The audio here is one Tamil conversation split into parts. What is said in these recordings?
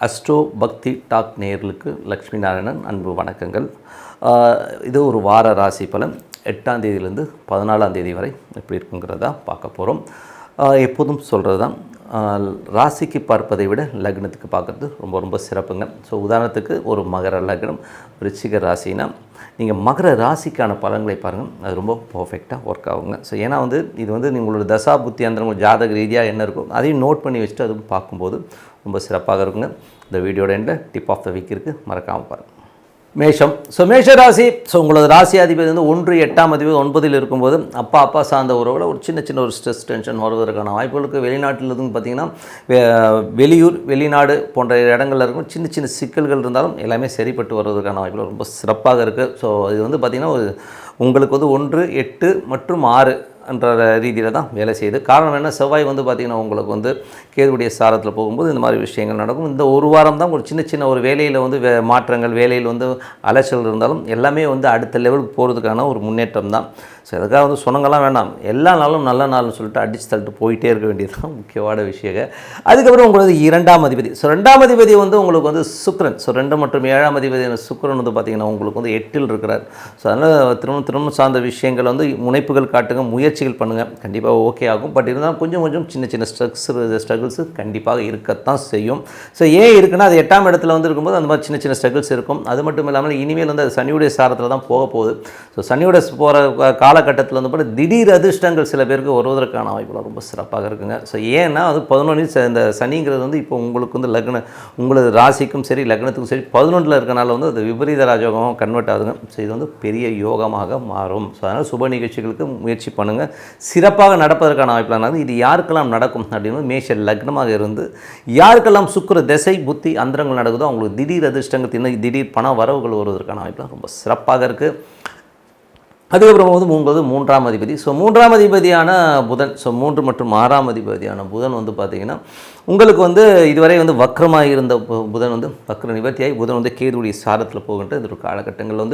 அஸ்ட்ரோ பக்தி டாக் நேயர்களுக்கு லக்ஷ்மி நாராயணன் அன்பு வணக்கங்கள். இது ஒரு வார ராசி பலன் 8ஆம் தேதியிலேருந்து 14ஆம் தேதி வரை எப்படி இருக்குங்கிறதா பார்க்க போகிறோம். எப்போதும் சொல்கிறது தான், ராசிக்கு பார்ப்பதை விட லக்னத்துக்கு பார்க்குறது ரொம்ப ரொம்ப சிறப்புங்க. ஸோ உதாரணத்துக்கு ஒரு மகர லக்னம், விருச்சிக ராசினா நீங்கள் மகர ராசிக்கான பலன்களை பாருங்கள், அது ரொம்ப பர்ஃபெக்டாக ஒர்க் ஆகுங்க. ஸோ ஏன்னா இது உங்களோட தசா புத்தி அந்த ஜாதக ரீதியாக என்ன இருக்கும் அதையும் நோட் பண்ணி வச்சுட்டு அதுவும் பார்க்கும்போது ரொம்ப சிறப்பாக இருக்குங்க. இந்த வீடியோட எண்டில் டிப் ஆஃப் த வீக் இருக்குது, மறக்காமல் பாருங்கள். மேஷம். ஸோ மேஷ ராசி. ஸோ உங்களோட ராசி அதிபதி 1 8ஆம் அதிபதி 9இல் இருக்கும்போது அப்பா சார்ந்த உறவில் ஒரு சின்ன ஒரு ஸ்ட்ரெஸ் டென்ஷன் வருவதற்கான வாய்ப்புகளுக்கு வெளிநாட்டில் இருந்து பார்த்திங்கன்னா வெளியூர் வெளிநாடு போன்ற இடங்களில் இருக்கும் சின்ன சிக்கல்கள் இருந்தாலும் எல்லாமே சரிப்பட்டு வருவதற்கான வாய்ப்புகள் ரொம்ப சிறப்பாக இருக்குது. ஸோ இது பார்த்திங்கன்னா உங்களுக்கு 1 8 மற்றும் 6 என்ற ரீதியில் தான் வேலை செய்யுது. காரணம் என்ன, செவ்வாய் பார்த்திங்கன்னா உங்களுக்கு கேதுவுடைய சாரத்தில் போகும்போது இந்த மாதிரி விஷயங்கள் நடக்கும். இந்த ஒரு வாரம் தான் ஒரு சின்ன ஒரு வேலையில் மாற்றங்கள், வேலையில் அலைச்சல் இருந்தாலும் எல்லாமே அடுத்த லெவலுக்கு போகிறதுக்கான ஒரு முன்னேற்றம் தான். ஸோ அதுக்காக சொன்னங்கள்லாம் வேண்டாம், எல்லா நாளும் நல்ல நாள்னு சொல்லிட்டு அடித்து தள்ளிட்டு போயிட்டே இருக்க வேண்டியது தான் முக்கியமான விஷயம். அதுக்கப்புறம் உங்களுக்கு 2ஆம் அதிபதி. ஸோ 2ஆம் அதிபதி உங்களுக்கு சுக்கிரன். ஸோ 2 மற்றும் 7ஆம் அதிபதி சுக்கிரன் பார்த்திங்கன்னா உங்களுக்கு 8இல் இருக்கிறார். ஸோ அதனால் திருமணம் சார்ந்த விஷயங்கள் முனைப்புகள் காட்டுங்க, முயற்சிகள் பண்ணுங்கள், கண்டிப்பாக ஓகே ஆகும். பட் இருந்தாலும் கொஞ்சம் சின்ன ஸ்ட்ரகிள்ஸு கண்டிப்பாக இருக்கத்தான் செய்யும். ஸோ ஏன் இருக்குன்னா, அது 8ஆம் இடத்துல இருக்கும்போது அந்த மாதிரி சின்ன ஸ்ட்ரகிள்ஸ் இருக்கும். அது மட்டும் இல்லாமல் இனிமேல் அது சனியுடைய சாரத்தில் தான் போக போகுது. ஸோ சனியோட போகிற காலகட்டத்தில் போல திடீர் அதிர்ஷ்டங்கள் சில பேருக்கு வருவதற்கான வாய்ப்புகள் ரொம்ப சிறப்பாக இருக்குங்க. ஸோ ஏன்னா 11 இந்த சனிங்கிறது இப்போ உங்களுக்கு லக்ன உங்களது ராசிக்கும் சரி லக்னத்துக்கும் சரி 11 இருக்கனால அது விபரீத ராஜயோகமாக கன்வெர்ட் ஆகுதுங்க. ஸோ இது பெரிய யோகமாக மாறும். ஸோ அதனால் சுப நிகழ்ச்சிகளுக்கு முயற்சி பண்ணுங்கள், சிறப்பாக நடப்பதற்கான வாய்ப்புலாம். இது யாருக்கெல்லாம் நடக்கும் அப்படின்னு மேஷ லக்னமாக இருந்து யாருக்கெல்லாம் சுக்கிர திசை புத்தி அந்தரங்கள் நடக்குதோ அவங்களுக்கு திடீர் அதிர்ஷ்டங்கள் திடீர் பண வரவுகள் வருவதற்கான வாய்ப்புலாம் ரொம்ப சிறப்பாக இருக்குது. அதுக்கப்புறம் 3ஆம் அதிபதி. ஸோ 3ஆம் அதிபதியான புதன். ஸோ 3 மற்றும் 6ஆம் அதிபதியான புதன் பார்த்திங்கன்னா உங்களுக்கு இதுவரை வக்ரமாக இருந்த புதன் வக்ர நிவர்த்தியாகி புதன் கேதுவுடைய சாரத்தில் போகின்ற இந்த ஒரு காலகட்டங்கள்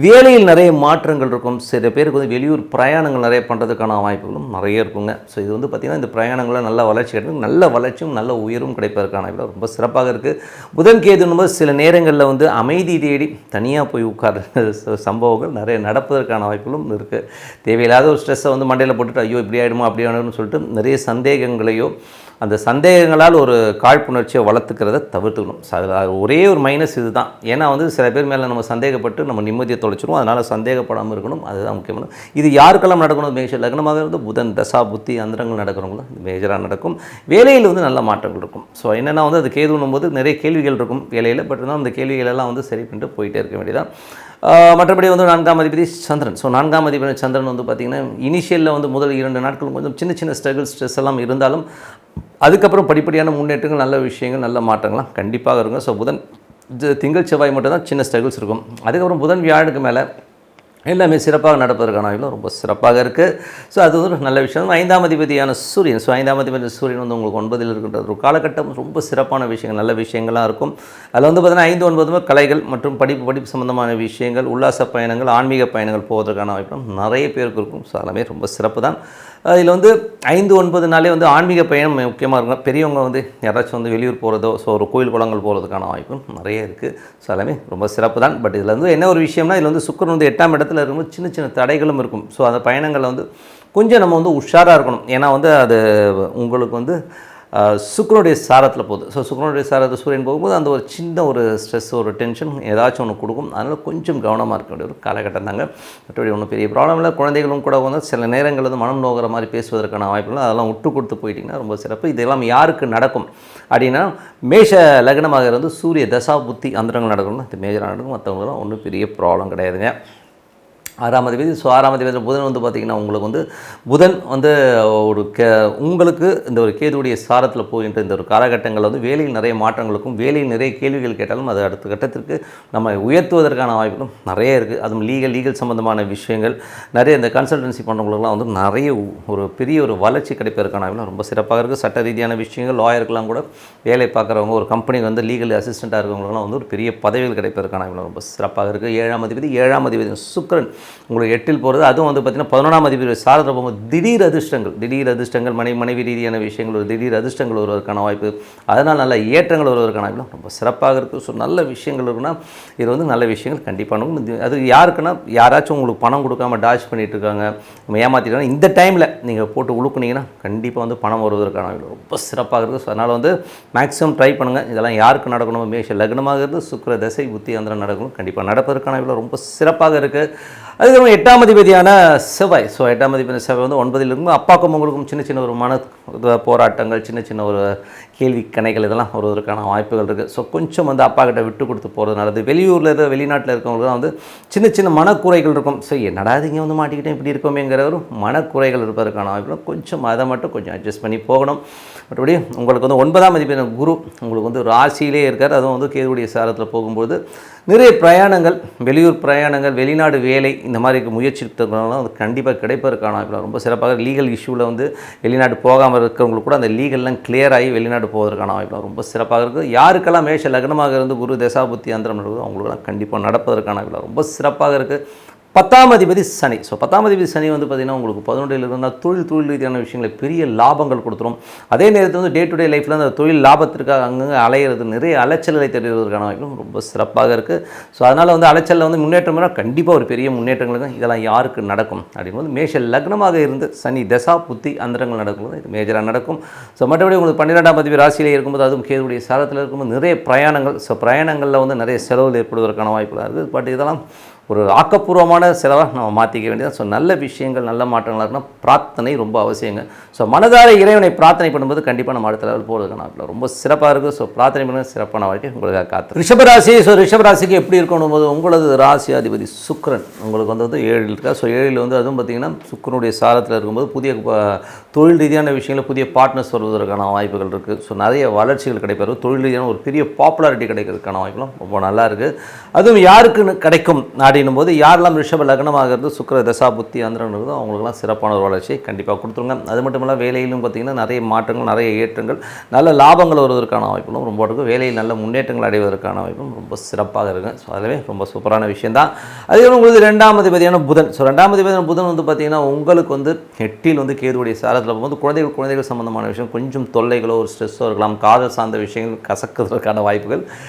வேலையில் நிறைய மாற்றங்கள் இருக்கும். சில பேருக்கு வெளியூர் பிரயாணங்கள் நிறைய பண்ணுறதுக்கான வாய்ப்புகளும் நிறைய இருக்குங்க. ஸோ இது பார்த்திங்கன்னா இந்த பிரயாணங்களில் நல்ல வளர்ச்சி கிடைக்கும், நல்ல வளர்ச்சியும் நல்ல உயரும் கிடைப்பதற்கான வாய்ப்பு ரொம்ப சிறப்பாக இருக்குது. புதன் கேதுன்னு சில நேரங்களில் அமைதி தேடி தனியாக போய் உட்கார்ற சம்பவங்கள் நிறைய நடப்பதற்கான வாய்ப்பு இருக்குது. தேவையில்லாத ஒரு ஸ்ட்ரெஸ்ஸை மண்டையில் போட்டுட்டு ஐயோ இப்படி ஆகிடுமோ அப்படி ஆகிடும்னு சொல்லிட்டு நிறைய சந்தேகங்களையோ அந்த சந்தேகங்களால் ஒரு காழ்ப்புணர்ச்சியை வளர்த்துக்கிறத தவிர்த்துக்கணும். அதில் ஒரே ஒரு மைனஸ் இது தான். ஏன்னா சில பேர் மேலே நம்ம சந்தேகப்பட்டு நம்ம நிம்மதியை தொலைச்சிடும். அதனால் சந்தேகப்படாமல் இருக்கணும், அதுதான் முக்கியமான. இது யாருக்கெல்லாம் நடக்கணும், மேஷ லக்னமாக புதன் தசா புத்தி அந்தரங்கள் நடக்கிறவங்களும் மேஜராக நடக்கும். வேலையில் நல்ல மாற்றங்கள் இருக்கும். ஸோ என்னென்னா அது கேதுன்னும் போது நிறைய கேள்விகள் இருக்கும் வேலையில். பட் இருந்தால் அந்த கேள்விகளெல்லாம் சரி பண்ணிட்டு போயிட்டே இருக்க வேண்டியதான். மற்றபடி 4ஆம் அதிபதி சந்திரன். ஸோ 4ஆம் அதிபதி சந்திரன் பார்த்திங்கன்னா இனிஷியலில் முதல் 2 நாட்கள் கொஞ்சம் சின்ன ஸ்ட்ரெஸ் எல்லாம் இருந்தாலும் அதுக்கப்புறம் படிப்படியான முன்னேற்றங்கள், நல்ல விஷயங்கள், நல்ல மாற்றங்கள்லாம் கண்டிப்பாக இருக்கும். ஸோ புதன் திங்கள் செவ்வாய் மட்டும் தான் சின்ன ஸ்ட்ரகிள்ஸ் இருக்கும். அதுக்கப்புறம் புதன் வியாழனுக்கு மேலே எல்லாமே சிறப்பாக நடப்பதற்கான வாய்ப்புகள் ரொம்ப சிறப்பாக இருக்குது. ஸோ அது ஒரு நல்ல விஷயம். 5ஆம் அதிபதியான சூரியன். ஸோ 5ஆம் அதிபதி சூரியன் உங்களுக்கு 9இல் இருக்கின்ற ஒரு காலகட்டம் ரொம்ப சிறப்பான விஷயங்கள், நல்ல விஷயங்கள்லாம் இருக்கும். அதில் பார்த்திங்கன்னா 5 9 கலைகள் மற்றும் படிப்பு சம்மந்தமான விஷயங்கள், உல்லாச பயணங்கள், ஆன்மீக பயணங்கள் போவதற்கான வாய்ப்பும் நிறைய பேருக்கு இருக்கும். ஸோ எல்லாமே ரொம்ப சிறப்பு தான். இதில் 5 9 ஆன்மீக பயணம் முக்கியமாக இருக்கும். பெரியவங்க யாராச்சும் வெளியூர் போகிறதோ, ஸோ ஒரு கோயில் குளங்கள் போகிறதுக்கான வாய்ப்பும் நிறைய இருக்குது. ஸோ எல்லாமே ரொம்ப சிறப்பு தான். பட் இதில் என்ன ஒரு விஷயம்னா, இதில் சுக்கிரன் 8ஆம் இடத்துல இருக்கும்போது சின்ன தடைகளும் இருக்கும். ஸோ அந்த பயணங்களில் கொஞ்சம் நம்ம உஷாராக இருக்கணும். ஏன்னா அது உங்களுக்கு சுக்கிரனுடைய சாரத்தில் போகுது. ஸோ சுக்கிரனுடைய சாரத்தில் சூரியன் போகும்போது அந்த ஒரு சின்ன ஒரு ஸ்ட்ரெஸ், ஒரு டென்ஷன் ஏதாச்சும் ஒன்று கொடுக்கும். அதனால் கொஞ்சம் கவனமாக இருக்க வேண்டிய ஒரு காலகட்டம் தாங்க. மற்றபடி ஒன்றும் பெரிய ப்ராப்ளம் இல்லை. குழந்தைகளும் கூட சில நேரங்கள் மனம் நோகிற மாதிரி பேசுவதற்கான வாய்ப்புகள் அதெல்லாம் விட்டு கொடுத்து போயிட்டிங்கன்னா ரொம்ப சிறப்பு. இதெல்லாம் யாருக்கு நடக்கும் அப்படின்னா, மேஷ லக்னமாக இருந்து சூரிய தசா புத்தி அந்தரங்கள் நடக்கணும்னா இது மேஜராக நடக்கும். மற்றவங்களும் ஒன்றும் பெரிய ப்ராப்ளம் கிடையாதுங்க. 6ஆம் அதிபதி. ஸோ 6ஆம் அதிபதி புதன் பார்த்திங்கன்னா உங்களுக்கு புதன் ஒரு உங்களுக்கு இந்த ஒரு கேதுவுடைய சாரத்தில் போகின்ற இந்த ஒரு காலகட்டங்கள் வேலையில் நிறைய மாற்றங்களுக்கும், வேலையில் நிறைய கேள்விகள் கேட்டாலும் அது அடுத்த கட்டத்திற்கு நம்ம உயர்த்துவதற்கான வாய்ப்புகளும் நிறைய இருக்குது. அதுவும் லீகல் சம்மந்தமான விஷயங்கள் நிறைய இந்த கன்சல்டன்சி பண்ணுறவங்களுக்குலாம் நிறைய ஒரு பெரிய ஒரு வளர்ச்சி கிடைப்பதற்கான வாய்ப்புலாம் ரொம்ப சிறப்பாக இருக்குது. சட்ட ரீதியான விஷயங்கள், லாயருக்கெல்லாம் கூட வேலை பார்க்குறவங்க, ஒரு கம்பெனிக்கு லீகல் அசிஸ்டண்ட்டாக இருக்கிறவங்களுக்குலாம் ஒரு பெரிய பதவிகள் கிடைப்பதற்கான வாய்ப்புலாம் ரொம்ப சிறப்பாக இருக்குது. 7ஆம் அதிபதி சுக்கிரன். உங்களுக்கு 8ல் போகிறது. அதுவும் வந்து பார்த்திங்கன்னா 11ஆம் அதிபதி சாரத்தில் போகும்போது திடீர் அதிர்ஷ்டங்கள் மனைவி ரீதியான விஷயங்கள், ஒரு திடீர் அதிர்ஷ்டங்கள் வருவதற்கான வாய்ப்பு, அதனால் நல்ல ஏற்றங்கள் வருவதற்கான வாய்ப்பு ரொம்ப சிறப்பாக இருக்குது. ஸோ நல்ல விஷயங்கள் இருக்குன்னா இது வந்து நல்ல விஷயங்கள் கண்டிப்பாக. அது யாருக்குன்னா, யாராச்சும் உங்களுக்கு பணம் கொடுக்காம டாச் பண்ணிகிட்டு இருக்காங்க, ஏமாற்றிட்டாங்க, இந்த டைமில் நீங்கள் போட்டு உழுக்குனீங்கன்னா கண்டிப்பாக வந்து பணம் வருவதற்கான வாய்ப்பு ரொம்ப சிறப்பாக இருக்குது. ஸோ அதனால் வந்து மேக்ஸிமம் ட்ரை பண்ணுங்கள். இதெல்லாம் யாருக்கு நடக்கணும், மேஷ லக்னமாக இருந்து சுக்கிர தசை புத்தி அந்தரம் நடக்கணும், கண்டிப்பாக நடப்பதற்கான வாய்ப்பு ரொம்ப சிறப்பாக இருக்குது. அதுக்கப்புறம் 8ஆம் அதிபதியான செவ்வாய். ஸோ 8ஆம் அதிபதி செவ்வாய் வந்து 9ல் இருக்கும். அப்பாக்கும் உங்களுக்கும் சின்ன ஒரு மன போராட்டங்கள், சின்ன ஒரு கேள்வி கணைகள் இதெல்லாம் வருவதற்கான வாய்ப்புகள் இருக்குது. ஸோ கொஞ்சம் வந்து அப்பா கிட்ட விட்டு கொடுத்து போகிறது நல்லது. வெளிநாட்டில் இருக்கவங்களுக்கு தான் வந்து சின்ன மனக்குறைகள் இருக்கும். ஸோ என்னடா இங்கே வந்து மாட்டிக்கிட்டேன் இப்படி இருக்கோமேங்கிற ஒரு மனக்குறைகள் இருப்பதற்கான வாய்ப்புகள் கொஞ்சம், அதை மட்டும் கொஞ்சம் அட்ஜஸ்ட் பண்ணி போகணும். மற்றபடி உங்களுக்கு வந்து 9ஆம் அதிபதி குரு உங்களுக்கு வந்து ராசியிலே இருக்கார். அதுவும் வந்து கேதுவுடைய சாரத்தில் போகும்போது நிறைய பிரயாணங்கள், வெளியூர் பிரயாணங்கள், வெளிநாடு வேலை இந்த மாதிரி முயற்சிக்கிறவங்களாம் அது கண்டிப்பாக கிடைப்பதற்கான வாய்ப்பு ரொம்ப சிறப்பாக. லீகல் இஷ்யூவில் வந்து வெளிநாடு போகாமல் இருக்கிறவங்களுக்கு கூட அந்த லீகல்லாம் கிளியர் ஆகி வெளிநாடு போவதற்கான வாய்ப்பு ரொம்ப சிறப்பாக இருக்குது. யாருக்கெல்லாம் மேஷ லக்னமாக இருந்து குரு தசாபுத்தி அந்தரம் நடக்குதோ அவங்களுக்கெல்லாம் கண்டிப்பாக நடப்பதற்கான வாய்ப்பு ரொம்ப சிறப்பாக இருக்குது. 10ஆம் அதிபதி சனி. ஸோ 10ஆம் அதிபதி சனி வந்து பார்த்திங்கன்னா உங்களுக்கு 11ல் இருந்தால் தொழில் ரீதியான விஷயங்களை பெரிய லாபங்கள் கொடுத்துரும். அதே நேரத்தில் வந்து டே டு டே லைஃப்பில் அந்த தொழில் லாபத்திற்காக அங்கங்கே அலையிறது, நிறைய அலைச்சல்களை தெரிவதற்கான வாய்ப்பும் ரொம்ப சிறப்பாக இருக்குது. ஸோ அதனால் வந்து அலைச்சலில் வந்து முன்னேற்றம் கண்டிப்பாக ஒரு பெரிய முன்னேற்றங்களுக்கு இதெல்லாம் யாருக்கு நடக்கும் அப்படிங்கும்போது மேஷ லக்னமாக இருந்து சனி தசா புத்தி அந்தரங்கள் நடக்கும்போது இது மேஜராக நடக்கும். ஸோ மற்றபடி உங்களுக்கு 12ஆம் அதிபதி ராசியிலே இருக்கும்போது, அதுவும் கேதுவுடைய சாரத்தில் இருக்கும்போது நிறைய பிரயாணங்கள். ஸோ பிரயாணங்களில் வந்து நிறைய செலவுகள் ஏற்படுவதற்கான வாய்ப்புகள் இருக்குது. பட் இதெல்லாம் ஒரு ஆக்கப்பூர்வமான செலவாக நம்ம மாற்றிக்க வேண்டியது. ஸோ நல்ல விஷயங்கள், நல்ல மாற்றங்களாக இருக்குன்னா பிரார்த்தனை ரொம்ப அவசியங்க. ஸோ மனதார இறைவனை பிரார்த்தனை பண்ணும்போது கண்டிப்பாக நம்ம அடுத்த லெவல் போகிறதுக்கான ரொம்ப சிறப்பாக இருக்குது. ஸோ பிரார்த்தனை பண்ண சிறப்பான வாழ்க்கை உங்களுக்காக காத்து. ரிஷபராசி. ஸோ ரிஷபராசிக்கு எப்படி இருக்கணும் போது உங்களது ராசி அதிபதி சுக்கிரன் உங்களுக்கு வந்து 7ல் இருக்கா. ஸோ 7ல் வந்து அதுவும் பார்த்திங்கன்னா சுக்கிரனுடைய சாரத்தில் இருக்கும்போது புதிய தொழில் ரீதியான விஷயங்களில் புதிய பார்ட்னர்ஸ் வருவதற்கான வாய்ப்புகள் இருக்குது. ஸோ நிறைய வளர்ச்சிகள் கிடைப்பது, தொழில் ரீதியான ஒரு பெரிய பாப்புலாரிட்டி கிடைக்கிறதுக்கான வாய்ப்புலாம் ரொம்ப நல்லா இருக்குது. அதுவும் யாருக்கு கிடைக்கும் அப்படின்னும் போது யாரெல்லாம் ரிஷப லக்னமாக இருந்து சுக்கிர தசா புத்தி அந்தரம் இருக்குதோ அவங்களுக்குலாம் சிறப்பான ஒரு வளர்ச்சியை கண்டிப்பாக கொடுத்துருங்க. அது மட்டும் இல்லை வேலையிலும் பார்த்திங்கன்னா நிறைய மாற்றங்கள், நிறைய ஏற்றங்கள், நல்ல லாபங்கள் வருவதற்கான வாய்ப்புகளும் ரொம்ப இருக்குது. வேலையில் நல்ல முன்னேற்றங்கள் அடைவதற்கான வாய்ப்பும் ரொம்ப சிறப்பாக இருக்குது. ஸோ அதுவே ரொம்ப சூப்பரான விஷயம் தான். அதுக்கப்புறம் உங்களுக்கு 2ஆம் அதிபதியான புதன். ஸோ 2ஆம் அதிபதியான புதன் வந்து பார்த்திங்கன்னா உங்களுக்கு வந்து 8ல் வந்து கேதுவுடைய சாரத்தில் போகும்போது குழந்தைகள் சம்பந்தமான விஷயம் கொஞ்சம் தொல்லைகளோ ஒரு ஸ்ட்ரெஸ்ஸோ இருக்கலாம். காதல் சார்ந்த விஷயங்கள் கசக்கிறதுக்கான வாய்ப்புகள்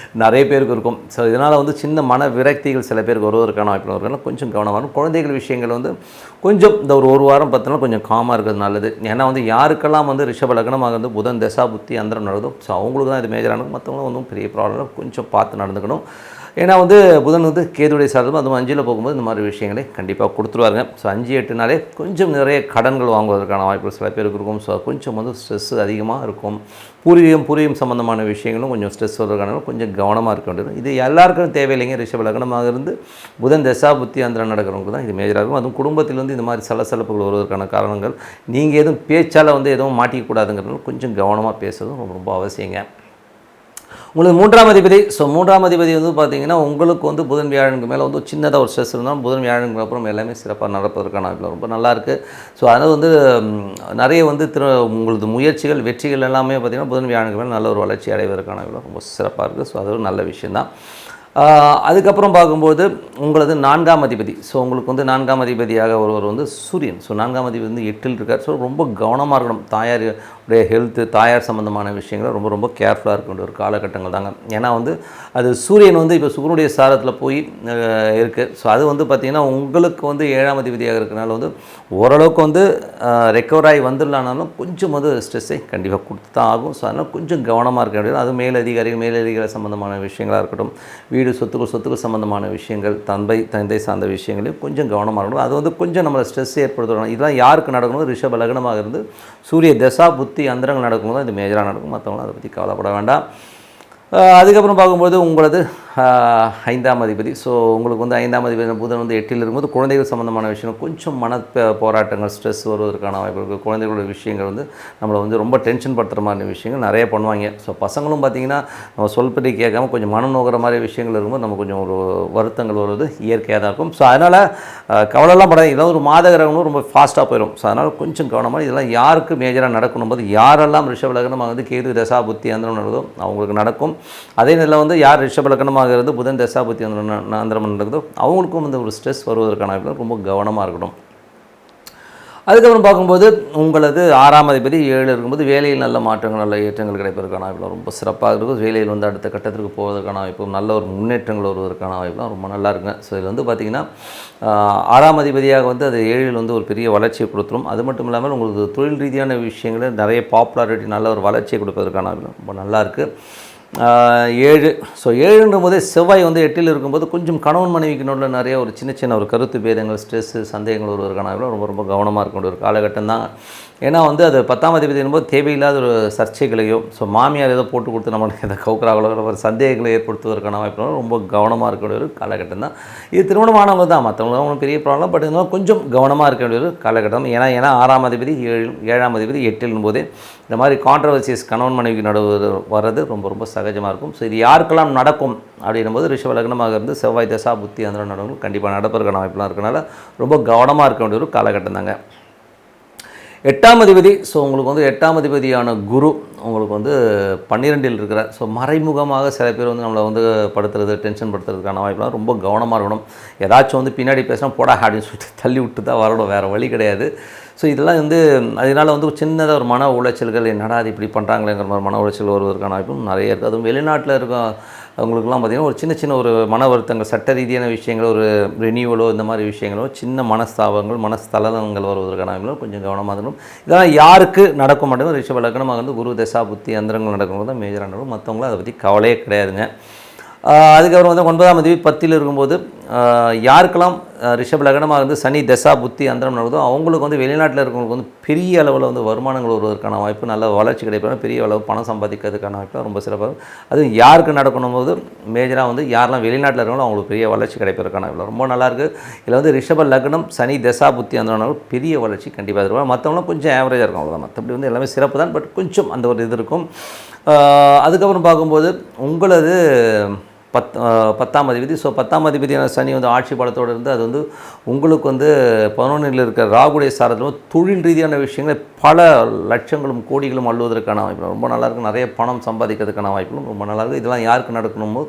நிறைய பேருக்கு இருக்கும். ஸோ இதனால் வந்து சின்ன மன விரக்திகள் சில பேருக்கு வருவதற்கான வாய்ப்புகள் கொஞ்சம் கவனமாக இருக்கும். குழந்தைகள் விஷயங்கள் வந்து கொஞ்சம் இந்த ஒரு வாரம் 10 நாள் கொஞ்சம் காமாக இருக்கிறது நல்லது. ஏன்னா வந்து யாருக்கெல்லாம் வந்து ரிஷப லக்னமாக வந்து புதன் தசா புத்தி அந்தரம் நடக்குதோ ஸோ அவங்களுக்கு தான் இது மேஜராக இருக்கும். மற்றவங்களும் வந்து பெரிய ப்ராப்ளம் கொஞ்சம் பார்த்து நடந்துக்கணும். ஏன்னா வந்து புதன் வந்து கேதுவுடைய சாரத்தில் அதுவும் 5ல் போகும்போது இந்த மாதிரி விஷயங்களை கண்டிப்பாக கொடுத்துருவாருங்க. ஸோ 5, 8 கொஞ்சம் நிறைய கடன்கள் வாங்குவதற்கான வாய்ப்புகள் சில பேருக்கு இருக்கும். ஸோ கொஞ்சம் வந்து ஸ்ட்ரெஸ் அதிகமாக இருக்கும். பூர்வீகம் சம்பந்தமான விஷயங்களும் கொஞ்சம் ஸ்ட்ரெஸ் வருவதற்கான கொஞ்சம் கவனமாக இருக்க வேண்டியது. இது எல்லாருக்கும் தேவையில்லைங்க. ரிஷப லக்னமாக இருந்து புதன் தசா புத்தி அந்தரம் நடக்கிறவங்களுக்கு தான் இது மேஜராக இருக்கும். அதுவும் குடும்பத்தில் வந்து இந்த மாதிரி சலசலப்புகள் வருவதற்கான காரணங்கள் நீங்கள் எதுவும் பேச்சால் வந்து எதுவும் மாட்டிக்கக்கூடாதுங்கிறதுனால கொஞ்சம் கவனமாக பேசுறதும் ரொம்ப அவசியங்க. உங்களுக்கு 3ஆம் அதிபதி. ஸோ 3ஆம் அதிபதி வந்து பார்த்திங்கன்னா உங்களுக்கு வந்து புதன் வியாழனுக்கு மேலே வந்து சின்னதாக ஒரு ஸ்ட்ரெஸ் இருந்தாலும் புதன் வியாழனுக்கு அப்புறம் எல்லாமே சிறப்பாக நடப்பதற்கான வாய்ப்பு ரொம்ப நல்லாயிருக்கு. ஸோ அதனால் வந்து நிறைய வந்து உங்களது முயற்சிகள் வெற்றிகள் எல்லாமே பார்த்திங்கன்னா புதன் வியாழனுக்கு மேலே நல்ல ஒரு வளர்ச்சி அடைவதற்கான வாய்ப்பு ரொம்ப சிறப்பாக இருக்குது. ஸோ அது ஒரு நல்ல விஷயந்தான். அதுக்கப்புறம் பார்க்கும்போது உங்களது 4ஆம் அதிபதி. ஸோ உங்களுக்கு வந்து 4ஆம் அதிபதியாக ஒருவர் வந்து சூரியன். ஸோ 4ஆம் அதிபதி வந்து 8ல் இருக்கார். ஸோ ரொம்ப கவனமாக இருக்கணும். தாயாருடைய ஹெல்த்து, தாயார் சம்மந்தமான விஷயங்களை ரொம்ப கேர்ஃபுல்லாக இருக்க வேண்டிய ஒரு காலகட்டங்கள் தாங்க. ஏன்னா வந்து அது சூரியன் வந்து இப்போ சுக்கிரனுடைய சாரத்தில் போய் இருக்குது. ஸோ அது வந்து பார்த்திங்கன்னா உங்களுக்கு வந்து 7ஆம் அதிபதியாக இருக்கிறனால வந்து ஓரளவுக்கு வந்து ரெக்கவர் ஆகி வந்துடலானாலும் கொஞ்சம் வந்து ஸ்ட்ரெஸ்ஸை கண்டிப்பாக கொடுத்து தான் ஆகும். ஸோ அதனால் கொஞ்சம் கவனமாக இருக்க வேண்டியது. அது மேலதிகாரிகள் சம்மந்தமான விஷயங்களாக இருக்கட்டும், வீடு சொத்துக்கள் சம்மந்தமான விஷயங்கள், தந்தை சார்ந்த விஷயங்களையும் கொஞ்சம் கவனமாக இருக்கணும். அது வந்து கொஞ்சம் நம்மளை ஸ்ட்ரெஸ் ஏற்படுத்தணும். இதெல்லாம் யாருக்கு நடக்கணும்? ரிஷப லக்னமாக இருந்து சூரிய தசா புத்தி அந்தரங்கள் நடக்கும்போது தான் இது மேஜராக நடக்கும். மற்றவங்களும் அதை பற்றி கவலைப்பட வேண்டாம். அதுக்கப்புறம் பார்க்கும்போது உங்களது 5ஆம் அதிபதி. ஸோ உங்களுக்கு வந்து 5ஆம் அதிபதி புதன் வந்து 8ல் இருக்கும்போது குழந்தைகள் சம்மந்தமான விஷயம் கொஞ்சம் போராட்டங்கள், ஸ்ட்ரெஸ் வருவதற்கான வாய்ப்பு இருக்குது. குழந்தைகளோட விஷயங்கள் வந்து நம்மளை வந்து ரொம்ப டென்ஷன் படுத்துகிற மாதிரி விஷயங்கள் நிறைய பண்ணுவாங்க. ஸோ பசங்களும் பார்த்திங்கன்னா நம்ம சொல்படி கேட்காம கொஞ்சம் மனம் நோக்கிற மாதிரி விஷயங்கள் இருக்கும்போது நம்ம கொஞ்சம் ஒரு வருத்தங்கள் வருவது இயற்கையாக தான் இருக்கும். ஸோ அதனால் கவலைலாம் படாது. இதெல்லாம் ஒரு மாத கிரகங்களும் ரொம்ப ஃபாஸ்ட்டாக போயிடும். ஸோ அதனால் கொஞ்சம் கவனமாக இதெல்லாம் யாருக்கு மேஜராக நடக்கணும் போது யாரெல்லாம் ரிஷப லக்னமாக வந்து கேது தசா புத்தி அந்தரம் நடக்குதோ அவங்களுக்கு நடக்கும். அதே நேரத்தில் வந்து யார் ரிஷப லக்னமாக லக்னமாக இருந்து புதன் தசாபுத்தி அந்தரம் நடக்குதோ அவங்களுக்கும் வந்து ஒரு ஸ்ட்ரெஸ் வருவதற்கான வாய்ப்புகள், ரொம்ப கவனமாக இருக்கணும். அதுக்கப்புறம் பார்க்கும்போது உங்களது 6ஆம் அதிபதி 7 இருக்கும்போது வேலையில் நல்ல மாற்றங்கள், நல்ல ஏற்றங்கள் கிடைப்பதற்கான வாய்ப்புலாம் ரொம்ப சிறப்பாக இருக்கும். வேலையில் வந்து அடுத்த கட்டத்திற்கு போவதற்கான வாய்ப்பு, நல்ல ஒரு முன்னேற்றங்கள் வருவதற்கான வாய்ப்புலாம் ரொம்ப நல்லா இருக்குங்க. ஸோ இதில் வந்து பார்த்திங்கன்னா 6ஆம் அதிபதியாக வந்து அது 7 வந்து ஒரு பெரிய வளர்ச்சியை கொடுத்துரும். அது மட்டும் இல்லாமல் உங்களுக்கு தொழில் ரீதியான விஷயங்களில் நிறைய பாப்புலாரிட்டி, நல்ல ஒரு வளர்ச்சியை கொடுப்பதற்கான வாய்ப்பு ரொம்ப நல்லாயிருக்கு. 7 ஸோ 7ன்ற போதே செவ்வாய் வந்து 8ல் இருக்கும்போது கொஞ்சம் கணவன் மனைவிக்கு நடுவில் நிறைய ஒரு சின்ன சின்ன ஒரு கருத்து பேதங்கள், ஸ்ட்ரெஸ்ஸு, சந்தேகங்கள் வருவதற்கான ரொம்ப ரொம்ப கவனமாக இருக்க வேண்டிய ஒரு காலகட்டம் தான். ஏன்னா வந்து அது 10ஆம் அதிபதி என்பது தேவையில்லாத ஒரு சர்ச்சைகளையோ, ஸோ மாமியார் ஏதோ போட்டு கொடுத்து நம்மளுக்கு எதை கவுக்குறாங்களோ ஒரு சந்தேகங்களை ஏற்படுத்துவதற்கான வாய்ப்பு ரொம்ப கவனமாக இருக்க வேண்டிய ஒரு காலகட்டம் தான். இது திருமணமானவங்க தான், மற்றவங்க ஒன்றும் பெரிய ப்ராப்ளம், பட் இருந்தாலும் கொஞ்சம் கவனமாக இருக்க வேண்டிய ஒரு காலகட்டம். ஏன்னா 6ஆம் அதிபதி 7ஆம் அதிபதி 8ல் போதே இந்த மாதிரி கான்ட்ரவர்சிஸ் கணவன் மனைவிக்கு நடுவு வர்றது ரொம்ப ரொம்ப சகஜமாக இருக்கும். ஸோ இது யாருக்கெல்லாம் நடக்கும் அப்படின்னும்போது ரிஷப லக்னமாக இருந்து செவ்வாய் தசா புத்தி அந்த நடவடிக்கை கண்டிப்பாக நடப்பதற்கான வாய்ப்புலாம் இருக்கனால ரொம்ப கவனமாக இருக்க வேண்டிய ஒரு காலகட்டம் தாங்க. 8ஆம் அதிபதி, ஸோ உங்களுக்கு வந்து 8ஆம் அதிபதியான குரு உங்களுக்கு வந்து 12ல் இருக்கிறார். ஸோ மறைமுகமாக சில பேர் வந்து நம்மளை வந்து படுத்துறது, டென்ஷன் படுத்துறதுக்கான வாய்ப்புலாம் ரொம்ப கவனமாக இருக்கணும். ஏதாச்சும் வந்து பின்னாடி பேசினா போடா அப்படின்னு சொல்லிட்டு தள்ளி விட்டு தான் வரணும், வேறு வழி கிடையாது. ஸோ இதெல்லாம் வந்து அதனால் வந்து சின்னதாக ஒரு மன உளைச்சல்கள், என்னடா அது இப்படி பண்ணுறாங்களேங்கிற மாதிரி மன உளைச்சல் வருவதற்கான வாய்ப்பும் நிறைய இருக்குது. அதுவும் வெளிநாட்டில் இருக்க அவங்களுக்குலாம் பார்த்திங்கன்னா ஒரு சின்ன சின்ன ஒரு மன வருத்தங்கள், சட்ட ரீதியான விஷயங்கள், ஒரு ரெனியூவலோ இந்த மாதிரி விஷயங்களோ, சின்ன மனஸ்தாபங்கள், மனஸ்தலனங்கள் வருவதற்கான வாய்ப்புகளும் கொஞ்சம் கவனமாக இருக்கணும். இதெல்லாம் யாருக்கு நடக்க மாட்டேங்குது, ரிஷப லக்னமாக வந்து குரு தசா புத்தி அந்தரங்கள் நடக்கும்போது தான் மேஜராக நடக்கும். மற்றவங்களும் அதை பற்றி கவலையே கிடையாதுங்க. அதுக்கப்புறம் வந்து 9ஆம் அதிபதி 10ல் இருக்கும்போது யாருக்கெல்லாம் ரிஷப லக்னமாக இருந்து சனி தசா புத்தி அந்தரம் நடக்குதோ அவங்களுக்கு வந்து வெளிநாட்டில் இருக்கிறவங்களுக்கு வந்து பெரிய அளவில் வந்து வருமானங்கள் வருவதற்கான வாய்ப்பு, நல்ல வளர்ச்சி கிடைப்பாங்க, பெரிய அளவு பணம் சம்பாதிக்கிறதுக்கான வாய்ப்பு ரொம்ப சிறப்பாக. அதுவும் யாருக்கு நடக்கணும் போது மேஜராக வந்து யாரெல்லாம் வெளிநாட்டில் இருக்காங்களோ அவங்களுக்கு பெரிய வளர்ச்சி கிடைப்பதற்கான வாய்ப்பு ரொம்ப நல்லாயிருக்கு. இதில் வந்து ரிஷப லக்னம் சனி தசா புத்தி அந்தரம் பெரிய வளர்ச்சி கண்டிப்பாக இருக்கும். மற்றவங்களும் கொஞ்சம் ஆவரேஜாக இருக்கும், அவ்வளோதான். மற்றபடி வந்து எல்லாமே சிறப்பு தான், பட் கொஞ்சம் அந்த ஒரு இது இருக்கும். அதுக்கப்புறம் பார்க்கும்போது உங்களது 10ஆம் அதிபதி, ஸோ 10ஆம் அதிபதியான சனி வந்து ஆட்சி பலத்தோடு இருந்து அது வந்து உங்களுக்கு வந்து 11ல் இருக்கிற ராகுடைய சாரத்தில் தொழில் ரீதியான விஷயங்களை பல லட்சங்களும் கோடிகளும் அள்ளுவதற்கான வாய்ப்பு ரொம்ப நல்லாயிருக்கும். நிறைய பணம் சம்பாதிக்கிறதுக்கான வாய்ப்புகளும் ரொம்ப நல்லாயிருக்கும். இதெல்லாம் யாருக்கு நடக்கணுமோ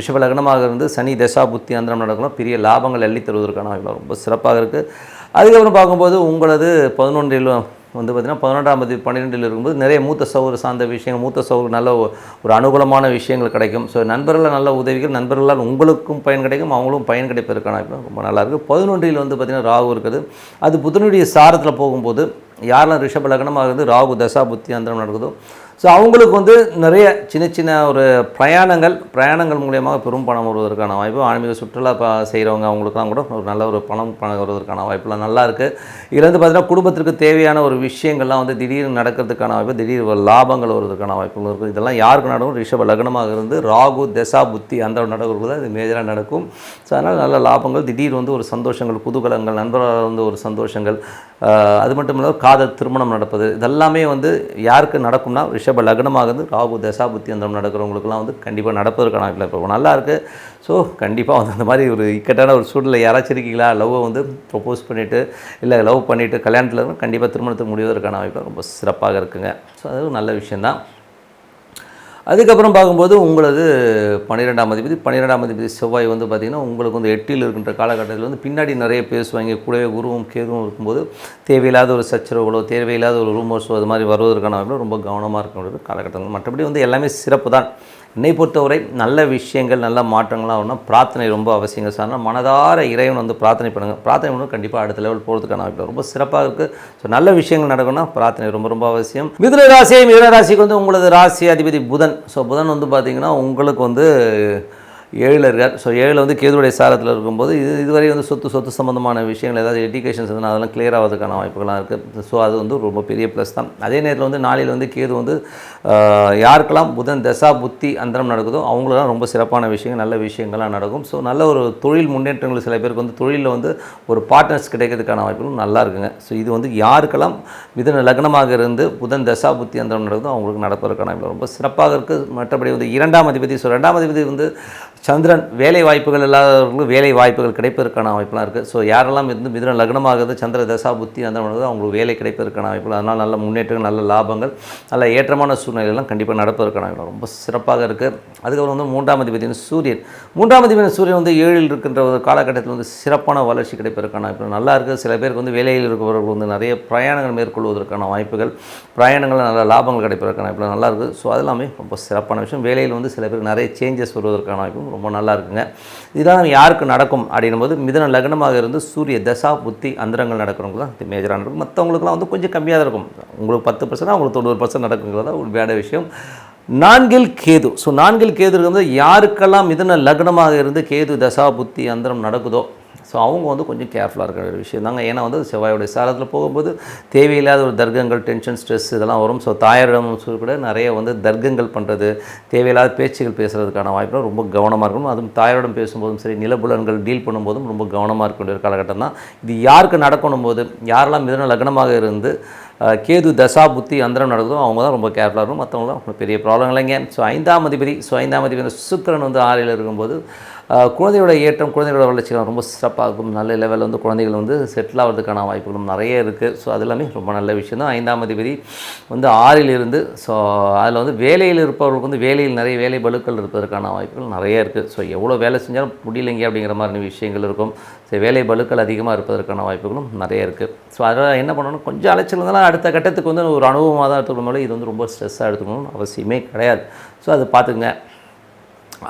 ரிஷப லக்னமாக இருந்து சனி தசா புத்தி அந்தரம் நடக்கணும், பெரிய லாபங்கள் அள்ளி தருவதற்கான வாய்ப்பு ரொம்ப சிறப்பாக இருக்குது. அதுக்கப்புறம் பார்க்கும்போது உங்களது 11ல் வந்து பார்த்திங்கன்னா 11ஆம் அதிபதி 12ல் இருக்கும்போது நிறைய மூத்த சகோதர சார்ந்த விஷயங்கள், மூத்த சகோதர நல்ல ஒரு அனுகூலமான விஷயங்கள் கிடைக்கும். ஸோ நண்பர்களால் நல்ல உதவிகள், நண்பர்களால் உங்களுக்கும் பயன் கிடைக்கும், அவங்களும் பயன் கிடைப்பதற்கான ரொம்ப நல்லாயிருக்கு. 11ல் வந்து பார்த்திங்கன்னா ராகு இருக்குது. அது புதனுடைய சாரத்தில் போகும்போது யாரெல்லாம் ரிஷப லக்னமாக இருந்து ராகு தசா புத்தி அந்தரம் நடக்குதோ ஸோ அவங்களுக்கு வந்து நிறைய சின்ன சின்ன ஒரு பிரயாணங்கள் மூலியமாக பெரும் பணம் வருவதற்கான வாய்ப்பு, ஆன்மீக சுற்றுலா செய்கிறவங்க அவங்களுக்குலாம் கூட ஒரு நல்ல ஒரு பணம் வருவதற்கான வாய்ப்புலாம் நல்லா இருக்குது. இதில் வந்து பார்த்திங்கன்னா குடும்பத்திற்கு தேவையான ஒரு விஷயங்கள்லாம் வந்து திடீர்னு நடக்கிறதுக்கான வாய்ப்பு, திடீர் லாபங்கள் வருவதற்கான வாய்ப்புகள் இருக்குது. இதெல்லாம் யாருக்கு நடக்கும், ரிஷப லக்னமாக இருந்து ராகு தசா புத்தி அந்த நடக்கிறது தான் இது மேஜராக நடக்கும். ஸோ அதனால் நல்ல லாபங்கள், திடீர் வந்து ஒரு சந்தோஷங்கள், குதூகலங்கள், நண்பர்களால் வந்து ஒரு சந்தோஷங்கள், அது மட்டும் இல்லாமல் காதல் திருமணம் நடப்பது, இதெல்லாமே வந்து யாருக்கு நடக்கும்னா ரிஷப லக்னமாக இருந்து ராகு தசா புத்தி அந்தரம் நடக்கிறவங்களுக்குலாம் வந்து கண்டிப்பாக நடப்பதற்கான வாய்ப்பு இப்போ நல்லா இருக்குது. ஸோ கண்டிப்பாக வந்து அந்த மாதிரி ஒரு இக்கட்டான ஒரு சூழ்நிலை யாராச்சும் இருக்கீங்களா, லவ்வை வந்து ப்ரொப்போஸ் பண்ணிவிட்டு இல்லை லவ் பண்ணிவிட்டு கல்யாணத்தில் இருக்கும், கண்டிப்பாக திருமணத்துக்கு முடிவதற்கான வாய்ப்பு ரொம்ப சிறப்பாக இருக்குங்க. ஸோ அது நல்ல விஷயந்தான். அதுக்கப்புறம் பார்க்கும்போது உங்களது 12ஆம் அதிபதி செவ்வாய் வந்து பார்த்திங்கன்னா உங்களுக்கு வந்து 8ல் இருக்கின்ற காலகட்டத்தில் வந்து பின்னாடி நிறைய பேசுவாங்க, கூடவே குருவும் கேதுவும் இருக்கும்போது தேவையில்லாத ஒரு சச்சரவுகளோ, தேவையில்லாத ஒரு ரூமர்ஸோ அது மாதிரி வருவதற்கான வாய்ப்பு ரொம்ப கவனமாக இருக்க காலகட்டங்கள். மற்றபடி வந்து எல்லாமே சிறப்பு தான். என்னை பொறுத்தவரை நல்ல விஷயங்கள், நல்ல மாற்றங்கள்லாம் ஆகணும்னா பிரார்த்தனை ரொம்ப அவசியங்க சார். மனதார இறைவன் வந்து பிரார்த்தனை பண்ணுங்கள். பிரார்த்தனை பண்ணி கண்டிப்பாக அடுத்த லெவல் போகிறதுக்கான வாய்ப்பு ரொம்ப சிறப்பாக இருக்குது. ஸோ நல்ல விஷயங்கள் நடக்கணும்னா பிரார்த்தனை ரொம்ப ரொம்ப அவசியம். மிதுன ராசிக்கு வந்து உங்களது ராசி அதிபதி புதன். ஸோ புதன் வந்து பார்த்திங்கன்னா உங்களுக்கு வந்து 7ல் இருக்கார். ஸோ 7ல் வந்து கேதுவுடைய சாரத்தில் இருக்கும்போது இதுவரை வந்து சொத்து சம்மந்தமான விஷயங்கள் ஏதாவது எஜுகேஷன்ஸ் இருந்தால் அதெல்லாம் கிளியர் ஆகிறதுக்கான வாய்ப்புகள்லாம் இருக்குது. ஸோ அது வந்து ரொம்ப பெரிய ப்ளஸ் தான். அதே நேரத்தில் வந்து நாளில் வந்து கேது வந்து யாருக்கெல்லாம் புதன் தசா புத்தி அந்தரம் நடக்குதோ அவங்களுக்கெல்லாம் ரொம்ப சிறப்பான விஷயங்கள், நல்ல விஷயங்கள்லாம் நடக்கும். ஸோ நல்ல ஒரு தொழில் முன்னேற்றங்கள், சில பேருக்கு வந்து தொழிலில் வந்து ஒரு பார்ட்னர்ஸ் கிடைக்கிறதுக்கான வாய்ப்புகளும் நல்லா இருக்குங்க. ஸோ இது வந்து யாருக்கெல்லாம் மிதுன லக்னமாக இருந்து புதன் தசா புத்தி அந்தரம் நடக்குதோ அவங்களுக்கு நடப்பதற்கான வாய்ப்பு ரொம்ப சிறப்பாக இருக்குது. மற்றபடி வந்து 2ஆம் அதிபதி வந்து சந்திரன் வேலை வாய்ப்புகள் இல்லாதவர்களுக்கு வேலை வாய்ப்புகள் கிடைப்பதற்கான வாய்ப்புலாம் இருக்குது. ஸோ யாரெல்லாம் இருந்து மிதுன லக்னமாகிறது சந்திர தசா புத்தி அந்த அவங்களுக்கு வேலை கிடைப்பதற்கான வாய்ப்புகள், அதனால் நல்ல முன்னேற்றங்கள், நல்ல லாபங்கள், நல்ல ஏற்றமான சூழ்நிலையெல்லாம் கண்டிப்பாக நடப்பதற்கான வாய்ப்பு ரொம்ப சிறப்பாக இருக்குது. அதுக்கப்புறம் வந்து 3ஆம் அதிபதி சூரியன். 3ஆம் அதிபதி சூரியன் வந்து 7ல் இருக்கின்ற ஒரு காலகட்டத்தில் வந்து சிறப்பான வளர்ச்சி கிடைப்பதற்கான வாய்ப்பு நல்லா இருக்குது. சில பேருக்கு வந்து வேலையில் இருக்கிறவர்கள் வந்து நிறைய பிரயாணங்கள் மேற்கொள்வதற்கான வாய்ப்புகள், பிரயாணங்கள் நல்ல லாபங்கள் கிடைப்பதற்கான வாய்ப்புகள் நல்லா இருக்குது. ஸோ அது எல்லாமே ரொம்ப சிறப்பான விஷயம். வேலையில் வந்து சில பேர் நிறைய சேஞ்சஸ் வருவதற்கான வாய்ப்பும் ரொம்ப நல்லா இருக்குங்க. இதெல்லாம் யாருக்கு நடக்கும் அப்படின்னும்போது மிதுன லக்னமாக இருந்து சூரிய தசா புத்தி அந்தரங்கள் நடக்கிறவங்க தான் இது மேஜராக இருக்கும். மற்றவங்களுக்குலாம் வந்து கொஞ்சம் கம்மியாக தான் இருக்கும். உங்களுக்கு 10%, அவங்களுக்கு 90% நடக்குங்கிறதா ஒரு வேட விஷயம். 4ல் கேது. ஸோ 4ல் கேது இருக்கும்போது யாருக்கெல்லாம் மிதுன லக்னமாக இருந்து கேது தசா புத்தி அந்தரம் நடக்குதோ ஸோ அவங்க வந்து கொஞ்சம் கேர்ஃபுல்லாக இருக்கிற ஒரு விஷயம் தாங்க. ஏன்னா வந்து செவ்வாயோடைய சாரத்தில் போகும்போது தேவையில்லாத ஒரு தர்க்கங்கள், டென்ஷன், ஸ்ட்ரெஸ் இதெல்லாம் வரும். ஸோ தாயாரிடம் கூட நிறைய வந்து தர்க்கங்கள் பண்ணுறது, தேவையில்லாத பேச்சுகள் பேசுகிறதுக்கான வாய்ப்புகள் ரொம்ப கவனமாக இருக்கணும். அதுவும் தாயாரிடம் பேசும்போதும் சரி, நிலபுலன்கள் டீல் பண்ணும்போதும் ரொம்ப கவனமாக இருக்க வேண்டிய ஒரு காலகட்டம் தான். இது யாருக்கு நடக்கணும் போது யாரெல்லாம் மிதுன லக்னமாக இருந்து கேது தசா புத்தி அந்தரம் நடக்குதோ அவங்க தான் ரொம்ப கேர்ஃபுல்லாக இருக்கும். மற்றவங்களாம் பெரிய ப்ராப்ளம் இல்லைங்க. ஸோ 5ஆம் அதிபதி வந்து சுக்கிரன் வந்து 6ல் இருக்கும்போது குழந்தையோட ஏற்றம், குழந்தையோட வளர்ச்சிகள் ரொம்ப சிறப்பாக இருக்கும். நல்ல லெவலில் வந்து குழந்தைகள் வந்து செட்டில் ஆகிறதுக்கான வாய்ப்புகளும் நிறைய இருக்குது. ஸோ அது எல்லாமே ரொம்ப நல்ல விஷயம் தான். 5ஆம் அதிபதி வந்து 6ல் இருந்து ஸோ அதில் வந்து வேலையில் இருப்பவர்களுக்கு வந்து வேலையில் நிறைய வேலை பளுக்கள் இருப்பதற்கான வாய்ப்புகள் நிறைய இருக்குது. ஸோ எவ்வளோ வேலை செஞ்சாலும் முடியலைங்க அப்படிங்கிற மாதிரி விஷயங்கள் இருக்கும். ஸோ வேலை பளுக்கள் அதிகமாக இருப்பதற்கான வாய்ப்புகளும் நிறைய இருக்குது. ஸோ அதனால் என்ன பண்ணணும், கொஞ்சம் அலைச்சல் இருந்தாலும் அடுத்த கட்டத்துக்கு வந்து ஒரு அனுபவமாக தான் எடுத்துக்கணும். இது வந்து ரொம்ப ஸ்ட்ரெஸ்ஸாக எடுத்துக்கணும்னு அவசியமே கிடையாது. ஸோ அது பார்த்துக்குங்க.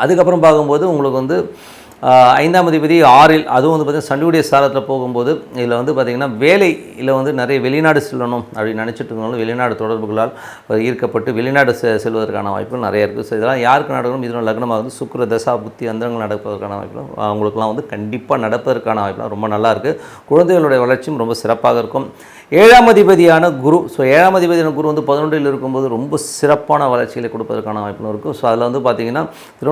அதுக்கப்புறம் பார்க்கும்போது உங்களுக்கு வந்து 5ஆம் அதிபதி 6ல் அதுவும் வந்து பார்த்திங்கன்னா சனியுடைய சாரத்தில் போகும்போது இதில் வந்து பார்த்திங்கன்னா வேலையில் வந்து நிறைய வெளிநாடு செல்லணும் அப்படின்னு நினச்சிட்டு இருந்தாலும் வெளிநாடு தொடர்புகளால் ஈர்க்கப்பட்டு வெளிநாடு செல்வதற்கான வாய்ப்புகள் நிறைய இருக்குது. ஸோ இதெல்லாம் யாருக்கு நடக்கணும், இதனால் லக்னமாக வந்து சுக்கிர தசா புத்தி அந்தரங்கள் நடப்பதற்கான வாய்ப்புகள் அவங்களுக்குலாம் வந்து கண்டிப்பாக நடப்பதற்கான வாய்ப்புலாம் ரொம்ப நல்லா இருக்குது. குழந்தைகளுடைய வளர்ச்சியும் ரொம்ப சிறப்பாக இருக்கும். 7ஆம் அதிபதியான குரு. ஸோ 7ஆம் அதிபதியான குரு வந்து 11ல் இருக்கும்போது ரொம்ப சிறப்பான வளர்ச்சிகளை கொடுப்பதற்கான வாய்ப்புகளும் இருக்கும். ஸோ அதில் வந்து பார்த்திங்கன்னா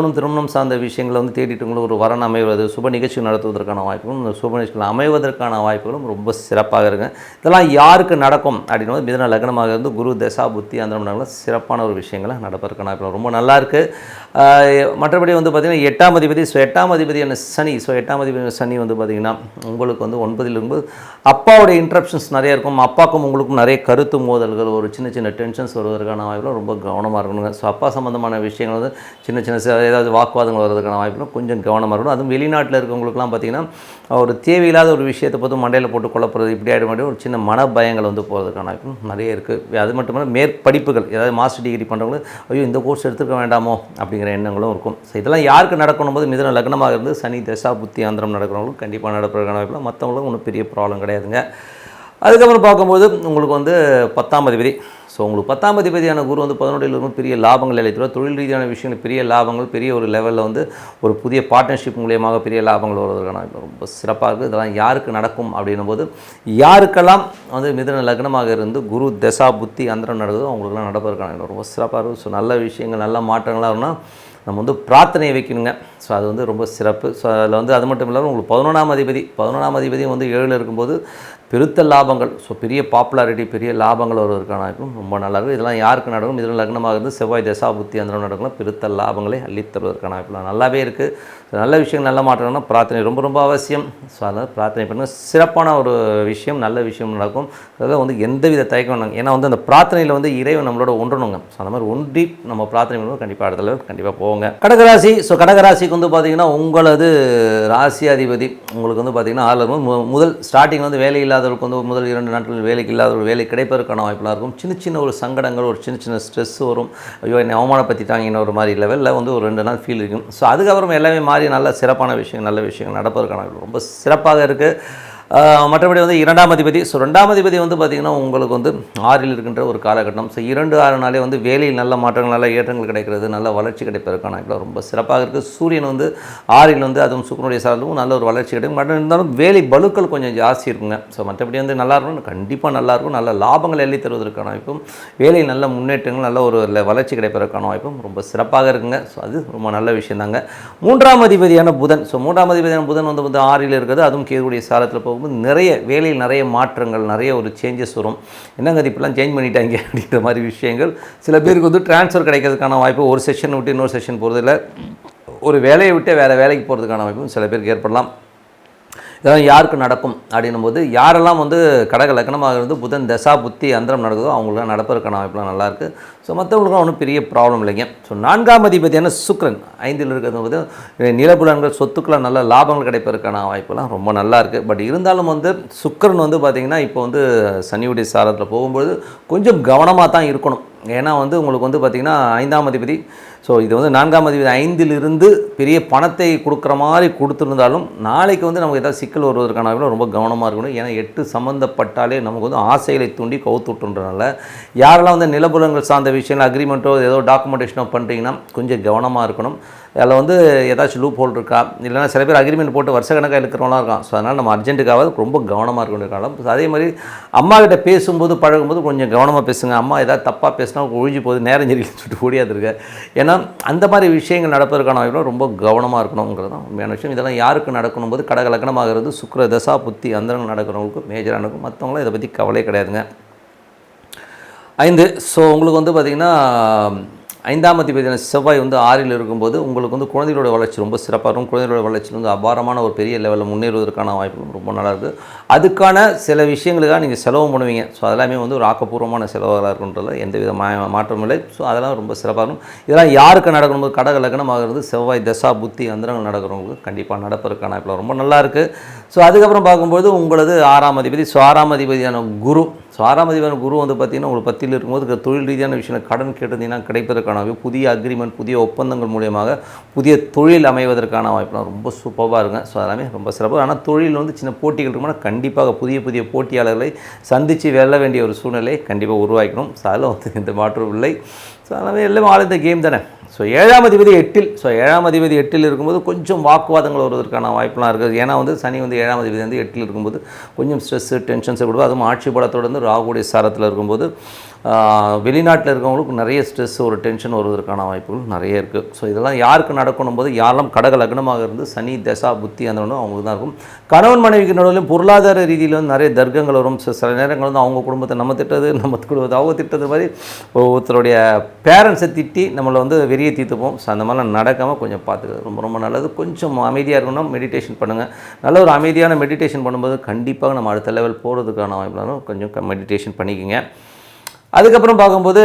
திருமணம் சார்ந்த விஷயங்களை வந்து தேடிட்டு ஒரு வரன் அமைவது, சுப நிகழ்ச்சி நடத்துவதற்கான வாய்ப்புகளும், சுப நிகழ்ச்சிகள் அமைவதற்கான வாய்ப்புகளும் ரொம்ப சிறப்பாக இருக்குது. இதெல்லாம் யாருக்கு நடக்கும் அப்படின்னா மிதுன லக்னமாக இருந்து குரு தசா புத்தி அந்த சிறப்பான ஒரு விஷயங்களை நடப்பதற்கான வாய்ப்புகள் ரொம்ப நல்லா இருக்குது. மற்றபடி வந்து பார்த்திங்கன்னா 8ஆம் அதிபதி. ஸோ 8ஆம் அதிபதியான சனி. ஸோ 8ஆம் அதிபதியான சனி வந்து பார்த்திங்கன்னா உங்களுக்கு வந்து 9ல் இருக்கும்போது அப்பாவுடைய இன்ட்ரப்ஷன்ஸ் நிறைய இருக்கும். அப்பாவுக்கும் உங்களுக்கும் நிறைய கருத்து மோதல்கள், ஒரு சின்ன டென்ஷன்ஸ் வருவதற்கான வாய்ப்புகள் ரொம்ப கவனமாக இருக்கணுங்க. ஸோ அப்பா சம்மந்தமான விஷயங்கள் வந்து சின்ன ஏதாவது வாக்குவாதங்கள் வருவதற்கான வாய்ப்புகள் கொஞ்சம் கவனமாக இருக்கணும். அதுவும் வெளிநாட்டில் இருக்கவங்களுக்குலாம் பார்த்திங்கன்னா ஒரு தேவையில்லாத ஒரு விஷயத்தை பார்த்து மண்டையில் போட்டு குழப்பறது இப்படி ஆகிட மாட்டேன் ஒரு சின்ன மன பயங்கள் வந்து போகிறதுக்கான வாய்ப்புகள் நிறைய இருக்குது. அது மட்டும் இல்லை மேற்படிப்புகள் ஏதாவது மாஸ்டர் டிகிரி பண்ணுறவங்க ஐயோ இந்த கோர்ஸ் எடுத்துக்க வேண்டாமோ அப்படிங்கிற எண்ணங்களும் இருக்கும். ஸோ இதெல்லாம் யாருக்கு நடக்கணும் போது மிதுன லக்னமாக இருந்து சனி தசா புத்தி அந்தரம் நடக்கிறவங்களும் கண்டிப்பாக நடப்பதற்கான வாய்ப்புகள், மற்றவங்களும் ஒன்றும் பெரிய ப்ராப்ளம் கிடையாதுங்க. அதுக்கப்புறம் பார்க்கும்போது உங்களுக்கு வந்து 10ஆம் அதிபதி. ஸோ உங்களுக்கு 10ஆம் அதிபதியான குரு வந்து 11ல் இருக்கும் பெரிய லாபங்கள் அளித்துருவார். தொழில் ரீதியான விஷயங்கள் பெரிய லாபங்கள், பெரிய ஒரு லெவலில் வந்து ஒரு புதிய பார்ட்னர்ஷிப் மூலியமாக பெரிய லாபங்கள் வருவதற்கான ரொம்ப சிறப்பாக இருக்குது. இதெல்லாம் யாருக்கு நடக்கும் அப்படின்னும் போது யாருக்கெல்லாம் வந்து மிதுன லக்னமாக இருந்து குரு தசா புத்தி அந்தரம் நடக்குதோ அவங்களுக்குலாம் நடப்பதற்கான ரொம்ப சிறப்பாக இருக்கும். ஸோ நல்ல விஷயங்கள், நல்ல மாற்றங்களாக இருக்குன்னா நம்ம வந்து பிரார்த்தனையை வைக்கணுங்க. ஸோ அது வந்து ரொம்ப சிறப்பு. ஸோ அதில் வந்து அது மட்டும் இல்லாமல் உங்களுக்கு 11ஆம் அதிபதி வந்து 7ல் இருக்கும்போது பெருத்த லாபங்கள், ஸோ பெரிய பாப்புலாரிட்டி, பெரிய லாபங்கள் வருவதற்கான வாய்ப்பும் ரொம்ப நல்லாயிருக்கும். இதெல்லாம் யாருக்கு நடக்கும், இதில் லக்னமாக இருந்து செவ்வாய் தசா புத்தி அந்த நடக்கலாம் பெருத்த லாபங்களை அள்ளித்தருவதற்கான வாய்ப்புலாம் நல்லாவே இருக்குது. நல்ல விஷயங்கள் நல்ல மாற்றம்னா பிரார்த்தனை ரொம்ப அவசியம். ஸோ அதனால் பிரார்த்தனை பண்ணுங்கள். சிறப்பான ஒரு விஷயம், நல்ல விஷயம் நடக்கும். அதில் வந்து எந்தவித தயக்கம் வேணாங்க. ஏன்னா வந்து அந்த பிரார்த்தனையில் வந்து இறைவன் நம்மளோட ஒன்றணுங்க. ஸோ அந்த மாதிரி ஒன்றி நம்ம பிரார்த்தனை பண்ணுவோம், கண்டிப்பாக அடுத்த லெவல் கண்டிப்பாக போவோங்க. கடகராசி. ஸோ கடகராசிக்கு வந்து பார்த்திங்கன்னா உங்களது ராசி அதிபதி உங்களுக்கு வந்து பார்த்திங்கன்னா 6 முதல் ஸ்டார்டிங் வந்து வேலை இல்லாதவருக்கு வந்து முதல் 2 நாட்கள் வேலைக்கு இல்லாத வேலை கிடைப்பதற்கான வாய்ப்புலாம் இருக்கும். சின்ன ஒரு சங்கடங்கள், ஒரு சின்ன ஸ்ட்ரெஸ் வரும். ஐயோ என்னை அவமானப்படுத்திட்டாங்கன்னு ஒரு மாதிரி லெவலில் வந்து ஒரு 2 நாள் ஃபீல் இருக்கும். ஸோ அதுக்கப்புறம் எல்லாமே மாறி நல்ல சிறப்பான விஷயங்கள், நல்ல விஷயங்கள் நடப்பதற்கான ரொம்ப சிறப்பாக இருக்குது. மற்றபடி வந்து 2ஆம் அதிபதி. ஸோ 2ஆம் அதிபதி வந்து பார்த்திங்கன்னா உங்களுக்கு வந்து 6ல் இருக்கின்ற ஒரு காலகட்டம். ஸோ 2-6 வந்து வேலையில் நல்ல மாற்றங்கள், நல்ல ஏற்றங்கள் கிடைக்கிறது, நல்ல வளர்ச்சி கிடைப்பதற்கான ரொம்ப சிறப்பாக இருக்குது. சூரியன் வந்து 6ல் வந்து அதுவும் சுக்கிரனுடைய சார்ந்தும் நல்ல ஒரு வளர்ச்சி கிடைக்கும். மட்டும் இருந்தாலும் வேலை பளுக்கள் கொஞ்சம் ஜாஸ்தி இருக்குங்க. ஸோ மற்றபடி வந்து நல்லாயிருக்கும், கண்டிப்பாக நல்லாயிருக்கும். நல்ல லாபங்கள் எள்ளி தருவதற்கான வாய்ப்பும், வேலையில் நல்ல முன்னேற்றங்கள், நல்ல ஒரு வளர்ச்சி கிடைப்பதற்கான வாய்ப்பும் ரொம்ப சிறப்பாக இருக்குங்க. ஸோ அது ரொம்ப நல்ல விஷயம் தாங்க. 3ஆம் அதிபதியான புதன். ஸோ 3ஆம் அதிபதியான புதன் வந்து 6ல் இருக்குது. அதுவும் கேதுவுடைய சாரத்தில் போகும் நிறைய வேலையில் நிறைய மாற்றங்கள், நிறைய ஒரு சேஞ்சஸ் வரும். என்னங்க இப்பெல்லாம் சேஞ்ச் பண்ணிட்டாங்க அப்படின்ற மாதிரி விஷயங்கள். சில பேருக்கு வந்து ட்ரான்ஸ்ஃபர் கிடைக்கிறதுக்கான வாய்ப்பு, ஒரு செஷன் விட்டு இன்னொரு செஷன் போகிறதில்ல, ஒரு வேலையை விட்டு வேறு வேலைக்கு போகிறதுக்கான வாய்ப்பும் சில பேருக்கு ஏற்படலாம். இதெல்லாம் யாருக்கு நடக்கும் அப்படின்னும் போது யாரெல்லாம் வந்து கடக லக்னமாக இருந்து புதன் தசா புத்தி அந்தரம் நடக்குதோ அவங்களுக்குலாம் நடப்பதற்கான வாய்ப்புலாம் நல்லாயிருக்கு. ஸோ மற்றவங்களுக்கும் ஒன்றும் பெரிய ப்ராப்ளம் இல்லைங்க. ஸோ 4ஆம் அதிபதியான சுக்கிரன் 5ல் இருக்கிறது போது நிலப்புலன்கள் சொத்துக்கெலாம் நல்ல லாபங்கள் கிடைப்பதற்கான வாய்ப்புலாம் ரொம்ப நல்லா இருக்குது. பட் இருந்தாலும் வந்து சுக்கிரன் வந்து பார்த்திங்கன்னா இப்போ வந்து சனியுடைய சாரத்தில் போகும்போது கொஞ்சம் கவனமாக தான் இருக்கணும். ஏன்னா வந்து உங்களுக்கு வந்து பார்த்திங்கன்னா 5ஆம் அதிபதி, ஸோ இது வந்து 4ஆம் அதிபதி 5லிருந்து பெரிய பணத்தை கொடுக்குற மாதிரி கொடுத்துருந்தாலும் நாளைக்கு வந்து நமக்கு ஏதாவது சிக்கல் வருவதற்கான ரொம்ப கவனமாக இருக்கணும். ஏன்னா 8 சம்மந்தப்பட்டாலே நமக்கு வந்து ஆசைகளை தூண்டி கவுத்துட்டுன்றனால யாரெல்லாம் வந்து நிலபுலங்கள் சார்ந்த விஷயங்கள் அக்ரிமெண்ட்டோ ஏதோ டாக்குமெண்டேஷனோ பண்ணுறீங்கன்னா கொஞ்சம் கவனமாக இருக்கணும். அதில் வந்து ஏதாச்சும் லூப் ஹோல் இருக்கா, இல்லைனா சில பேர் அக்ரிமெண்ட் போட்டு வருஷ கணக்காக இருக்கிறவங்களாம் இருக்கான். ஸோ அதனால் நம்ம அர்ஜென்ட்டுக்காவது ரொம்ப கவனமாக இருக்கணும் காலம். அதே மாதிரி அம்மா கிட்ட பேசும்போது பழகும்போது கொஞ்சம் கவனமாக பேசுங்க. அம்மா ஏதாவது தப்பாக பேசினா ஒழிஞ்சு போகுது நேரம் சரியில்லைன்னு சொல்லிட்டு ஓடியாதுருங்க. ஏன்னா அந்த மாதிரி விஷயங்கள் நடப்பதற்கான வாய்ப்பு ரொம்ப கவனமாக இருக்கணுங்கிறது தான் உண்மையான விஷயம். இதெல்லாம் யாருக்கு நடக்கணும் போது கடக லக்னமாகிறது சுக்கிர தசா புத்தி அந்தரங்கள் நடக்கிறவங்களுக்கு மேஜராக நடக்கும். மற்றவங்களாம் இதை பற்றி கவலை கிடையாதுங்க. 5 ஸோ உங்களுக்கு வந்து பார்த்திங்கன்னா 5ஆம் அதிபதியான செவ்வாய் வந்து 6ல் இருக்கும்போது உங்களுக்கு வந்து குழந்தைகளோட வளர்ச்சி ரொம்ப சிறப்பாக இருக்கும். குழந்தைகளோட வளர்ச்சி வந்து அபாரமான ஒரு பெரிய லெவலில் முன்னேறுவதற்கான வாய்ப்புகளும் ரொம்ப நல்லாயிருக்கு. அதுக்கான சில விஷயங்களுக்காக நீங்கள் செலவு பண்ணுவீங்க. ஸோ அதெல்லாமே வந்து ஒரு ஆக்கப்பூர்வமான செலவாக இருக்குன்றதுல எந்த வித மாற்றமும் இல்லை. ஸோ அதெல்லாம் ரொம்ப சிறப்பாக இருக்கும். இதெல்லாம் யாருக்கு நடக்கணும்போது கடக லக்னம் ஆகிறது செவ்வாய் தசா புத்தி அந்தரங்கள் நடக்கிறவங்களுக்கு கண்டிப்பாக நடப்பதற்கான வாய்ப்புலாம் ரொம்ப நல்லாயிருக்கு. ஸோ அதுக்கப்புறம் பார்க்கும்போது உங்களது 6ஆம் அதிபதி, ஸோ 6ஆம் அதிபதியான குரு, ஸோ 6ஆம் அதிபதியான குரு வந்து பார்த்திங்கன்னா உங்களுக்கு 10ல் இருக்கும்போது தொழில் ரீதியான விஷயம் கடன் கேட்டிருந்தீங்கன்னா கிடைப்பதற்கான புதிய அக்ரிமெண்ட் புதிய ஒப்பந்தங்கள் மூலியமாக புதிய தொழில் அமைவதற்கான வாய்ப்புலாம் ரொம்ப சூப்பராக இருக்குங்க. ஸோ அதெல்லாமே ரொம்ப சிறப்பு. ஆனால் தொழில் வந்து சின்ன போட்டிகள் இருக்கும்போது கண்டிப்பாக புதிய புதிய போட்டியாளர்களை சந்தித்து வெல்ல வேண்டிய ஒரு சூழ்நிலை கண்டிப்பாக உருவாக்கணும். ஸோ அதில் வந்து எந்த மாற்றம் இல்லை. ஸோ அதெல்லாமே எல்லாமே ஆல் இந்த கேம் தானே. ஸோ 7ஆம் அதிபதி 8ல், ஸோ 7ஆம் அதிபதி 8ல் இருக்கும்போது கொஞ்சம் வாக்குவாதங்கள் வருவதற்கான வாய்ப்புலாம் இருக்குது. ஏன்னா வந்து சனி வந்து 7ஆம் அதிபதி வந்து 8ல் இருக்கும்போது கொஞ்சம் ஸ்ட்ரெஸ்ஸு டென்ஷன்ஸை கொடுக்கும். அதுவும் ஆட்சி பலத்தோடு வந்து ராகுடைய சாரத்தில் இருக்கும்போது வெளிநாட்டில் இருக்கவங்களுக்கு நிறைய ஸ்ட்ரெஸ் ஒரு டென்ஷன் வருவதற்கான வாய்ப்புகள் நிறைய இருக்குது. ஸோ இதெல்லாம் யாருக்கு நடக்கணும் போது யாரெல்லாம் கடக லக்னமாக இருந்து சனி தசா புத்தி அந்த அவங்களுக்கு தான் இருக்கும். கணவன் மனைவிக்கு நடுவிலும் பொருளாதார ரீதியில் வந்து நிறைய தர்க்கங்கள் வரும். சில நேரங்கள் வந்து அவங்க குடும்பத்தை நம்ம திட்டது, நம்ம குடும்பத்தை அவங்க திட்டது மாதிரி ஒருத்தருடைய பேரண்ட்ஸை திட்டி நம்மளை வந்து வெளியே தீர்த்துப்போம். ஸோ அந்த மாதிரிலாம் நடக்காமல் கொஞ்சம் பார்த்துக்கிறது ரொம்ப ரொம்ப நல்லது. கொஞ்சம் அமைதியாக இருக்கணும்னா மெடிடேஷன் பண்ணுங்கள். நல்ல ஒரு அமைதியான மெடிடேஷன் பண்ணும்போது கண்டிப்பாக நம்ம அடுத்த லெவல் போகிறதுக்கான வாய்ப்புனாலும் கொஞ்சம் மெடிடேஷன் பண்ணிக்கோங்க. அதுக்கப்புறம் பார்க்கும்போது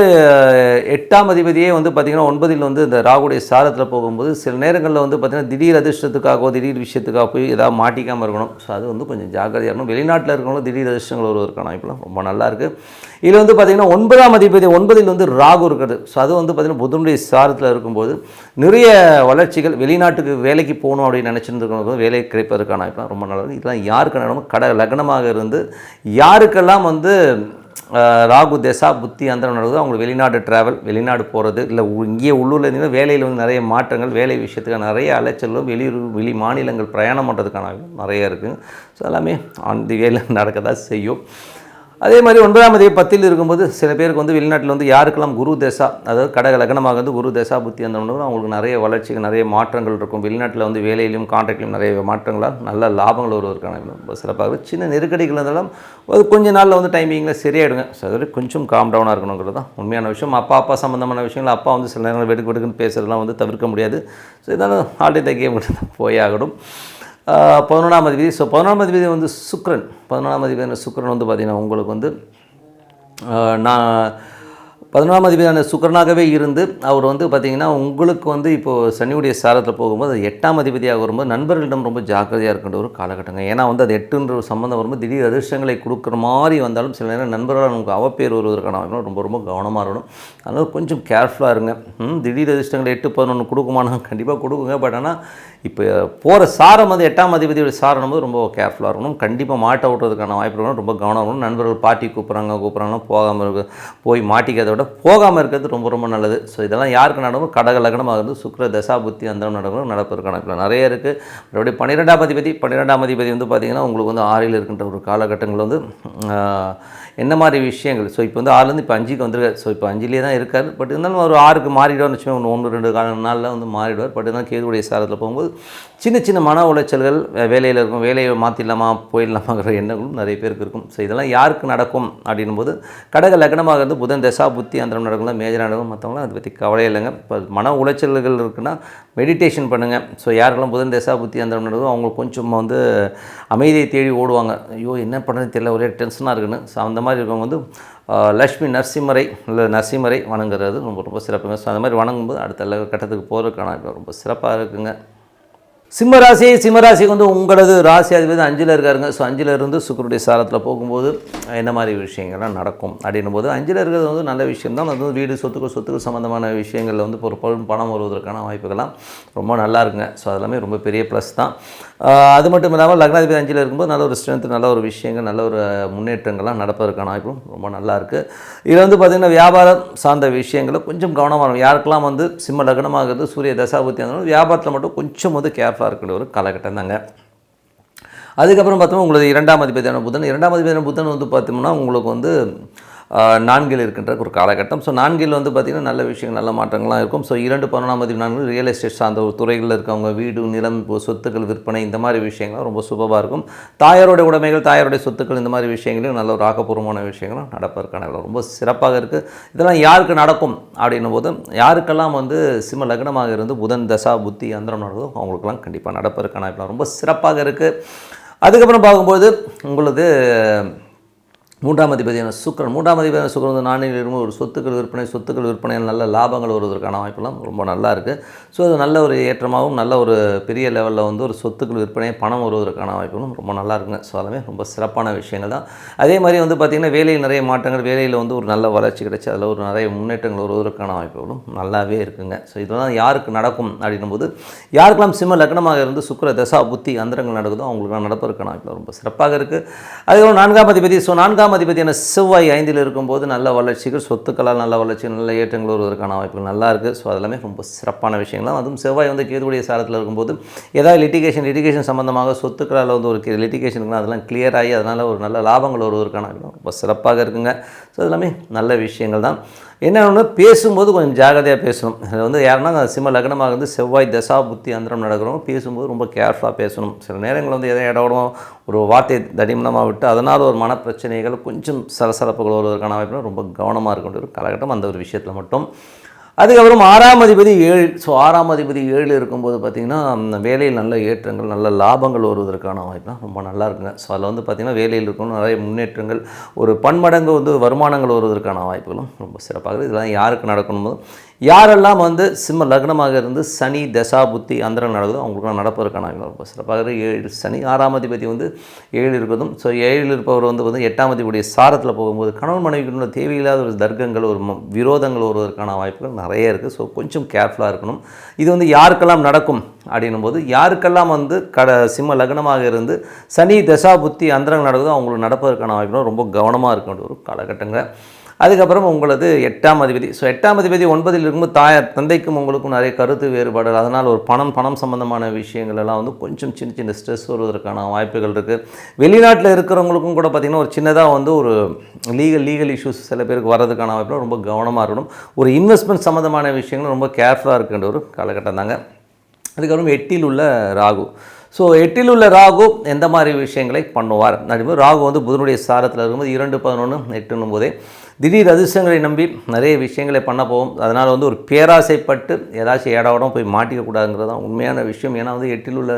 8ஆம் அதிபதியே வந்து பார்த்திங்கன்னா 9ல் வந்து இந்த ராகுடைய சாரத்தில் போகும்போது சில நேரங்களில் வந்து பார்த்திங்கன்னா திடீர் அதிர்ஷ்டத்துக்காகவோ திடீர் விஷயத்துக்காக போய் ஏதாவது மாட்டிக்காமல் இருக்கணும். ஸோ அது வந்து கொஞ்சம் ஜாக்கிரதையாக இருக்கணும். வெளிநாட்டில் இருக்கவங்களும் திடீர் அதிர்ஷ்டங்கள் வருவதற்கான வாய்ப்புலாம் ரொம்ப நல்லாயிருக்கு. இதில் வந்து பார்த்திங்கன்னா 9ஆம் அதிபதி 9ல் வந்து ராகு இருக்கிறது. ஸோ அது வந்து பார்த்திங்கன்னா புதனுடைய சாரத்தில் இருக்கும்போது நிறைய வளர்ச்சிகள் வெளிநாட்டுக்கு வேலைக்கு போகணும் அப்படின்னு நினச்சிருந்துருக்கணும் வேலை கிடைப்பதற்கான வாய்ப்புலாம் ரொம்ப நல்லது. இதெல்லாம் யாருக்கு நடக்கணும் கடக லக்னமாக இருந்து யாருக்கெல்லாம் வந்து ராகு தசா புத்தி அந்தரம் நடக்குது அவங்களுக்கு வெளிநாடு ட்ராவல் வெளிநாடு போகிறது இல்லை இங்கேயே உள்ளூரில் இருந்தீங்கன்னா வேலையில் வந்து நிறைய மாற்றங்கள் வேலை விஷயத்துக்காக நிறைய அலைச்சலும் வெளி மாநிலங்கள் பிரயாணம் பண்ணுறதுக்கான நிறைய இருக்குது. ஸோ எல்லாமே ஆன் தி வேல நடக்க தான் செய்யும். அதே மாதிரி 9ஆம் அதிபதி 10ல் இருக்கும்போது சில பேருக்கு வந்து வெளிநாட்டில் வந்து யாருக்கெல்லாம் குரு தசா அதாவது கடக லக்னமாக வந்து குரு தசா புத்தி அந்த அவங்களுக்கு நிறைய வளர்ச்சிகள் நிறைய மாற்றங்கள் இருக்கும். வெளிநாட்டில் வந்து வேலையிலையும் கான்ட்ராக்ட்லையும் நிறைய மாற்றங்களால் நல்ல லாபங்கள் வருவதற்கான ரொம்ப சிறப்பாக சின்ன நெருக்கடிகள் இருந்தாலும் அது கொஞ்ச நாளில் வந்து டைமிங்கில் சரியாயிடுங்க. ஸோ அது கொஞ்சம் காம் டவுனாக இருக்கணுங்கிறது தான் உண்மையான விஷயம். அப்பா சம்மந்தமான விஷயங்கள் அப்பா வந்து சில நேரங்கள் வெடுக்குன்னு பேசுகிறதுலாம் வந்து தவிர்க்க முடியாது. ஸோ இதனால் ஆல்ரெடி கேம் போயாகணும். 11ஆம் அதிபதி, ஸோ 11ஆம் அதிபதி வந்து சுக்கிரன். 11ஆம் அதிபதி சுக்கிரன் வந்து பார்த்திங்கன்னா உங்களுக்கு வந்து நான் 11ஆம் அதிபதியான சுக்கிரனாகவே இருந்து அவர் வந்து பார்த்திங்கன்னா உங்களுக்கு வந்து இப்போது சனியுடைய சாரத்தில் போகும்போது 8ஆம் அதிபதியாக வரும்போது நண்பர்களிடம் ரொம்ப ஜாக்கிரதையாக இருக்கின்ற ஒரு காலகட்டங்க. ஏன்னா வந்து அது 8ன்ற ஒரு சம்மந்தம் வரும்போது திடீர் அதிர்ஷ்டங்களை கொடுக்குற மாதிரி வந்தாலும் சில நேரம் நண்பர்களால் நமக்கு அவப்பேர் வருவதற்கான ரொம்ப ரொம்ப கவனமாக இருக்கணும். அதனால் கொஞ்சம் கேர்ஃபுல்லாக இருங்க. திடீர் அதிர்ஷ்டங்களை 8, 11 கொடுக்குமானா கண்டிப்பாக கொடுக்குங்க. பட் ஆனால் இப்போ போகிற சாரம் வந்து 8ஆம் அதிபதியோட சாரம் போது ரொம்ப கேர்ஃபுல்லாக இருக்கணும். கண்டிப்பாக மாட்ட விட்றதுக்கான வாய்ப்பு இருக்கணும். ரொம்ப கவனம் இருக்கணும். நண்பர்கள் பார்ட்டி கூப்பிட்றாங்கன்னா போகாமல் இருக்க போய் மாட்டிக்கிறத விட போகாமல் இருக்கிறது ரொம்ப ரொம்ப நல்லது. ஸோ இதெல்லாம் யாருக்கு நடக்கும் கடக லக்னமாக இருந்து சுக்கிர தசா புத்தி அந்த நடப்பதற்கான இப்போ நிறைய இருக்குது. மறுபடியும் 12ஆம் அதிபதி வந்து பார்த்திங்கன்னா உங்களுக்கு வந்து 6ல் இருக்கின்ற ஒரு காலகட்டங்கள் வந்து என்ன மாதிரி விஷயங்கள். ஸோ இப்போ வந்து 6லேருந்து இப்போ 5க்கு வந்துருக்காரு. ஸோ இப்போ 5லேயே தான் இருக்கார். பட் இருந்தாலும் ஒரு 6க்கு மாறிடுவார்னு வச்சுக்கோங்க. 1-2 நாளில் வந்து மாறிடுவார். பட் இருந்தாலும் கேதுவுடைய சாரத்தில் போகும்போது சின்ன சின்ன மன உளைச்சல்கள் வேலையில் இருக்கும், வேலையை மாற்றிடலாமா போயிடலாமாங்கிற எண்ணங்களும் நிறைய பேருக்கு இருக்கும். ஸோ இதெல்லாம் யாருக்கு நடக்கும் அப்படின்னும் போது கடக லக்னமாக இருந்து புதன் தசா புத்தி அந்தரம் நடக்கலாம், மேஜராக நடக்கும். மற்றவங்களாம் அதை பற்றி கவலையே இல்லைங்க. இப்போ மன உளைச்சல்கள் இருக்குன்னா மெடிடேஷன் பண்ணுங்கள். ஸோ யாருக்கெல்லாம் புதன் தசா புத்தி அந்தரம் நடக்கும் அவங்களுக்கு கொஞ்சம் வந்து அமைதியை தேடி ஓடுவாங்க. ஐயோ என்ன பண்ணுறதுன்னு தெரியல, ஒரே டென்ஷனாக இருக்குன்னு. ஸோ அந்த மாதிரி இருக்கவங்க வந்து லக்ஷ்மி நரசிம்மரை இல்லை நரசிம்மரை வணங்குறது ரொம்ப ரொம்ப சிறப்புங்க. ஸோ அந்த மாதிரி வணங்கும்போது அடுத்த கட்டத்துக்கு போகிறதுக்கான ரொம்ப சிறப்பாக இருக்குங்க. சிம்மராசிக்கு வந்து உங்களது ராசி அதிபதி 5ல் இருக்காருங்க. ஸோ 5ல் இருந்து சுக்கிரனுடைய சாரத்தில் போகும்போது என்ன மாதிரி விஷயங்கள்லாம் நடக்கும் அப்படின்னும் போது 5ல் இருக்கிறது வந்து நல்ல விஷயம் தான். அது வந்து வீடு சொத்துக்கள் சம்மந்தமான விஷயங்களில் வந்து ஒரு பணம் வருவதற்கான வாய்ப்புகள்லாம் ரொம்ப நல்லா இருக்குங்க. ஸோ அதெல்லாமே ரொம்ப பெரிய ப்ளஸ் தான். அது மட்டும் இல்லாமல் லக்னாதிபதி 5ல் இருக்கும்போது நல்ல ஒரு ஸ்ட்ரென்த், நல்ல ஒரு விஷயங்கள், நல்ல ஒரு முன்னேற்றங்கள்லாம் நடப்பதற்கான வாய்ப்பும் ரொம்ப நல்லா இருக்குது. இதில் வந்து பார்த்திங்கன்னா வியாபாரம் சார்ந்த விஷயங்களில் கொஞ்சம் கவனமாக இருக்கும். யாருக்கெல்லாம் வந்து சிம்ம லக்னமாகிறது சூரிய தசாபுத்தி அந்த வியாபாரத்தில் மட்டும் கொஞ்சம் வந்து கேர்ஃபுல்லாக இருக்கிற ஒரு காலகட்டம் தாங்க. அதுக்கப்புறம் பார்த்தோம்னா உங்களுக்கு 2ஆம் அதிபதியான புதன் வந்து பார்த்தோம்னா உங்களுக்கு வந்து 4ல் இருக்கின்ற ஒரு காலகட்டம். ஸோ 4ல் வந்து பார்த்திங்கன்னா நல்ல விஷயங்கள், நல்ல மாற்றங்கள்லாம் இருக்கும். ஸோ 2 11ஆம் அதிபதி 4 ரியல் எஸ்டேட் சார்ந்த ஒரு துறைகளில் இருக்கவங்க வீடு, நிலம், சொத்துக்கள் விற்பனை இந்த மாதிரி விஷயங்கள்லாம் ரொம்ப சூப்பராக இருக்கும். தாயாருடைய உடைமைகள், தாயாருடைய சொத்துக்கள் இந்த மாதிரி விஷயங்களையும் நல்ல ஒரு ஆக்கப்பூர்வமான விஷயங்களும் நடப்பதற்கான ரொம்ப சிறப்பாக இருக்குது. இதெல்லாம் யாருக்கு நடக்கும் அப்படின்னும் போது யாருக்கெல்லாம் வந்து சிம்ம லக்னமாக இருந்து புதன் தசா புத்தி அந்தரம் நடந்ததோ அவங்களுக்கெல்லாம் கண்டிப்பாக நடப்பதற்கான ரொம்ப சிறப்பாக இருக்குது. அதுக்கப்புறம் பார்க்கும்போது உங்களுக்கு 3ஆம் அதிபதியான சுக்கிரன் வந்து 4ல் இருக்கும்போது ஒரு சொத்துக்கள் விற்பனையில் நல்ல லாபங்கள் வருவதற்கான வாய்ப்பெல்லாம் ரொம்ப நல்லா இருக்குது. ஸோ அது நல்ல ஒரு ஏற்றமாகவும் நல்ல ஒரு பெரிய லெவலில் வந்து ஒரு சொத்துக்கள் விற்பனை பணம் வருவதற்கான வாய்ப்புகளும் ரொம்ப நல்லா இருக்குங்க. ஸோ அதுவே ரொம்ப சிறப்பான விஷயங்கள் தான். அதே மாதிரி வந்து பார்த்திங்கன்னா வேலையில் நிறைய மாற்றங்கள், வேலையில் வந்து ஒரு நல்ல வளர்ச்சி கிடைச்சி அதில் ஒரு நிறைய முன்னேற்றங்கள் வருவதற்கான வாய்ப்புகளும் நல்லாவே இருக்குங்க. ஸோ இதெல்லாம் யாருக்கு நடக்கும் அப்படின்னும் போது யாருக்கெல்லாம் சிம்ம லக்னமாக இருந்து சுக்கிர தசா புத்தி அந்தரங்கள் நடக்குதோ அவங்களுக்கு நடப்பதற்கான வாய்ப்பு ரொம்ப சிறப்பாக இருக்குது. அதுக்கப்புறம் 4ஆம் அதிபதி அதிபதியான செவ்வாய் 5ல் இருக்கும்போது நல்ல வளர்ச்சிகள், சொத்துக்களால் நல்ல வளர்ச்சி, நல்ல ஏற்றங்கள் வருவதற்கான வாய்ப்புகள் நல்லா இருக்குது. ஸோ அதெல்லாமே ரொம்ப சிறப்பான விஷயங்கள். அதுவும் செவ்வாய் வந்து கேதுவுடைய சாரத்தில் இருக்கும்போது ஏதாவது லிட்டிகேஷன் சம்பந்தமாக சொத்துக்களால் வந்து ஒரு லிட்டிகேஷனுக்குலாம் அதெல்லாம் கிளியர் ஆகி அதனால் ஒரு நல்ல லாபங்கள் வருவதற்கான ரொம்ப சிறப்பாக இருக்குங்க. ஸோ அதெல்லாமே நல்ல விஷயங்கள் தான். என்ன ஒன்று பேசும்போது கொஞ்சம் ஜாகிரதையாக பேசணும். அது வந்து யாருன்னா சிம்ம லக்னமாக இருந்து செவ்வாய் தசா புத்தி அந்தரம் நடக்கிறவங்க பேசும்போது ரொம்ப கேர்ஃபுல்லாக பேசணும். சில நேரங்களில் வந்து எதை இடவிடும் ஒரு வார்த்தை தடிமனமாக விட்டு அதனால் ஒரு மனப்பிரச்சனைகள் கொஞ்சம் சலசலப்புகள் வருவதற்கான வாய்ப்பு ரொம்ப கவனமாக இருக்க வேண்டிய ஒரு காலகட்டம் அந்த ஒரு விஷயத்தில் மட்டும். அதுக்கப்புறம் 6ஆம் அதிபதி 7. ஸோ 6ஆம் அதிபதி 7 இருக்கும்போது பார்த்திங்கன்னா வேலையில் நல்ல ஏற்றங்கள், நல்ல லாபங்கள் வருவதற்கான வாய்ப்புலாம் ரொம்ப நல்லா இருக்குங்க. ஸோ அதில் வந்து பார்த்திங்கன்னா வேலையில் இருக்கணும் நிறைய முன்னேற்றங்கள், ஒரு பன்மடங்கு வந்து வருமானங்கள் வருவதற்கான வாய்ப்புகளும் ரொம்ப சிறப்பாக. இதெல்லாம் யாருக்கு நடக்கணும், யாரெல்லாம் வந்து சிம்ம லக்னமாக இருந்து சனி தசா புத்தி அந்தரம் நடக்குதோ அவங்களுக்குலாம் நடப்பதற்கான ரொம்ப சிறப்பாக. 7 சனி 6ஆம் அதிபதி வந்து 7 இருக்கிறதும். ஸோ 7ல் இருப்பவர் வந்து 8ஆம் அதிபதியுடைய சாரத்தில் போகும்போது கணவன் மனைவிக்குள்ள தேவையில்லாத ஒரு தர்க்கங்கள், ஒரு விரோதங்கள் வருவதற்கான வாய்ப்புகள் நிறைய இருக்குது. ஸோ கொஞ்சம் கேர்ஃபுல்லாக இருக்கணும். இது வந்து யாருக்கெல்லாம் நடக்கும் அப்படின்னும் போது யாருக்கெல்லாம் வந்து சிம்ம லக்னமாக இருந்து சனி தசா புத்தி அந்தரங்கள் நடக்குதோ அவங்களுக்கு நடப்பதற்கான வாய்ப்புகள் ரொம்ப கவனமாக இருக்க வேண்டிய ஒரு காலகட்டங்கள். அதுக்கப்புறம் உங்களது 8ஆம் அதிபதி. ஸோ 8ஆம் அதிபதி 9ல் இருக்கும்போது தந்தைக்கும் உங்களுக்கும் நிறைய கருத்து வேறுபாடு, அதனால் ஒரு பணம் சம்பந்தமான விஷயங்கள் எல்லாம் வந்து கொஞ்சம் சின்ன ஸ்ட்ரெஸ் வருவதற்கான வாய்ப்புகள் இருக்குது. வெளிநாட்டில் இருக்கிறவங்களுக்கும் கூட பார்த்திங்கன்னா ஒரு சின்னதாக வந்து ஒரு லீகல் இஷ்யூஸ் சில பேருக்கு வர்றதுக்கான வாய்ப்புகள் ரொம்ப கவனமாக இருக்கணும். ஒரு இன்வெஸ்ட்மெண்ட் சம்மந்தமான விஷயங்கள் ரொம்ப கேர்ஃபுல்லாக இருக்கின்ற ஒரு காலகட்டம் தாங்க. அதுக்கப்புறம் 8ல் உள்ள ராகு. ஸோ 8ல் உள்ள ராகு எந்த மாதிரி விஷயங்களை பண்ணுவார் அப்படிங்கும்போது ராகு வந்து புதனுடைய சாரத்தில் இருக்கும்போது 2 11 8 போதே திடீர் அதிர்ஷ்டங்களை நம்பி நிறைய விஷயங்களை பண்ண போகும். அதனால் வந்து ஒரு பேராசைப்பட்டு ஏதாச்சும் ஏடாவிடம் போய் மாட்டிக்கக்கூடாதுங்கிறது தான் உண்மையான விஷயம். ஏன்னா வந்து 8ல் உள்ள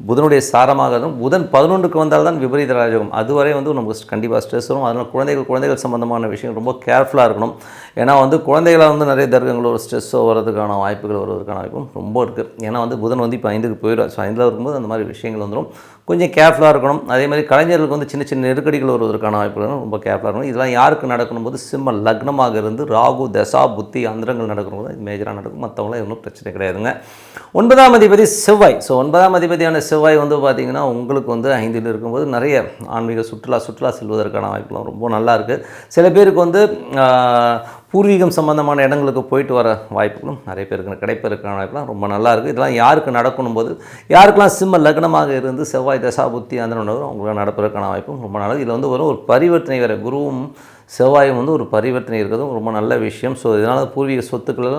புதனுடைய சாரமாக இருக்கும். புதன் 11க்கு வந்தால் தான் விபரீத ராஜகம். அதுவரை வந்து நமக்கு கண்டிப்பாக ஸ்ட்ரெஸ் வரும். அதனால் குழந்தைகள் சம்பந்தமான விஷயம் ரொம்ப கேர்ஃபுல்லாக இருக்கணும். ஏன்னா வந்து குழந்தைகளாக வந்து நிறைய தர்க்கங்களோ ஒரு ஸ்ட்ரெஸ்ஸோ வரதுக்கான வாய்ப்புகள் வருவதற்கான வாய்ப்பும் ரொம்ப இருக்குது. ஏன்னா வந்து புதன் வந்து இப்போ 5க்கு போயிடும். ஸோ 5ல் இருக்கும்போது அந்த மாதிரி விஷயங்கள் வந்துடும். கொஞ்சம் கேர்ஃபுல்லாக இருக்கணும். அதே மாதிரி கலைஞர்களுக்கு வந்து சின்ன நெருக்கடிகள் வருவதற்கான வாய்ப்புகளும் ரொம்ப கேர்ஃபுல்லாக இருக்கணும். இதெல்லாம் யாருக்கு நடக்கணும் போது சிம்ம லக்னமாக இருந்து ராகு தசா புத்தி அந்தரங்கள் நடக்கணும் இது மேஜராக நடக்கும். மற்றவங்களாம் இன்னும் பிரச்சனை கிடையாதுங்க. 9ஆம் அதிபதி செவ்வாய். ஸோ 9ஆம் அதிபதியான செவ்வாய் வந்து பார்த்திங்கன்னா உங்களுக்கு வந்து 5ல் இருக்கும்போது நிறைய ஆன்மீக சுற்றுலா செல்வதற்கான வாய்ப்புகளும் ரொம்ப நல்லா இருக்குது. சில பேருக்கு வந்து பூர்வீகம் சம்பந்தமான இடங்களுக்கு போயிட்டு வர வாய்ப்புகளும் நிறைய பேருக்கு கிடைப்பதற்கான வாய்ப்புலாம் ரொம்ப நல்லா இருக்குது. இதெல்லாம் யாருக்கு நடக்கணும் போது யாருக்கெல்லாம் சிம்ம லக்னமாக இருந்து செவ்வாய் தசா புத்தி அந்த அவங்களுக்கு நடப்பதற்கான வாய்ப்பும் ரொம்ப நல்லது. இதில் வந்து ஒரு பரிவர்த்தனை வேறு குருவும் செவ்வாயும் வந்து ஒரு பரிவர்த்தனை இருக்கிறதும் ரொம்ப நல்ல விஷயம். ஸோ இதனால் பூர்வீக சொத்துக்கள்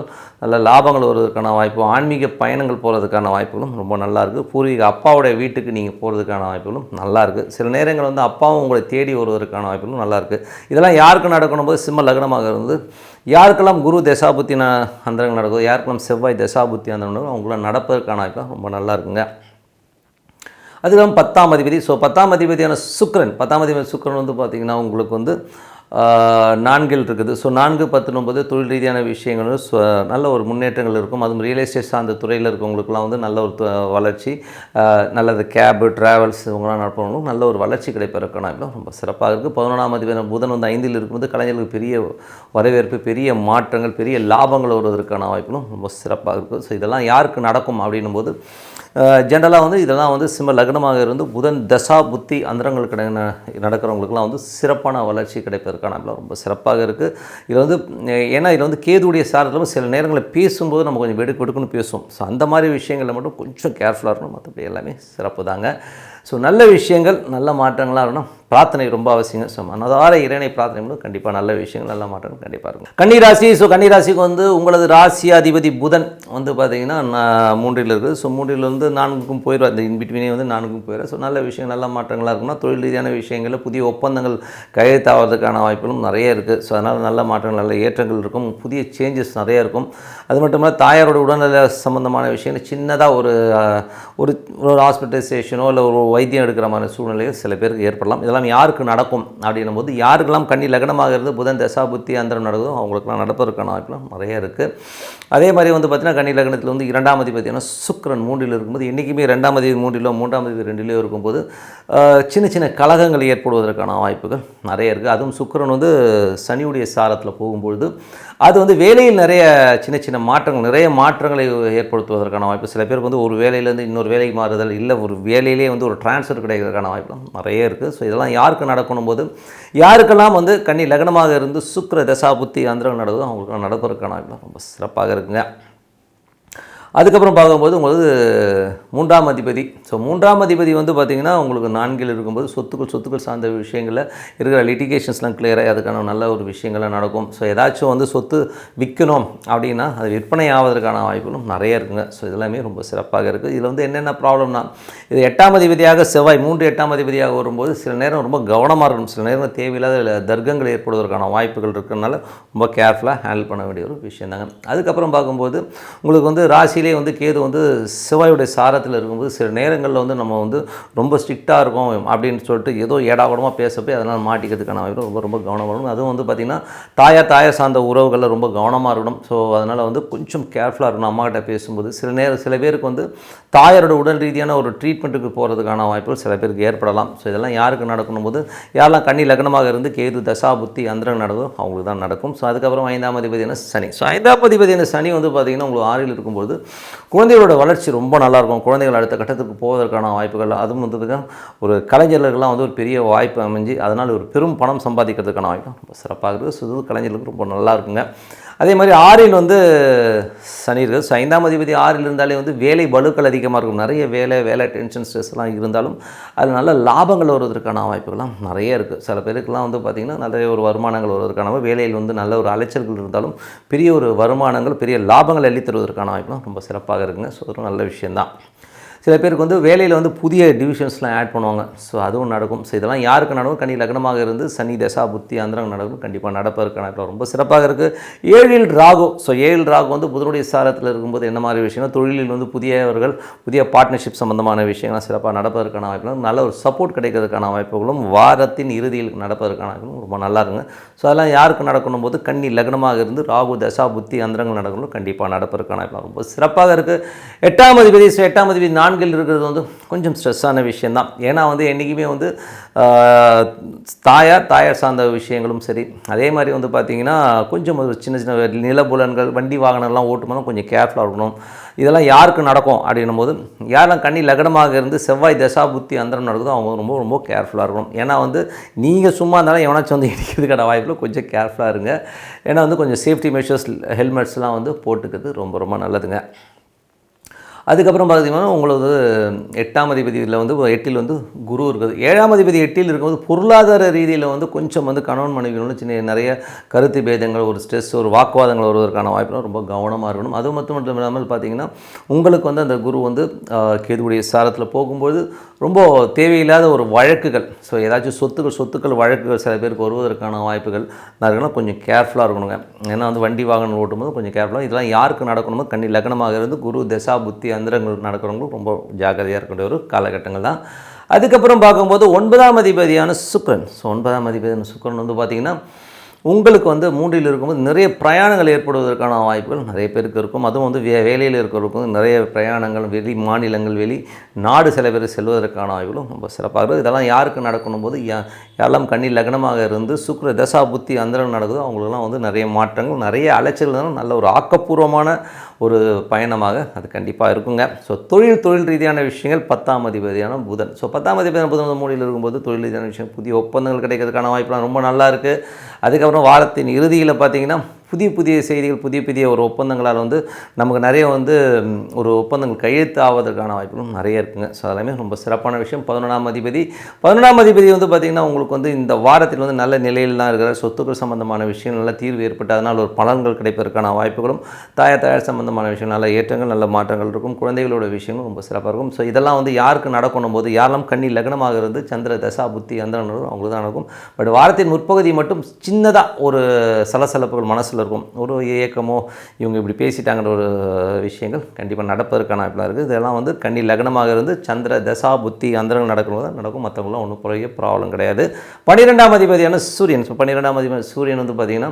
நல்ல லாபங்கள் வருவதற்கான வாய்ப்பு, ஆன்மீக பயணங்கள் போகிறதுக்கான வாய்ப்புகளும் ரொம்ப நல்லாயிருக்கு. பூர்வீக அப்பாவுடைய வீட்டுக்கு நீங்கள் போகிறதுக்கான வாய்ப்புகளும் நல்லாயிருக்கு. சில நேரங்கள் வந்து அப்பாவும் உங்களை தேடி வருவதற்கான வாய்ப்புகளும் நல்லாயிருக்கு. இதெல்லாம் யாருக்கு நடக்கணும் போது சிம்ம லக்னமாக இருந்து யாருக்கெல்லாம் குரு தசாபுத்தி அந்தரங்கள் நடக்குதோ, யாருக்கெல்லாம் செவ்வாய் தசாபுத்தி அந்தரங்கள் அவங்களாம் நடப்பதற்கான வாய்ப்பு ரொம்ப நல்லா இருக்குங்க. அதுக்கப்புறம் 10ஆம் அதிபதி. ஸோ 10ஆம் அதிபதியான சுக்கிரன், 10ஆம் அதிபதி சுக்கிரன் வந்து பார்த்திங்கன்னா உங்களுக்கு வந்து 4 இருக்குது. ஸோ 4, 10, 9 தொழில் ரீதியான விஷயங்கள் நல்ல ஒரு முன்னேற்றங்கள் இருக்கும். அதுவும் ரியல் எஸ்டேட் சார்ந்த துறையில் இருக்கவங்களுக்குலாம் வந்து நல்ல ஒரு வளர்ச்சி, நல்லது கேபு ட்ராவல்ஸ் இவங்களாம் நடப்பவங்களும் நல்ல ஒரு வளர்ச்சி கிடைப்பதற்கான ரொம்ப சிறப்பாக இருக்குது. 11ஆம் அதிபதி புதன் வந்து 5இல் இருக்கும்போது கலைஞர்களுக்கு பெரிய வரவேற்பு, பெரிய மாற்றங்கள், பெரிய லாபங்கள் வருவதற்கான வாய்ப்புகளும் ரொம்ப சிறப்பாக இருக்குது. ஸோ இதெல்லாம் யாருக்கு நடக்கும் அப்படின்னும் போது ஜென்ரலாக வந்து இதெல்லாம் வந்து சிம்ம லக்னமாக இருந்து புதன் தசா புத்தி அந்தரங்கள் நடக்கிறவங்களுக்குலாம் வந்து சிறப்பான வளர்ச்சி கிடைப்பதற்கான ரொம்ப சிறப்பாக இருக்குது. இதில் வந்து ஏன்னா இதில் வந்து கேதுடைய சாரத்தில் சில நேரங்களில் பேசும்போது நம்ம கொஞ்சம் வெடுக்குன்னு பேசுவோம். ஸோ அந்த மாதிரி விஷயங்களில் மட்டும் கொஞ்சம் கேர்ஃபுல்லாக இருக்கணும். மற்றபடி எல்லாமே சிறப்பு தாங்க. ஸோ நல்ல விஷயங்கள், நல்ல மாற்றங்களாக இருக்கணும். பிரார்த்தனை ரொம்ப அவசியங்க. ஸோ மனதார இறைவனை பிரார்த்தனை பண்ணும். கண்டிப்பாக நல்ல விஷயங்கள், நல்ல மாற்றங்கள் கண்டிப்பாக இருக்கும். கன்னிராசி. ஸோ கன்னிராசிக்கு வந்து உங்களது ராசி அதிபதி புதன் வந்து பார்த்திங்கன்னா 3இல் இருக்குது. ஸோ 3இல் வந்து 4க்கும் போயிடுவார். இந்த இன்பிட்வீனே வந்து 4க்கும் போயிடுவார். ஸோ நல்ல விஷயம், நல்ல மாற்றங்களாக இருக்குன்னா தொழில் ரீதியான விஷயங்களில் புதிய ஒப்பந்தங்கள் கையெழுத்தாவதற்கான வாய்ப்புகளும் நிறைய இருக்குது. ஸோ அதனால் நல்ல மாற்றங்கள், நல்ல ஏற்றங்கள் இருக்கும். புதிய சேஞ்சஸ் நிறையா இருக்கும். அது மட்டும் இல்லாமல் தாயாரோட உடல்நல சம்பந்தமான விஷயங்கள் சின்னதாக ஒரு ஹாஸ்பிட்டலைசேஷனோ இல்லை ஒரு வைத்தியம் எடுக்கிற மாதிரி சூழ்நிலையில் சில பேருக்கு ஏற்படலாம். இதெல்லாம் யாருக்கு நடக்கும் அப்படின்னும் போது யாருக்கெல்லாம் கன்னி லக்னமாக இருந்து புதன் தசாபுத்தி அந்தரம் நடக்குதோ அவங்களுக்குலாம் நடப்பதற்கான வாய்ப்புலாம் நிறைய இருக்குது. அதே மாதிரி வந்து பார்த்திங்கன்னா கன்னி லக்னத்தில் வந்து 2ஆம் அதிபதியான சுக்கிரன் 3இல் இருக்கும்போது என்றைக்குமே 2ஆம் அதிபதி 3இலோ 3ஆம் அதிபதி 2இலோ இருக்கும்போது சின்ன சின்ன கலகங்கள் ஏற்படுவதற்கான வாய்ப்புகள் நிறைய இருக்குது. அதுவும் சுக்கிரன் வந்து சனியுடைய சாரத்தில் போகும்பொழுது அது வந்து வேலையில் நிறைய சின்ன சின்ன மாற்றங்கள், நிறைய மாற்றங்களை ஏற்படுத்துவதற்கான வாய்ப்பு. சில பேருக்கு வந்து ஒரு வேலையிலேருந்து இன்னொரு வேலைக்கு மாறுதல், இல்லை ஒரு வேலையிலே வந்து ஒரு ட்ரான்ஸ்ஃபர் கிடைக்கிறதுக்கான வாய்ப்புலாம் நிறைய இருக்குது. ஸோ இதெல்லாம் யாருக்கு நடக்கணும் போது யாருக்கெல்லாம் வந்து கன்னி லக்னமாக இருந்து சுக்கிர தசாபுத்தி அந்தரம் நடக்குதோ அவங்களுக்கு நடப்பதற்கான வாய்ப்புலாம் ரொம்ப சிறப்பாக இருக்குங்க. அதுக்கப்புறம் பார்க்கும்போது உங்களுக்கு 3ஆம் அதிபதி. ஸோ 3ஆம் அதிபதி வந்து பார்த்திங்கன்னா உங்களுக்கு 4இல் இருக்கும்போது சொத்துக்கள் சார்ந்த விஷயங்களில் இருக்கிற லிட்டிகேஷன்ஸ்லாம் கிளியராக அதுக்கான நல்ல ஒரு விஷயங்கள்லாம் நடக்கும். ஸோ ஏதாச்சும் வந்து சொத்து விற்கணும் அப்படின்னா அது விற்பனை ஆவதற்கான வாய்ப்புகளும் நிறைய இருக்குங்க. ஸோ இதெல்லாமே ரொம்ப சிறப்பாக இருக்குது. இதில் வந்து என்னென்ன ப்ராப்ளம்னா இது 8ஆம் அதிபதியாக செவ்வாய் 3 8ஆம் அதிபதியாக வரும்போது சில நேரம் ரொம்ப கவனமாக இருக்கணும். சில நேரம் தேவையில்லாத தர்க்கங்கள் ஏற்படுவதற்கான வாய்ப்புகள் இருக்கிறதுனால ரொம்ப கேர்ஃபுல்லாக ஹேண்டில் பண்ண வேண்டிய ஒரு விஷயம் தாங்க. அதுக்கப்புறம் பார்க்கும்போது உங்களுக்கு வந்து ராசியில் வந்து கேது வந்து செவ்வாயுடைய சாரத்தில் இருக்கும்போது சில நேரங்களில் வந்து நம்ம வந்து ரொம்ப ஸ்ட்ரிக்டாக இருக்கும் அப்படின்னு சொல்லிட்டு ஏதோ ஏடாகூடமாக பேசப்போய் அதனால் மாட்டிக்கிறதுக்கான வாய்ப்பு ரொம்ப ரொம்ப கவனமாக இருக்கணும். அதுவும் வந்து பார்த்திங்கன்னா தாயார் சார்ந்த உறவுகளில் ரொம்ப கவனமாக இருக்கணும். ஸோ அதனால் வந்து கொஞ்சம் கேர்ஃபுல்லாக இருக்கணும். அம்மாக்கிட்ட பேசும்போது சில பேருக்கு வந்து தாயாரோட உடல் ரீதியான ஒரு ட்ரீட்மெண்ட்டுக்கு போகிறதுக்கான வாய்ப்புகள் சில பேருக்கு ஏற்படலாம். ஸோ இதெல்லாம் யாருக்கு நடக்கணும் போது யாரெல்லாம் கன்னி லக்னமாக இருந்து கேது தசாபுத்தி அந்தரம் நடக்கும் அவங்களுக்கு தான் நடக்கும். ஸோ அதுக்கப்புறம் 5ஆம் அதிபதியான சனி. ஸோ 5ஆம் அதிபதியான சனி வந்து பார்த்திங்கன்னா உங்களுக்கு 6இல் இருக்கும்போது குழந்தைகளோட வளர்ச்சி ரொம்ப நல்லாயிருக்கும். குழந்தைகள் அடுத்த கட்டத்துக்கு போவதற்கான வாய்ப்புகள், அதுவும் வந்து பார்த்திங்கன்னா ஒரு கலைஞர்களுக்கெல்லாம் வந்து ஒரு பெரிய வாய்ப்பு அமைஞ்சு அதனால் ஒரு பெரும் பணம் சம்பாதிக்கிறதுக்கான வாய்ப்பு ரொம்ப சிறப்பாக இருக்குது. ஸோ இது கலைஞர்களுக்கு ரொம்ப நல்லா இருக்குங்க. அதே மாதிரி 6இல் வந்து சனி இருக்குது. ஸோ 5ஆம் அதிபதி 6இல் இருந்தாலே வந்து வேலை பலுக்கள் அதிகமாக இருக்கும். நிறைய வேலை டென்ஷன் ஸ்ட்ரெஸ்லாம் இருந்தாலும் அது நல்ல லாபங்கள் வருவதற்கான வாய்ப்புகள்லாம் நிறைய இருக்குது. சில பேருக்குலாம் வந்து பார்த்திங்கன்னா நிறைய ஒரு வருமானங்கள் வருவதற்கான வேலையில் வந்து நல்ல ஒரு அலைச்சல்கள் இருந்தாலும் பெரிய ஒரு வருமானங்கள், பெரிய லாபங்கள் அள்ளி தருவதற்கான வாய்ப்புலாம் ரொம்ப சிறப்பாக இருக்குங்க. ஸோ ஒரு நல்ல விஷயந்தான். சில பேருக்கு வந்து வேலையில் வந்து புதிய டிவிஷன்ஸ்லாம் ஆட் பண்ணுவாங்க. ஸோ அதுவும் நடக்கும். ஸோ இதெல்லாம் யாருக்கு நடக்கும்? கன்னி லக்னமாக இருந்து சனி தசா புத்தி அந்தரம் நடக்கும். கண்டிப்பாக நடப்பதற்கான ரொம்ப சிறப்பாக இருக்குது. 7இல் ராகு. ஸோ 7இல் ராகு வந்து புதனுடைய சாரத்தில் இருக்கும்போது என்ன மாதிரி விஷயம்னா தொழிலில் வந்து புதிய பார்ட்னர்ஷிப் சம்பந்தமான விஷயங்கள்லாம் சிறப்பாக நடப்பதற்கான வாய்ப்புகளும் நல்ல ஒரு சப்போர்ட் கிடைக்கிறதுக்கான வாய்ப்புகளும் வாரத்தின் இறுதியில் நடப்பதற்கான வாய்ப்புகளும் ரொம்ப நல்லா இருக்குங்க. ஸோ அதெல்லாம் யாருக்கு நடக்கணும் போது கன்னி லக்னமாக இருந்து ராகு தசா புத்தி அந்தரங்கள் நடக்கணும். கண்டிப்பாக நடப்பதற்கான வாய்ப்பு ரொம்ப சிறப்பாக இருக்குது. 8ஆம் அதிபதி. ஸோ 8ஆம் அதிபதி 4இல் இருக்கிறது வந்து கொஞ்சம் ஸ்ட்ரெஸ்ஸான விஷயந்தான். ஏன்னா வந்து என்றைக்குமே வந்து தாயார் சார்ந்த விஷயங்களும் சரி, அதே மாதிரி வந்து பார்த்திங்கன்னா கொஞ்சம் ஒரு சின்ன நிலபுலன்கள் வண்டி வாகனங்கள்லாம் ஓட்டும்போது கொஞ்சம் கேர்ஃபுல்லாக இருக்கணும். இதெல்லாம் யாருக்கு நடக்கும் அப்படின்னும் போது யாரெல்லாம் கன்னி லக்னமாக இருந்து செவ்வாய் தசா புத்தி அந்தரம் நடக்குதோ அவங்க ரொம்ப ரொம்ப கேர்ஃபுல்லாக இருக்கணும். ஏன்னா வந்து நீங்கள் சும்மா இருந்தாலும் எவனாச்சும் வந்து இடிக்கிறதுக்கான வாய்ப்பில் கொஞ்சம் கேர்ஃபுல்லாக இருங்க. ஏன்னா வந்து கொஞ்சம் சேஃப்டி மெஷர்ஸ் ஹெல்மெட்ஸ்லாம் வந்து போட்டுக்கிறது ரொம்ப ரொம்ப நல்லதுங்க. அதுக்கப்புறம் பார்த்தீங்கன்னா உங்களுக்கு 8ஆம் அதிபதியில் வந்து 8இல் வந்து குரு இருக்குது. 7ஆம் அதிபதி 8இல் இருக்கும்போது பொருளாதார ரீதியில் வந்து கொஞ்சம் வந்து கணவன் மனைவிகளோட சின்ன நிறைய கருத்து பேதங்கள், ஒரு ஸ்ட்ரெஸ், ஒரு வாக்குவாதங்கள் வருவதற்கான வாய்ப்புலாம் ரொம்ப கவனமாக இருக்கணும். அது மட்டும் இல்லாமல் பார்த்தீங்கன்னா உங்களுக்கு வந்து அந்த குரு வந்து கேதுவுடைய சாரத்தில் போகும்போது ரொம்ப தேவையில்லாத ஒரு வழக்குகள், ஸோ ஏதாச்சும் சொத்துக்கள் வழக்குகள் சில பேருக்கு வருவதற்கான வாய்ப்புகள் நிறைய. கொஞ்சம் கேர்ஃபுல்லாக இருக்கணுங்க. ஏன்னா வந்து வண்டி வாகனம் ஓட்டும்போது கொஞ்சம் கேர்ஃபுல்லாக. இதெல்லாம் யாருக்கு நடக்கணுமோ கன்னி லக்னமாக இருந்து குரு தசா புத்தி அந்தரங்கள் நடக்கிறவங்களும் ரொம்ப ஜாக்கிரதையாக இருக்கக்கூடிய ஒரு காலகட்டங்கள் தான். அதுக்கப்புறம் பார்க்கும்போது 9ஆம் அதிபதியான சுக்கிரன். ஸோ 9ஆம் அதிபதியான சுக்கிரன் வந்து பார்த்திங்கன்னா உங்களுக்கு வந்து 3இல் இருக்கும்போது நிறைய பிரயாணங்கள் ஏற்படுவதற்கான வாய்ப்புகள் நிறைய பேருக்கு இருக்கும். அதுவும் வந்து வேலையில் இருக்கிறவருக்கும் நிறைய பிரயாணங்கள், வெளி மாநிலங்கள், வெளி நாடு சில பேர் செல்வதற்கான வாய்ப்புகளும் ரொம்ப சிறப்பாக இருக்குது. இதெல்லாம் யாருக்கு நடக்கணும் போது யாரெல்லாம் கன்னி லக்னமாக இருந்து சுக்கிர தசா புத்தி அந்தரம் நடக்குதோ அவங்களுக்குலாம் வந்து நிறைய மாற்றங்கள், நிறைய அலைச்சல்கள், நல்ல ஒரு ஆக்கப்பூர்வமான ஒரு பயணமாக அது கண்டிப்பாக இருக்குங்க. ஸோ தொழில் ரீதியான விஷயங்கள் 10ஆம் அதிபதியான புதன். ஸோ 10ஆம் அதிபதியான புதன் வந்து 3இல் இருக்கும்போது தொழில் ரீதியான விஷயம், புதிய ஒப்பந்தங்கள் கிடைக்கிறதுக்கான வாய்ப்புலாம் ரொம்ப நல்லா இருக்குது. அதுக்கப்புறம் வாரத்தின் இறுதியில் பார்த்திங்கன்னா புதிய செய்திகள், புதிய ஒரு ஒப்பந்தங்களால் வந்து நமக்கு நிறைய வந்து ஒரு ஒப்பந்தங்கள் கையெழுத்து ஆவதற்கான வாய்ப்புகளும் நிறைய இருக்குங்க. ஸோ அதெல்லாமே ரொம்ப சிறப்பான விஷயம். 11ஆம் அதிபதி வந்து பார்த்திங்கன்னா உங்களுக்கு வந்து இந்த வாரத்தில் வந்து நல்ல நிலையில் தான் இருக்கிற சொத்துக்கள் சம்பந்தமான விஷயம் நல்ல தீர்வு ஏற்பட்டு அதனால் ஒரு பலன்கள் கிடைப்பதற்கான வாய்ப்புகளும், தாயார் சம்பந்தமான விஷயம் நல்ல ஏற்றங்கள், நல்ல மாற்றங்கள் இருக்கும். குழந்தைகளோட விஷயங்களும் ரொம்ப சிறப்பாக இருக்கும். ஸோ இதெல்லாம் வந்து யாருக்கு நடக்கணும் போது யாரெல்லாம் கன்னி லக்னமாக இருந்து சந்திர தசா புத்தி அந்த அவங்களுக்கு தான் நடக்கும். பட் வாரத்தின் முற்பகுதி மட்டும் சின்னதாக ஒரு சலசலப்புகள் மனசில் இருக்கும், ஒரு ஏக்கமோ இவங்க இப்படி பேசிட்டாங்கிற ஒரு விஷயங்கள் கண்டிப்பாக நடப்பதற்கான வாய்ப்புலாம் இருக்குது. இதெல்லாம் வந்து கன்னி லக்னமாக இருந்து சந்திர தசா புத்தி அந்தரங்கள் நடக்கணும் தான் நடக்கும். மற்றவங்களாம் ஒன்றும் பெரிய ப்ராப்ளம் கிடையாது. 12ஆம் அதிபதியான சூரியன். ஸோ 12ஆம் அதிபதி சூரியன் வந்து பார்த்திங்கன்னா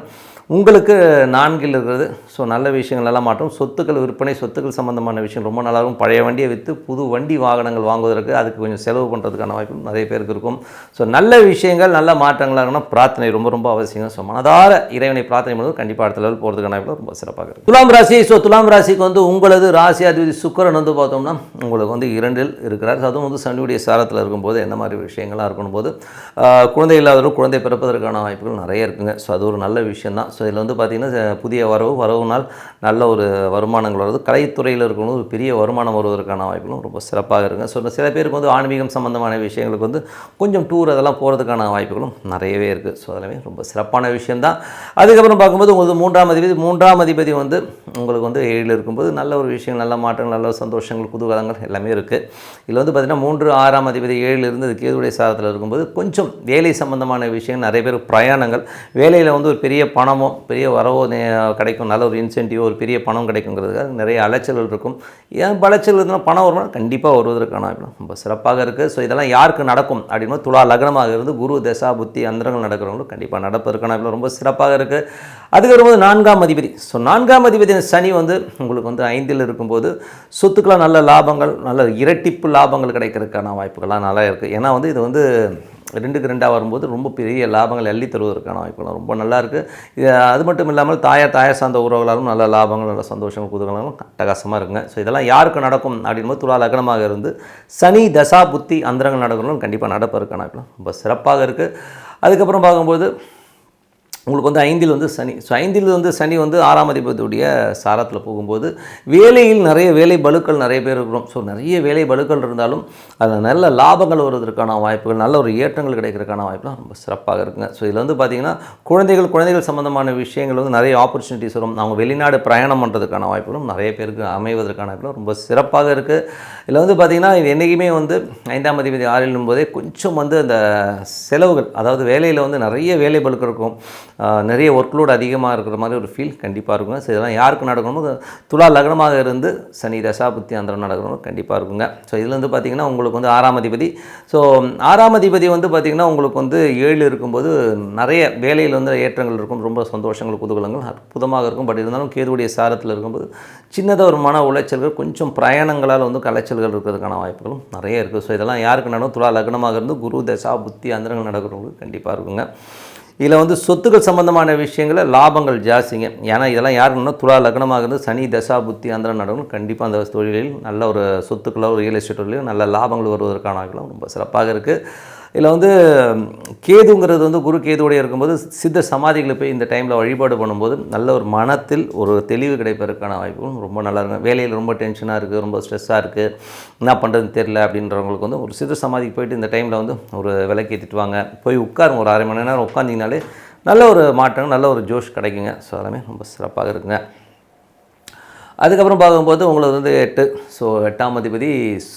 உங்களுக்கு 4இல் இருக்கிறது. ஸோ நல்ல விஷயங்கள் நல்லா மாற்றும். சொத்துக்கள் விற்பனை, சொத்துக்கள் சம்பந்தமான விஷயம் ரொம்ப நல்லாயிருக்கும். பழைய வண்டியை விற்று புது வண்டி வாகனங்கள் வாங்குவதற்கு அதுக்கு கொஞ்சம் செலவு பண்ணுறதுக்கான வாய்ப்பு நிறைய பேருக்கு இருக்கும். ஸோ நல்ல விஷயங்கள், நல்ல மாற்றங்களாக இருக்கணும். பிரார்த்தனை ரொம்ப அவசியம். ஸோ மனதார இறைவனை பிரார்த்தனை பண்ணுவது கண்டிப்பாக அடுத்த லெவல் போகிறதுக்கான வாய்ப்பு ரொம்ப சிறப்பாக இருக்குது. துலாம் ராசி. ஸோ துலாம் ராசிக்கு வந்து உங்களது ராசி அதிபதி சுக்கிரன் வந்து பார்த்தோம்னா உங்களுக்கு வந்து 2இல் இருக்கிறார். அதுவும் வந்து சனியுடைய சாரத்தில் இருக்கும்போது என்ன மாதிரி விஷயங்கள்லாம் இருக்கணும் போது குழந்தை இல்லாதவரும் குழந்தை பிறப்பதற்கான வாய்ப்புகள் நிறைய இருக்குங்க. ஸோ அது ஒரு நல்ல விஷயம் தான். ஸோ இதில் வந்து பார்த்திங்கன்னா புதிய வரவுனால் நல்ல ஒரு வருமானங்கள் வருது. கலைத்துறையில் இருக்கணும் ஒரு பெரிய வருமானம் வருவதற்கான வாய்ப்புகளும் ரொம்ப சிறப்பாக இருக்குங்க. ஸோ சில பேருக்கு வந்து ஆன்மீகம் சம்பந்தமான விஷயங்களுக்கு வந்து கொஞ்சம் டூர் அதெல்லாம் போகிறதுக்கான வாய்ப்புகளும் நிறையவே இருக்குது. ஸோ அதெல்லாமே ரொம்ப சிறப்பான விஷயந்தான். அதுக்கப்புறம் பார்க்கும்போது உங்களுக்கு 3ஆம் அதிபதி வந்து உங்களுக்கு வந்து 7இல் இருக்கும்போது நல்ல ஒரு விஷயம், நல்ல மாற்றங்கள், நல்ல சந்தோஷங்கள், குதூகலங்கள் எல்லாமே இருக்குது. இதில் வந்து பார்த்திங்கன்னா 3, 6ஆம் அதிபதி 7இல் இருந்து அது கேதுவுடைய சாரத்தில் இருக்கும்போது கொஞ்சம் வேலை சம்பந்தமான விஷயங்கள், நிறைய பேர் பிரயாணங்கள், வேலையில் வந்து ஒரு பெரிய பணமோ பெரிய வரவோ கிடைக்கும், நல்ல ஒரு இன்சென்டிவோ ஒரு பெரிய பணம் கிடைக்குங்கிறதுக்காக நிறைய அலைச்சல்கள் இருக்கும். ஏன் அலைச்சல் இருந்தால் பணம் வருமானம் கண்டிப்பாக வருவதற்கான ரொம்ப சிறப்பாக இருக்குது. ஸோ இதெல்லாம் யாருக்கு நடக்கும் அப்படின்னா துலா லக்னமாக இருந்து குரு தசா புத்தி அந்தரங்கள் நடக்கிறவங்களும் கண்டிப்பாக நடப்பதற்கான ரொம்ப சிறப்பாக இருக்குது. அதுக்கு வரும்போது 4ஆம் அதிபதி. ஸோ 4ஆம் அதிபதி சனி வந்து உங்களுக்கு வந்து 5இல் இருக்கும்போது சொத்துக்கெலாம் நல்ல லாபங்கள், நல்ல இரட்டிப்பு லாபங்கள் கிடைக்கிறதுக்கான வாய்ப்புகள்லாம் நல்லா இருக்குது. ஏன்னா வந்து இது வந்து 2க்கு 2 வரும்போது ரொம்ப பெரிய லாபங்கள் அள்ளி தருவதற்கான வாய்ப்புகள் ரொம்ப நல்லா இருக்குது. இது அது மட்டும் இல்லாமல் தாயார் சார்ந்த உறவுகளாலும் நல்ல லாபங்கள், நல்ல சந்தோஷங்கள், குதூகலங்களும் அட்டகாசமாக இருக்குங்க. ஸோ இதெல்லாம் யாருக்கு நடக்கும் அப்படின்போது துலா லக்னமாக இருந்து சனி தசா புத்தி அந்தரங்கள் நடக்கணும் கண்டிப்பாக நடப்பதற்கான வாய்ப்புகள் ரொம்ப சிறப்பாக இருக்குது. அதுக்கப்புறம் பார்க்கும்போது உங்களுக்கு வந்து 5இல் வந்து சனி. ஸோ 5இல் வந்து சனி வந்து 6ஆம் அதிபதியுடைய சாரத்தில் போகும்போது வேலையில் நிறைய வேலை பளுக்கள் நிறைய பேர் இருக்கிறோம். ஸோ நிறைய வேலை பளுக்கள் இருந்தாலும் அதில் நல்ல லாபங்கள் வருவதற்கான வாய்ப்புகள், நல்ல ஒரு ஏற்றங்கள் கிடைக்கிறதுக்கான வாய்ப்புலாம் ரொம்ப சிறப்பாக இருக்குங்க. ஸோ இதில் வந்து பார்த்திங்கன்னா குழந்தைகள் சம்மந்தமான விஷயங்கள் வந்து நிறைய ஆப்பர்ச்சுனிட்டிஸ் வரும். அவங்க வெளிநாடு பிரயாணம் பண்ணுறதுக்கான வாய்ப்புகளும் நிறைய பேருக்கு அமைவதற்கான வாய்ப்புகளும் ரொம்ப சிறப்பாக இருக்குது. இதில் வந்து பார்த்திங்கன்னா இது என்றைக்குமே வந்து 5ஆம் அதிபதி 6இல் போதே கொஞ்சம் வந்து அந்த செலவுகள், அதாவது வேலையில் வந்து நிறைய வேலை பளுக்கள் இருக்கும், நிறைய ஒர்க்லோடு அதிகமாக இருக்கிற மாதிரி ஒரு ஃபீல் கண்டிப்பாக இருக்குங்க. ஸோ இதெல்லாம் யாருக்கு நடக்கணும் துலா லக்னமாக இருந்து சனி தசா புத்தி அந்தரம் நடக்கணும் கண்டிப்பாக இருக்குங்க. ஸோ இதில் வந்து பார்த்திங்கன்னா உங்களுக்கு வந்து 6ஆம் அதிபதி. ஸோ 6ஆம் அதிபதி வந்து பார்த்திங்கன்னா உங்களுக்கு வந்து 7 இருக்கும்போது நிறைய வேலையில் வந்து ஏற்றங்கள் இருக்கும், ரொம்ப சந்தோஷங்கள், குதூகலங்கள் அற்புதமாக இருக்கும். பட் இருந்தாலும் கேதுவுடைய சாரத்தில் இருக்கும்போது சின்னதாக ஒரு மன உளைச்சல்கள், கொஞ்சம் பிரயாணங்களால் வந்து கலைச்சல்கள் இருக்கிறதுக்கான வாய்ப்புகளும் நிறைய இருக்குது. ஸோ இதெல்லாம் யாருக்கு நடக்கும் துலா லக்னமாக இருந்து குரு தசா புத்தி அந்தரங்கள் நடக்கிறவங்களுக்கு கண்டிப்பாக இருக்குங்க. இதில் வந்து சொத்துக்கள் சம்பந்தமான விஷயங்களில் லாபங்கள் ஜாஸ்திங்க. ஏன்னா இதெல்லாம் யாருன்னா துலா லக்னமாக இருந்து சனி தசா புத்தி அந்தரம் நடக்கணும் கண்டிப்பாக அந்த தொழிலில் நல்ல ஒரு சொத்துக்களோ ரியல் எஸ்டேட் தொழிலும் நல்ல லாபங்கள் வருவதற்கான வாய்ப்புகளும் ரொம்ப சிறப்பாக இருக்குது. இதில் வந்து கேதுங்கிறது வந்து குரு கேதுவோடைய இருக்கும்போது சித்த சமாதிகளை போய் இந்த டைமில் வழிபாடு பண்ணும்போது நல்ல ஒரு மனத்தில் ஒரு தெளிவு கிடைப்பதற்கான வாய்ப்புகளும் ரொம்ப நல்லா இருக்கும். வேலையில் ரொம்ப டென்ஷனாக இருக்குது, ரொம்ப ஸ்ட்ரெஸ்ஸாக இருக்குது, என்ன பண்ணுறதுன்னு தெரில அப்படின்றவங்களுக்கு வந்து ஒரு சித்த சமாதிக்கு போயிட்டு இந்த டைமில் வந்து ஒரு விளக்கேற்றிட்டு வாங்க, போய் உட்காருங்க, ஒரு அரை மணி நேரம் உட்காந்திங்கனாலே நல்ல ஒரு மாற்றம், நல்ல ஒரு ஜோஷ் கிடைக்குங்க. ஸோ அதெல்லாமே ரொம்ப சிறப்பாக இருக்குங்க. அதுக்கப்புறம் பார்க்கும்போது உங்களுக்கு வந்து 8, ஸோ 8ஆம் அதிபதி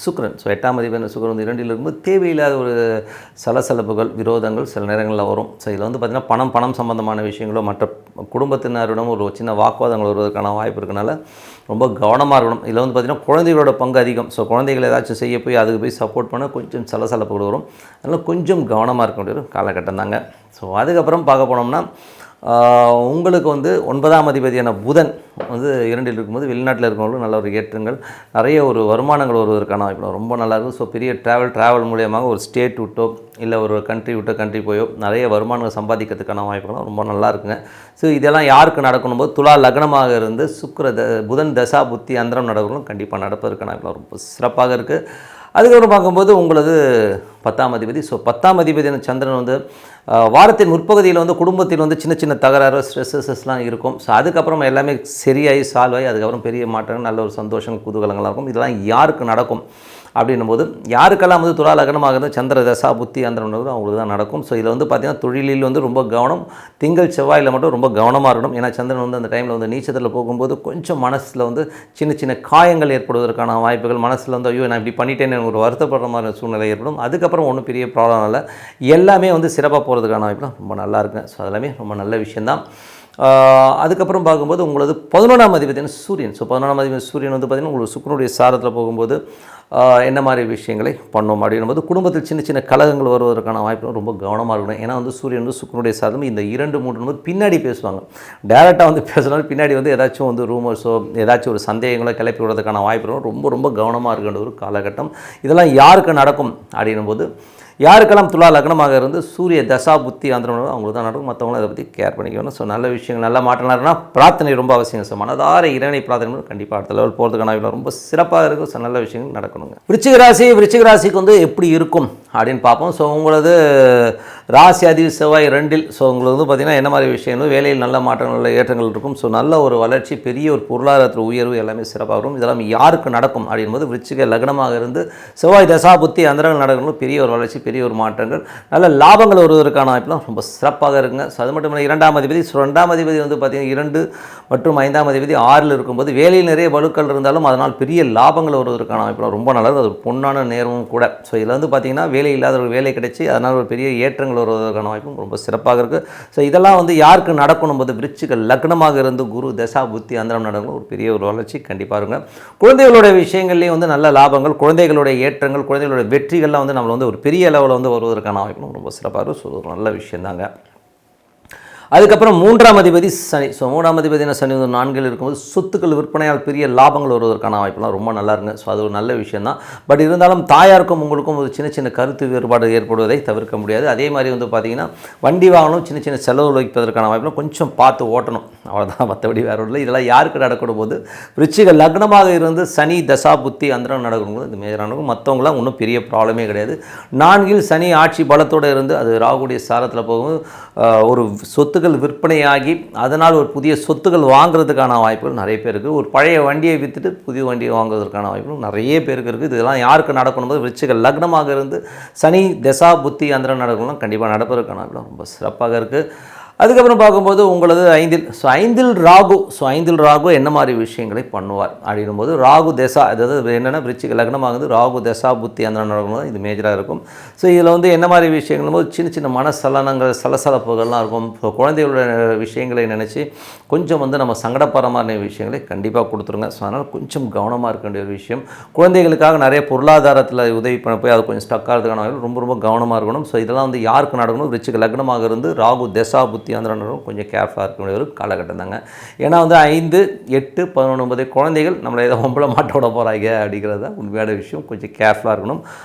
சுக்கிரன். ஸோ 8ஆம் அதிபதி சுக்கிரன் வந்து 2ல் இருக்கும்போது தேவையில்லாத ஒரு சலசலப்புகள், விரோதங்கள் சில நேரங்களில் வரும். ஸோ இதில் வந்து பார்த்திங்கன்னா பணம் சம்பந்தமான விஷயங்களோ மற்ற குடும்பத்தினரிடம் ஒரு சின்ன வாக்குவாதங்கள் வருவதற்கான வாய்ப்பு இருக்கனால ரொம்ப கவனமாக இருக்கணும். இதில் வந்து பார்த்திங்கன்னா குழந்தைகளோட பங்கு அதிகம். ஸோ குழந்தைகள் ஏதாச்சும் செய்ய போய் அதுக்கு போய் சப்போர்ட் பண்ண கொஞ்சம் சலசலப்புகள் வரும். அதனால் கொஞ்சம் கவனமாக இருக்க வேண்டிய ஒரு காலகட்டம் தாங்க. ஸோ அதுக்கப்புறம் பார்க்க போனோம்னா உங்களுக்கு வந்து 9ஆம் அதிபதியான புதன் வந்து 2ல் இருக்கும்போது வெளிநாட்டில் இருக்கிறவங்களும் நல்ல ஒரு ஏற்றங்கள், நிறைய ஒரு வருமானங்கள் வருவதற்கான வாய்ப்பு ரொம்ப நல்லாயிருக்கும். ஸோ பெரிய ட்ராவல் மூலியமாக ஒரு ஸ்டேட் விட்டோ இல்லை ஒரு கண்ட்ரி போயோ நிறைய வருமானங்கள் சம்பாதிக்கிறதுக்கான வாய்ப்புகளும் ரொம்ப நல்லா இருக்குங்க. ஸோ இதெல்லாம் யாருக்கு நடக்கணும் போது துலா லக்னமாக இருந்து புதன் தசா புத்தி அந்தரம் நடக்கணும், கண்டிப்பாக நடப்பதற்கான வாய்ப்பு ரொம்ப சிறப்பாக இருக்குது. அதுக்கப்புறம் பார்க்கும்போது உங்களது 10ஆம் அதிபதி. ஸோ 10ஆம் அதிபதியான சந்திரன் வந்து வாரத்தின் முற்பகுதியில் வந்து குடும்பத்தில் வந்து சின்ன சின்ன தகராறு ஸ்ட்ரெஸ்ஸஸ்லாம் இருக்கும். ஸோ அதுக்கப்புறம் எல்லாமே சரியாகி சால்வ் ஆகி அதுக்கப்புறம் பெரிய மாற்றங்கள், நல்ல ஒரு சந்தோஷம், குதூகலங்களாக இருக்கும். இதெல்லாம் யாருக்கு நடக்கும் அப்படின்னும் போது யாருக்கெல்லாம் வந்து துலா லக்னமாக இருந்து சந்திர தசா புத்தி அந்தரம் அவங்களுக்கு தான் நடக்கும். ஸோ இதில் வந்து பார்த்திங்கன்னா தொழிலில் வந்து ரொம்ப கவனம், திங்கள் செவ்வாயில் மட்டும் ரொம்ப கவனமாக இருக்கணும். ஏன்னா சந்திரன் வந்து அந்த டைமில் வந்து நீச்சத்தில் போகும்போது கொஞ்சம் மனசில் வந்து சின்ன சின்ன காயங்கள் ஏற்படுவதற்கான வாய்ப்புகள், மனசில் வந்து ஐயோ நான் இப்படி பண்ணிட்டேன்னு ஒரு வருத்தப்படுற மாதிரி சூழ்நிலை ஏற்படும். அதுக்கப்புறம் ஒன்றும் பெரிய ப்ராப்ளம் இல்லை, எல்லாமே வந்து சிறப்பாக போகிறதுக்கான வாய்ப்புலாம் ரொம்ப நல்லா இருக்குங்க. ஸோ அதெல்லாமே ரொம்ப நல்ல விஷயந்தான். அதுக்கப்புறம் பார்க்கும்போது உங்களது 11ஆம் அதிபதியான சூரியன். ஸோ 11ஆம் அதிபதி சூரியன் வந்து பார்த்திங்கன்னா உங்களுக்கு சுக்கிரனுடைய சாரத்தில் போகும்போது என்ன மாதிரி விஷயங்களை பண்ணோம் அப்படின்னும்போது குடும்பத்தில் சின்ன சின்ன கலகங்கள் வருவதற்கான வாய்ப்பு ரொம்ப கவனமாக இருக்கணும். ஏன்னா வந்து சூரியன் வந்து சுக்கிரனுடைய சாரம் இந்த 2-3 பின்னாடி பேசுவாங்க. டேரெக்டாக வந்து பேசினாலும் பின்னாடி வந்து ஏதாச்சும் வந்து ரூமர்ஸோ ஏதாச்சும் ஒரு சந்தேகங்களோ கிளப்பி விடுறதுக்கான வாய்ப்பு ரொம்ப ரொம்ப கவனமாக இருக்கின்ற ஒரு காலகட்டம். இதெல்லாம் யாருக்கு நடக்கும் அப்படின்னும்போது யாருக்கெல்லாம் துலா லக்னமாக இருந்து சூரிய தசா புத்தி அந்தரம் அவங்களுக்கு தான் நடக்கும். மற்றவங்களும் அதை பற்றி கேர் பண்ணிக்கணும். ஸோ நல்ல விஷயங்கள், நல்ல மாற்றம்னா பிரார்த்தனை ரொம்ப அவசியம். ஸோ மனதார இறைவனை பிரார்த்தனை கண்டிப்பாக அடுத்த லெவல் போகிறதுக்கான ரொம்ப சிறப்பாக இருக்கும். ஸோ நல்ல விஷயங்கள் நடக்கணுங்க. விருச்சிக ராசிக்கு வந்து எப்படி இருக்கும் அப்படின்னு பார்ப்போம். ஸோ உங்களது ராசி அதிபதி செவ்வாய் 2ல். ஸோ உங்களுக்கு வந்து பார்த்திங்கன்னா என்ன மாதிரி விஷயங்கள், வேலையில் நல்ல மாற்றங்கள், நல்ல ஏற்றங்கள் இருக்கும். ஸோ நல்ல ஒரு வளர்ச்சி, பெரிய ஒரு பொருளாதாரத்தில் உயர்வு எல்லாமே சிறப்பாக இருக்கும். இதெல்லாம் யாருக்கு நடக்கும் அப்படின்போது விருச்சிக லக்னமாக இருந்து செவ்வாய் தசா புத்தி அந்தரங்கள் நடக்கணும், பெரிய ஒரு வளர்ச்சி, பெரிய ஒரு மாற்றங்கள், நல்ல லாபங்கள் வருவதற்கான வாய்ப்புலாம் ரொம்ப சிறப்பாக இருக்குங்க. ஸோ அது மட்டும் இல்லை 2ஆம் அதிபதி. ஸோ 2ஆம் அதிபதி வந்து பார்த்திங்கன்னா 2 மற்றும் 5ஆம் அதிபதி 6ல் இருக்கும்போது வேலையில் நிறைய வலுக்கள் இருந்தாலும் அதனால் பெரிய லாபங்கள் வருவதற்கான வாய்ப்புலாம் ரொம்ப நல்லது. அது ஒரு பொன்னான நேரமும் கூட. ஸோ இதில் வந்து பார்த்திங்கன்னா வேலை இல்லாத ஒரு வேலை கிடைச்சி அதனால் ஒரு பெரிய ஏற்றங்கள் வருவதற்கான வாய்ப்பும் ரொம்ப சிறப்பாக இருக்குது. ஸோ இதெல்லாம் வந்து யாருக்கு நடக்கணும் போது விருச்சிக லக்னமாக இருந்து குரு தசா புத்தி அந்தரம் நடக்கணும், ஒரு பெரிய ஒரு வளர்ச்சி கண்டிப்பாக இருங்க. குழந்தைகளுடைய விஷயங்கள்லேயும் வந்து நல்ல லாபங்கள், குழந்தைகளுடைய ஏற்றங்கள், குழந்தைகளுடைய வெற்றிகள்லாம் வந்து நம்மளை வந்து ஒரு பெரிய லெவலில் வந்து வருவதற்கான வாய்ப்பும் ரொம்ப சிறப்பாக இருக்கும். ஸோ ஒரு நல்ல விஷயந்தாங்க. அதுக்கப்புறம் 3ஆம் அதிபதி சனி. ஸோ 3ஆம் அதிபதியான சனி வந்து 4ல் இருக்கும்போது சொத்துக்கள் விற்பனையால் பெரிய லாபங்கள் வருவதற்கான வாய்ப்புலாம் ரொம்ப நல்லா இருங்க. ஸோ அது ஒரு நல்ல விஷயம் தான். பட் இருந்தாலும் தாயாருக்கும் உங்களுக்கும் ஒரு சின்ன சின்ன கருத்து வேறுபாடு ஏற்படுவதை தவிர்க்க முடியாது. அதே மாதிரி வந்து பார்த்திங்கன்னா வண்டி வாங்கணும், சின்ன சின்ன செலவு வைப்பதற்கான வாய்ப்புலாம் கொஞ்சம் பார்த்து ஓட்டணும், அவ்வளோதான். மற்றபடி வேறு இல்லை. இதெல்லாம் யாருக்கு நடக்கணும் போது விருச்சிக லக்னமாக இருந்து சனி தசா புத்தி அந்தரம் நடக்கணும், இது மேஜரான மற்றவங்களாம் ஒன்றும் பெரிய ப்ராப்ளமே கிடையாது. 4ல் சனி ஆட்சி பலத்தோடு இருந்து அது ராகுடைய சாரத்தில் போகும் ஒரு சொத்துக்கள் விற்பனையாகி அதனால் ஒரு புதிய சொத்துக்கள் வாங்குறதுக்கான வாய்ப்புகள் நிறைய பேருக்கு, ஒரு பழைய வண்டியை விற்றுட்டு புதிய வண்டியை வாங்குவதற்கான வாய்ப்புகள் நிறைய பேருக்கு இருக்குது. இதெல்லாம் யாருக்கு நடக்கணும் போது விருச்சிக லக்னமாக இருந்து சனி தசா புத்தி அந்தரம் நடக்கணும், கண்டிப்பாக நடப்பதற்கான வாய்ப்புகள் ரொம்ப சிறப்பாக இருக்குது. அதுக்கப்புறம் பார்க்கும்போது உங்களது 5ல். ஸோ 5ல் ராகு. ஸோ 5ல் ராகு என்ன மாதிரி விஷயங்களை பண்ணுவார் அப்படின்னும்போது ராகு தசா, அதாவது என்னென்னா விருச்சிக லக்னமாகுது ராகு தசா புத்தி அந்த நடக்கும்போது இது மேஜராக இருக்கும். ஸோ இதில் வந்து என்ன மாதிரி விஷயங்கள் போது சின்ன சின்ன மனசலனங்கள், சலசலப்புகள்லாம் இருக்கும். ஸோ குழந்தைகளோட விஷயங்களை நினச்சி கொஞ்சம் வந்து நம்ம சங்கடப்படுற மாதிரி விஷயங்களை கண்டிப்பாக கொடுத்துருங்க. ஸோ அதனால் கொஞ்சம் கவனமாக இருக்க வேண்டிய ஒரு விஷயம். குழந்தைகளுக்காக நிறைய பொருளாதாரத்தில் உதவி பண்ண போய் அது கொஞ்சம் ஸ்டக் ஆகிறதுக்கான ரொம்ப ரொம்ப கவனமாக இருக்கணும். ஸோ இதெல்லாம் வந்து யாருக்கு நடக்கணும், விருச்சிக லக்னமாக இருந்து ராகு தசா புத்தி ஆந்திரனும் கொஞ்சம் கேர்ஃபுல்லாக இருக்க வேண்டிய ஒரு காலகட்டம் தாங்க. ஏன்னா வந்து 5, 8, 11 குழந்தைகள் நம்மளை ஏதோ ஒம்பளை மாட்ட விட போகிறாங்க அப்படிங்கிறது தான் உண்மையான விஷயம். கொஞ்சம் கேர்ஃபுல்லாக இருக்கணும்.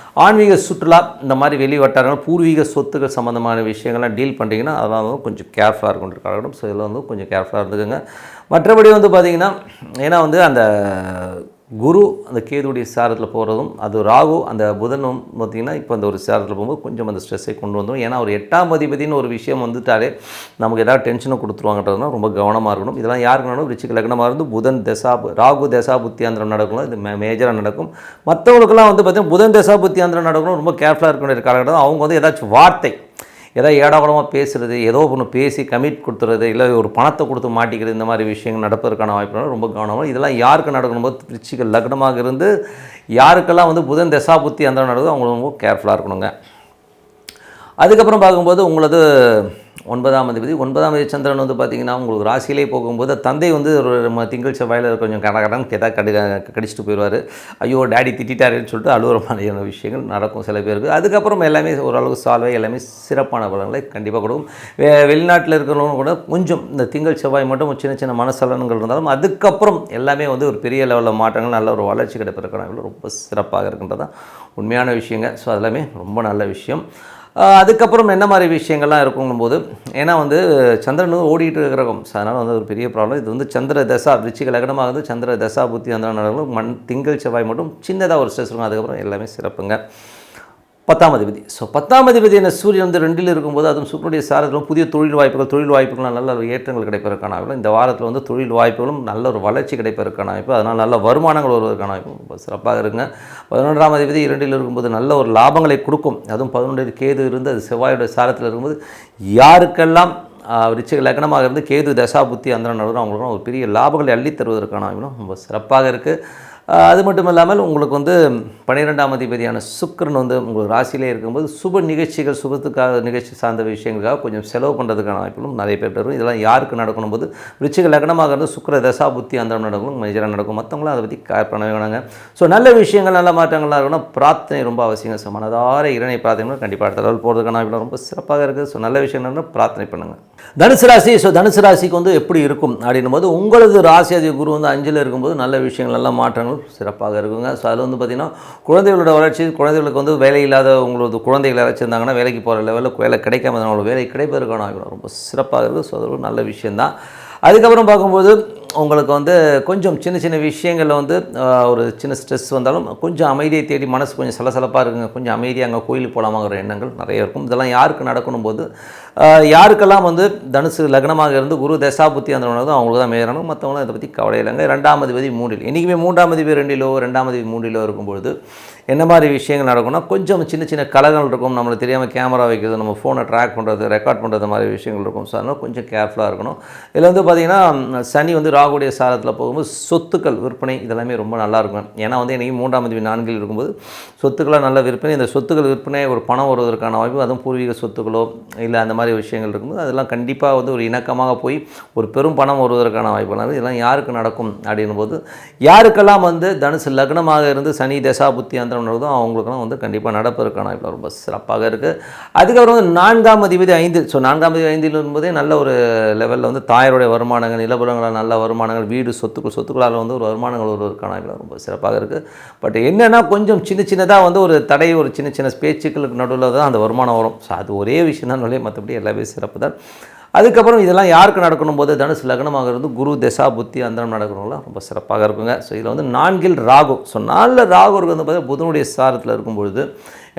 ஆன்மீக சுற்றுலா, இந்த மாதிரி வெளி வட்டாரங்கள், பூர்வீக சொத்துக்கள் சம்மந்தமான விஷயங்கள்லாம் டீல் பண்ணிட்டீங்கன்னா அதெல்லாம் வந்து கொஞ்சம் கேர்ஃபுல்லாக இருக்கும் காலகட்டம். ஸோ இதில் வந்து கொஞ்சம் கேர்ஃபுல்லாக இருந்துக்குங்க. மற்றபடி வந்து பார்த்திங்கன்னா ஏன்னா வந்து அந்த குரு அந்த கேதுடைய சாரத்தில் போகிறதும், அது ராகு அந்த புதனும் பார்த்திங்கன்னா இப்போ அந்த ஒரு சாரத்தில் போகும்போது கொஞ்சம் அந்த ஸ்ட்ரெஸ்ஸை கொண்டு வந்துடும். ஏன்னா ஒரு 8ஆம் அதிபதினு ஒரு விஷயம் வந்துட்டாலே நமக்கு ஏதாவது டென்ஷனை கொடுத்துருவாங்கன்றதுனா ரொம்ப கவனமாக இருக்கணும். இதெல்லாம் யாருக்கு நடக்கும்? விருச்சிக லக்னமாக இருந்து புதன் ராகு தசா புத்தியாந்திரம் நடக்கணும். இது மேஜராக நடக்கும். மற்றவங்களுக்கெல்லாம் வந்து பார்த்திங்கன்னா புதன் தசா புத்தியாந்திரம் நடக்கணும். ரொம்ப கேர்ஃபுல்லாக இருக்க வேண்டிய காலகட்டம். அவங்க வந்து ஏதாச்சும் வார்த்தை ஏதாவது ஏடாகுடமாக பேசுகிறது, ஏதோ ஒன்று பேசி கமிட் கொடுத்துறது, இல்லை ஒரு பணத்தை கொடுத்து மாட்டிக்கிறது, இந்த மாதிரி விஷயங்கள் நடப்பதற்கான வாய்ப்புகள் ரொம்ப கவனமாக. இதெல்லாம் யாருக்கு நடக்கணும்போது விருச்சிக லக்னமாக இருந்து யாருக்கெல்லாம் வந்து புதன் தசா புத்தி அந்த நடக்குதோ அவங்க ரொம்ப கேர்ஃபுல்லாக இருக்கணுங்க. அதுக்கப்புறம் பார்க்கும்போது உங்களது 9ஆம் அதிபதி சந்திரன் வந்து பார்த்திங்கன்னா உங்களுக்கு ராசியிலே போகும்போது தந்தை வந்து ஒரு திங்கள் செவ்வாயில் கொஞ்சம் கடன் கடிச்சிட்டு போயிடுவார். ஐயோ டேடி திட்டாருன்னு சொல்லிட்டு அழுகிற மாதிரியான விஷயங்கள் நடக்கும் சில பேருக்கு. அதுக்கப்புறம் எல்லாமே ஓரளவுக்கு சால்வை எல்லாமே சிறப்பான பலன்களை கண்டிப்பாக கொடுக்கும். வெளிநாட்டில் இருக்கிறவங்க கூட கொஞ்சம் இந்த திங்கள் செவ்வாய் மட்டும் சின்ன சின்ன மனசலனங்கள் இருந்தாலும் அதுக்கப்புறம் எல்லாமே வந்து ஒரு பெரிய லெவலில் மாற்றங்கள் நல்ல ஒரு வளர்ச்சி கிடைப்பிருக்கிறாங்க. ரொம்ப சிறப்பாக இருக்கின்றதான் உண்மையான விஷயங்க. ஸோ அதெல்லாமே ரொம்ப நல்ல விஷயம். அதுக்கப்புறம் என்ன மாதிரி விஷயங்கள்லாம் இருக்குங்கும்போது, ஏன்னா வந்து சந்திரன் வந்து ஓடிட்டு இருக்கிறோம். ஸோ அதனால் வந்து ஒரு பெரிய ப்ராப்ளம். இது வந்து சந்திர தசா விருச்சிக லக்னமாக வந்து சந்திர தசா புத்தி அந்த நடக்கும். திங்கள் செவ்வாய் மட்டும் சின்னதாக ஒரு ஸ்ட்ரெஸ் இருக்கும். அதுக்கப்புறம் எல்லாமே சிறப்புங்க. 10ஆம் அதிபதி. ஸோ 10ஆம் அதிபதி என்ன சூரியன் வந்து 2ல் இருக்கும்போது அதுவும் சுக்கிரனுடைய சாரத்திலும் புதிய தொழில் வாய்ப்புகள் நல்ல ஒரு ஏற்றங்கள் கிடைப்பதற்கான வாய்ப்பு. இந்த வாரத்தில் வந்து தொழில் வாய்ப்புகளும் நல்ல ஒரு வளர்ச்சி கிடைப்பதற்கான வாய்ப்பு. அதனால் நல்ல வருமானங்கள் வருவதற்கான வாய்ப்பு ரொம்ப சிறப்பாக இருக்குங்க. 11ஆம் அதிபதி 2ல் இருக்கும்போது நல்ல ஒரு லாபங்களை கொடுக்கும். அதுவும் 11 கேது இருந்து அது செவ்வாயோட சாரத்தில் இருக்கும்போது யாருக்கெல்லாம் விருச்சிக லக்னமாக இருந்து கேது தசா புத்தி அந்த நடக்கும் அவங்களுக்கும் ஒரு பெரிய லாபங்களை அள்ளி தருவதற்கான வாய்ப்பும் ரொம்ப சிறப்பாக இருக்குது. அது மட்டும் இல்லாமல் உங்களுக்கு வந்து 12ஆம் அதிபதியான சுக்கிரன் வந்து உங்களுக்கு ராசியிலே இருக்கும்போது சுப நிகழ்ச்சிகள் சுபத்துக்காக நிகழ்ச்சி சார்ந்த விஷயங்களுக்காக கொஞ்சம் செலவு பண்ணுறதுக்கான வாய்ப்புகளும் நிறைய பேர் வரும். இதெல்லாம் யாருக்கு நடக்கணும் போது விருச்சிக லக்னமாக இருந்து சுக்கிர தசா புத்தி அந்த நடக்கும் மேஜராக நடக்கும். மற்றவங்களும் அதை பற்றி கேர் பண்ணவே வேணாங்க. ஸோ நல்ல விஷயங்கள் நல்ல மாற்றங்கள்லாம் இருக்கணும். பிரார்த்தனை ரொம்ப அவசியம். ஸோ மனதார இறைவனை பிரார்த்தனை கண்டிப்பாக அடுத்த லெவல் போகிறதுக்கான வாய்ப்பு ரொம்ப சிறப்பாக இருக்குது. ஸோ நல்ல விஷயங்கள்னா பிரார்த்தனை பண்ணுங்கள். தனுசு ராசி. ஸோ தனுசு ராசிக்கு வந்து எப்படி இருக்கும் அப்படின்னும் போது உங்களது ராசி அதிபதி குரு வந்து 5ல் இருக்கும்போது நல்ல விஷயங்கள் நல்ல மாற்றங்கள் சிறப்பாக இருக்குங்க. ஸோ அதில் வந்து பார்த்திங்கன்னா குழந்தைகளோட வளர்ச்சி, குழந்தைகளுக்கு வந்து வேலை இல்லாத உங்களது குழந்தைகள் யாராச்சும் இருந்தாங்கன்னா வேலைக்கு போகிற லெவலில் வேலை கிடைக்காம அவங்களுக்கு வேலை கிடைப்பதற்கான ரொம்ப சிறப்பாக இருக்குது. ஸோ அது ஒரு நல்ல விஷயந்தான். அதுக்கப்புறம் பார்க்கும்போது உங்களுக்கு வந்து கொஞ்சம் சின்ன சின்ன விஷயங்களில் வந்து ஒரு சின்ன ஸ்ட்ரெஸ் வந்தாலும் கொஞ்சம் அமைதியை தேடி மனசு கொஞ்சம் சலசலப்பாக இருக்குங்க. கொஞ்சம் அமைதியாக அங்கே கோயிலுக்கு போகலாமாங்கிற எண்ணங்கள் நிறைய இருக்கும். இதெல்லாம் யாருக்கு நடக்கணும் போது யாருக்கெல்லாம் வந்து தனுசு லக்னமாக இருந்து குரு தசா புத்தி அந்த அவங்களுக்கு தான் மேயறணும். மற்றவங்களும் இதை பற்றி கவலை இல்லைங்க. 2ஆம் அதிபதி 3ல் என்றைக்குமே 3ஆம் அதிபதி 2லோ 2ஆம் அதிபதி 3லோ இருக்கும்பொழுது என்ன மாதிரி விஷயங்கள் நடக்கும்னா கொஞ்சம் சின்ன சின்ன கலங்கள் இருக்கும். நம்மளுக்கு தெரியாமல் கேமரா வைக்கிறது, நம்ம ஃபோனை ட்ராக் பண்ணுறது, ரெக்கார்ட் பண்ணுறது மாதிரி விஷயங்கள் இருக்கும். ஸோ அதனால் கொஞ்சம் கேர்ஃபுல்லாக இருக்கணும். இதில் வந்து பார்த்திங்கன்னா சனி வந்து ராகுடைய சாரத்தில் போகும்போது சொத்துக்கள் விற்பனை இதெல்லாமே ரொம்ப நல்லாயிருக்கும். ஏன்னா வந்து இன்றைக்கி 3ஆம் அதிபதி 4ல் இருக்கும்போது சொத்துக்களாக நல்ல விற்பனை. இந்த சொத்துக்கள் விற்பனை ஒரு பணம் வருவதற்கான வாய்ப்பு, அதுவும் பூர்வீக சொத்துக்களோ இல்லை அந்த மாதிரி விஷயங்கள் இருக்கும்போது அதெல்லாம் கண்டிப்பாக வந்து ஒரு இணக்கமாக போய் ஒரு பெரும் பணம் வருவதற்கான வாய்ப்புகள். இதெல்லாம் யாருக்கு நடக்கும் அப்படின்னும் போது யாருக்கெல்லாம் வந்து தனுசு லக்னமாக இருந்து சனி தசா புத்தி அந்த அவங்களுக்கெல்லாம் வந்து கண்டிப்பாக நடப்பதற்கான வாய்ப்பு ரொம்ப சிறப்பாக இருக்குது. அதுக்கப்புறம் வந்து 4ஆம் அதிபதி 5. ஸோ 4ஆம் அதிபதி 5ல் இருக்கும்போதே நல்ல ஒரு லெவலில் வந்து தாயருடைய வருமானங்கள், நிலபுறங்களால் நல்ல வருமானங்கள், வீடு சொத்துக்களால் வந்து ஒரு வருமானங்கள் வருவதற்கான வாய்ப்பு ரொம்ப சிறப்பாக இருக்குது. பட் என்னென்னா கொஞ்சம் சின்னதாக வந்து ஒரு தடை, ஒரு சின்ன பேச்சுக்களுக்கு நடுவில் தான் அந்த வருமானம் வரும். ஸோ அது ஒரே விஷயம் தான், மற்றபடி எல்லாமே சிறப்பு தான். அதுக்கப்புறம் இதெல்லாம் யாருக்கு நடக்கணும் போது தனுசு லக்னமாக இருந்து குரு தசா புத்தி அந்தரம் நடக்கணும்லாம் ரொம்ப சிறப்பாக இருக்குங்க. ஸோ இதில் வந்து 4ல் ராகு. ஸோ 4ல் ராகு இருக்குது வந்து பார்த்தீங்கன்னா புதனுடைய சாரத்தில் இருக்கும்பொழுது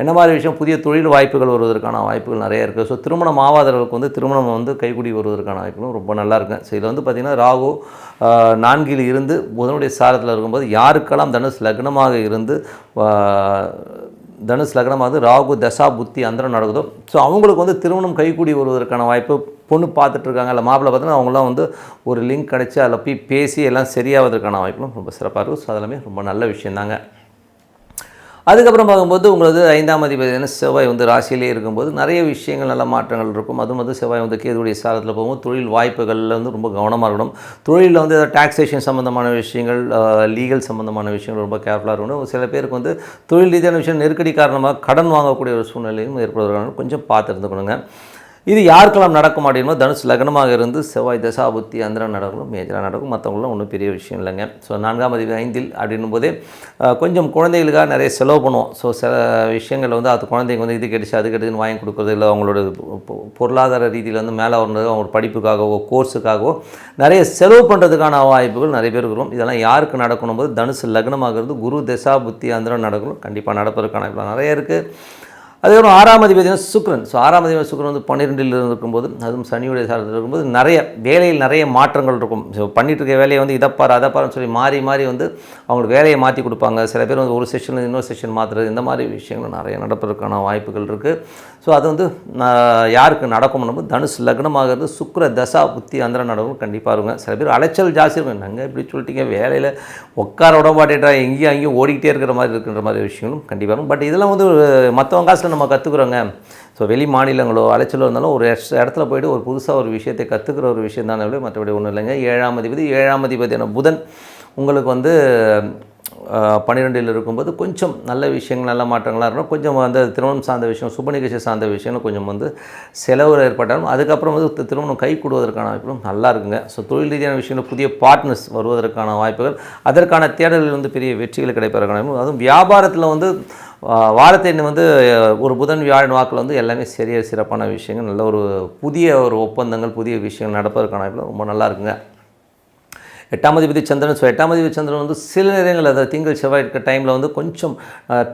என்ன மாதிரி விஷயம், புதிய தொழில் வாய்ப்புகள் வருவதற்கான வாய்ப்புகள் நிறைய இருக்குது. ஸோ திருமணம் ஆகாதவர்களுக்கு வந்து திருமணம் வந்து கைகூடி வருவதற்கான வாய்ப்புகளும் ரொம்ப நல்லா இருக்குங்க. ஸோ இதில் வந்து பார்த்திங்கன்னா ராகு 4ல் இருந்து புதனுடைய சாரத்தில் இருக்கும்போது யாருக்கெல்லாம் தனுசு லக்னமாக இருந்து தனுசு லக்னமாக வந்து ராகு தசா புத்தி அந்தரம் நடக்குதோ ஸோ அவங்களுக்கு வந்து திருமணம் கைகூடி வருவதற்கான வாய்ப்பு, பொண்ணு பார்த்துட்ருக்காங்க இல்லை மாப்பிள்ளை பார்த்தீங்கன்னா அவங்களாம் வந்து ஒரு லிங்க் கிடச்சி அதில் போய் பேசி எல்லாம் சரியாவதற்கான வாய்ப்புகளும் ரொம்ப சிறப்பாக இருக்கும். ஸோ அதெல்லாமே ரொம்ப நல்ல விஷயந்தாங்க. அதுக்கப்புறம் பார்க்கும்போது உங்களது 5ஆம் அதிபதியான செவ்வாய் வந்து ராசியிலே இருக்கும்போது நிறைய விஷயங்கள் நல்ல மாற்றங்கள் இருக்கும். அதுவும் வந்து செவ்வாய் வந்து கேதுடைய சாரத்தில் போகும்போது தொழில் வாய்ப்புகளில் வந்து ரொம்ப கவனமாக இருக்கணும். தொழிலில் வந்து ஏதாவது டாக்ஸேஷன் சம்மந்தமான விஷயங்கள், லீகல் சம்மந்தமான விஷயங்கள் ரொம்ப கேர்ஃபுல்லாக இருக்கணும். சில பேருக்கு வந்து தொழில் ரீதியான விஷயம் நெருக்கடி காரணமாக கடன் வாங்கக்கூடிய ஒரு சூழ்நிலையும் ஏற்படுவதற்கான கொஞ்சம் பார்த்து இருந்துக்கணுங்க. இது யாருக்கெல்லாம் நடக்கும் அப்படின்னா தனுசு லக்னமாக இருந்து செவ்வாய் தசா புத்தி அந்தரம் நடக்கும், மேஜராக நடக்கும். மற்றவங்களும் ஒன்றும் பெரிய விஷயம் இல்லைங்க. ஸோ 4ஆம் அதிபதி 5ல் அப்படின்னும் போதே கொஞ்சம் குழந்தைகளுக்காக நிறைய செலவு பண்ணுவோம். ஸோ சில விஷயங்கள் வந்து அது குழந்தைங்க வந்து இது கிடைச்சி அது கிடைச்சுன்னு வாங்கி கொடுக்குறது இல்லை, அவங்களோட பொருளாதார ரீதியில் வந்து மேலே வரது அவங்க படிப்புக்காகவோ கோர்ஸுக்காகவோ நிறைய செலவு பண்ணுறதுக்கான வாய்ப்புகள் நிறைய பேருக்கு வரும். இதெல்லாம் யாருக்கு நடக்கணும் போது தனுசு லக்னமாகிறது குரு தசா புத்தி அந்தரம் நடக்கணும், கண்டிப்பாக நடப்பதற்கான நிறைய இருக்குது. அதுக்கப்புறம் 6ஆம் அதிபதி சுக்கிரன். ஸோ 6ஆம் அதிபதி சுக்கிரன் வந்து 12ல் இருக்கும்போது, அதுவும் சனியுடைய சாரத்தில் இருக்கும்போது நிறைய வேலையில் நிறைய மாற்றங்கள் இருக்கும். ஸோ பண்ணிட்டு இருக்க வேலையை வந்து இதைப்பார் அதைப்பாருன்னு சொல்லி மாறி மாறி வந்து அவங்களுக்கு வேலையை மாற்றி கொடுப்பாங்க. சில பேர் வந்து ஒரு செஷன் இன்னொரு செஷன் மாற்றுறது, இந்த மாதிரி விஷயங்கள் நிறைய நடப்பதற்கான வாய்ப்புகள் இருக்குது. ஸோ அது வந்து யாருக்கு நடக்கும்னு தனுசு லக்னமாகிறது சுக்கிர தசா புத்தி அந்தரம் நடக்கும், கண்டிப்பாக இருங்க. சில பேர் அலைச்சல் ஜாஸ்தி இருக்கும், நாங்கள் இப்படி சொல்லிட்டீங்க வேலையில் உட்கார விட மாட்டேட்டா எங்கேயும் அங்கேயும் ஓடிக்கிட்டே இருக்கிற மாதிரி இருக்குன்ற மாதிரி விஷயங்களும் கண்டிப்பாக இருக்கும். பட் இதெல்லாம் வந்து மற்றவங்க காசில் நம்ம கற்றுக்குறோங்க. ஸோ வெளி மாநிலங்களோ அலைச்சலோ இருந்தாலும் ஒரு இடத்துல போய்ட்டு ஒரு புதுசாக ஒரு விஷயத்தை கற்றுக்கிற ஒரு விஷயம் தானே, மற்றபடி ஒன்றும் இல்லைங்க. 7ஆம் அதிபதியான புதன் உங்களுக்கு வந்து 12ல் இருக்கும்போது கொஞ்சம் நல்ல விஷயங்கள் நல்ல மாற்றங்களாக இருக்கணும். கொஞ்சம் வந்து திருமணம் சார்ந்த விஷயம் சுப நிகழ்ச்சி சார்ந்த விஷயங்கள் கொஞ்சம் வந்து செலவு ஏற்பட்டாலும் அதுக்கப்புறம் வந்து திருமணம் கை கூடுவதற்கான வாய்ப்புகளும் நல்லா இருக்குங்க. ஸோ தொழில் ரீதியான விஷயங்கள் புதிய பார்ட்னர்ஸ் வருவதற்கான வாய்ப்புகள், அதற்கான தேடலில் வந்து பெரிய வெற்றிகள் கிடைப்பதற்கான வாய்ப்பு. அதுவும் வியாபாரத்தில் வந்து வாரத்தை வந்து ஒரு புதன் வியாழன் வாக்கில் வந்து எல்லாமே சரியாக சிறப்பான விஷயங்கள், நல்ல ஒரு புதிய ஒரு ஒப்பந்தங்கள் புதிய விஷயங்கள் நடப்பதற்கான வாய்ப்புகள் ரொம்ப நல்லா இருக்குங்க. 8ஆம் அதிபதி சந்திரன். ஸோ 8ஆம் அதிபதி சந்திரன் வந்து சில நேரங்கள் அதாவது திங்கள் செவ்வாய் இருக்க டைமில் வந்து கொஞ்சம்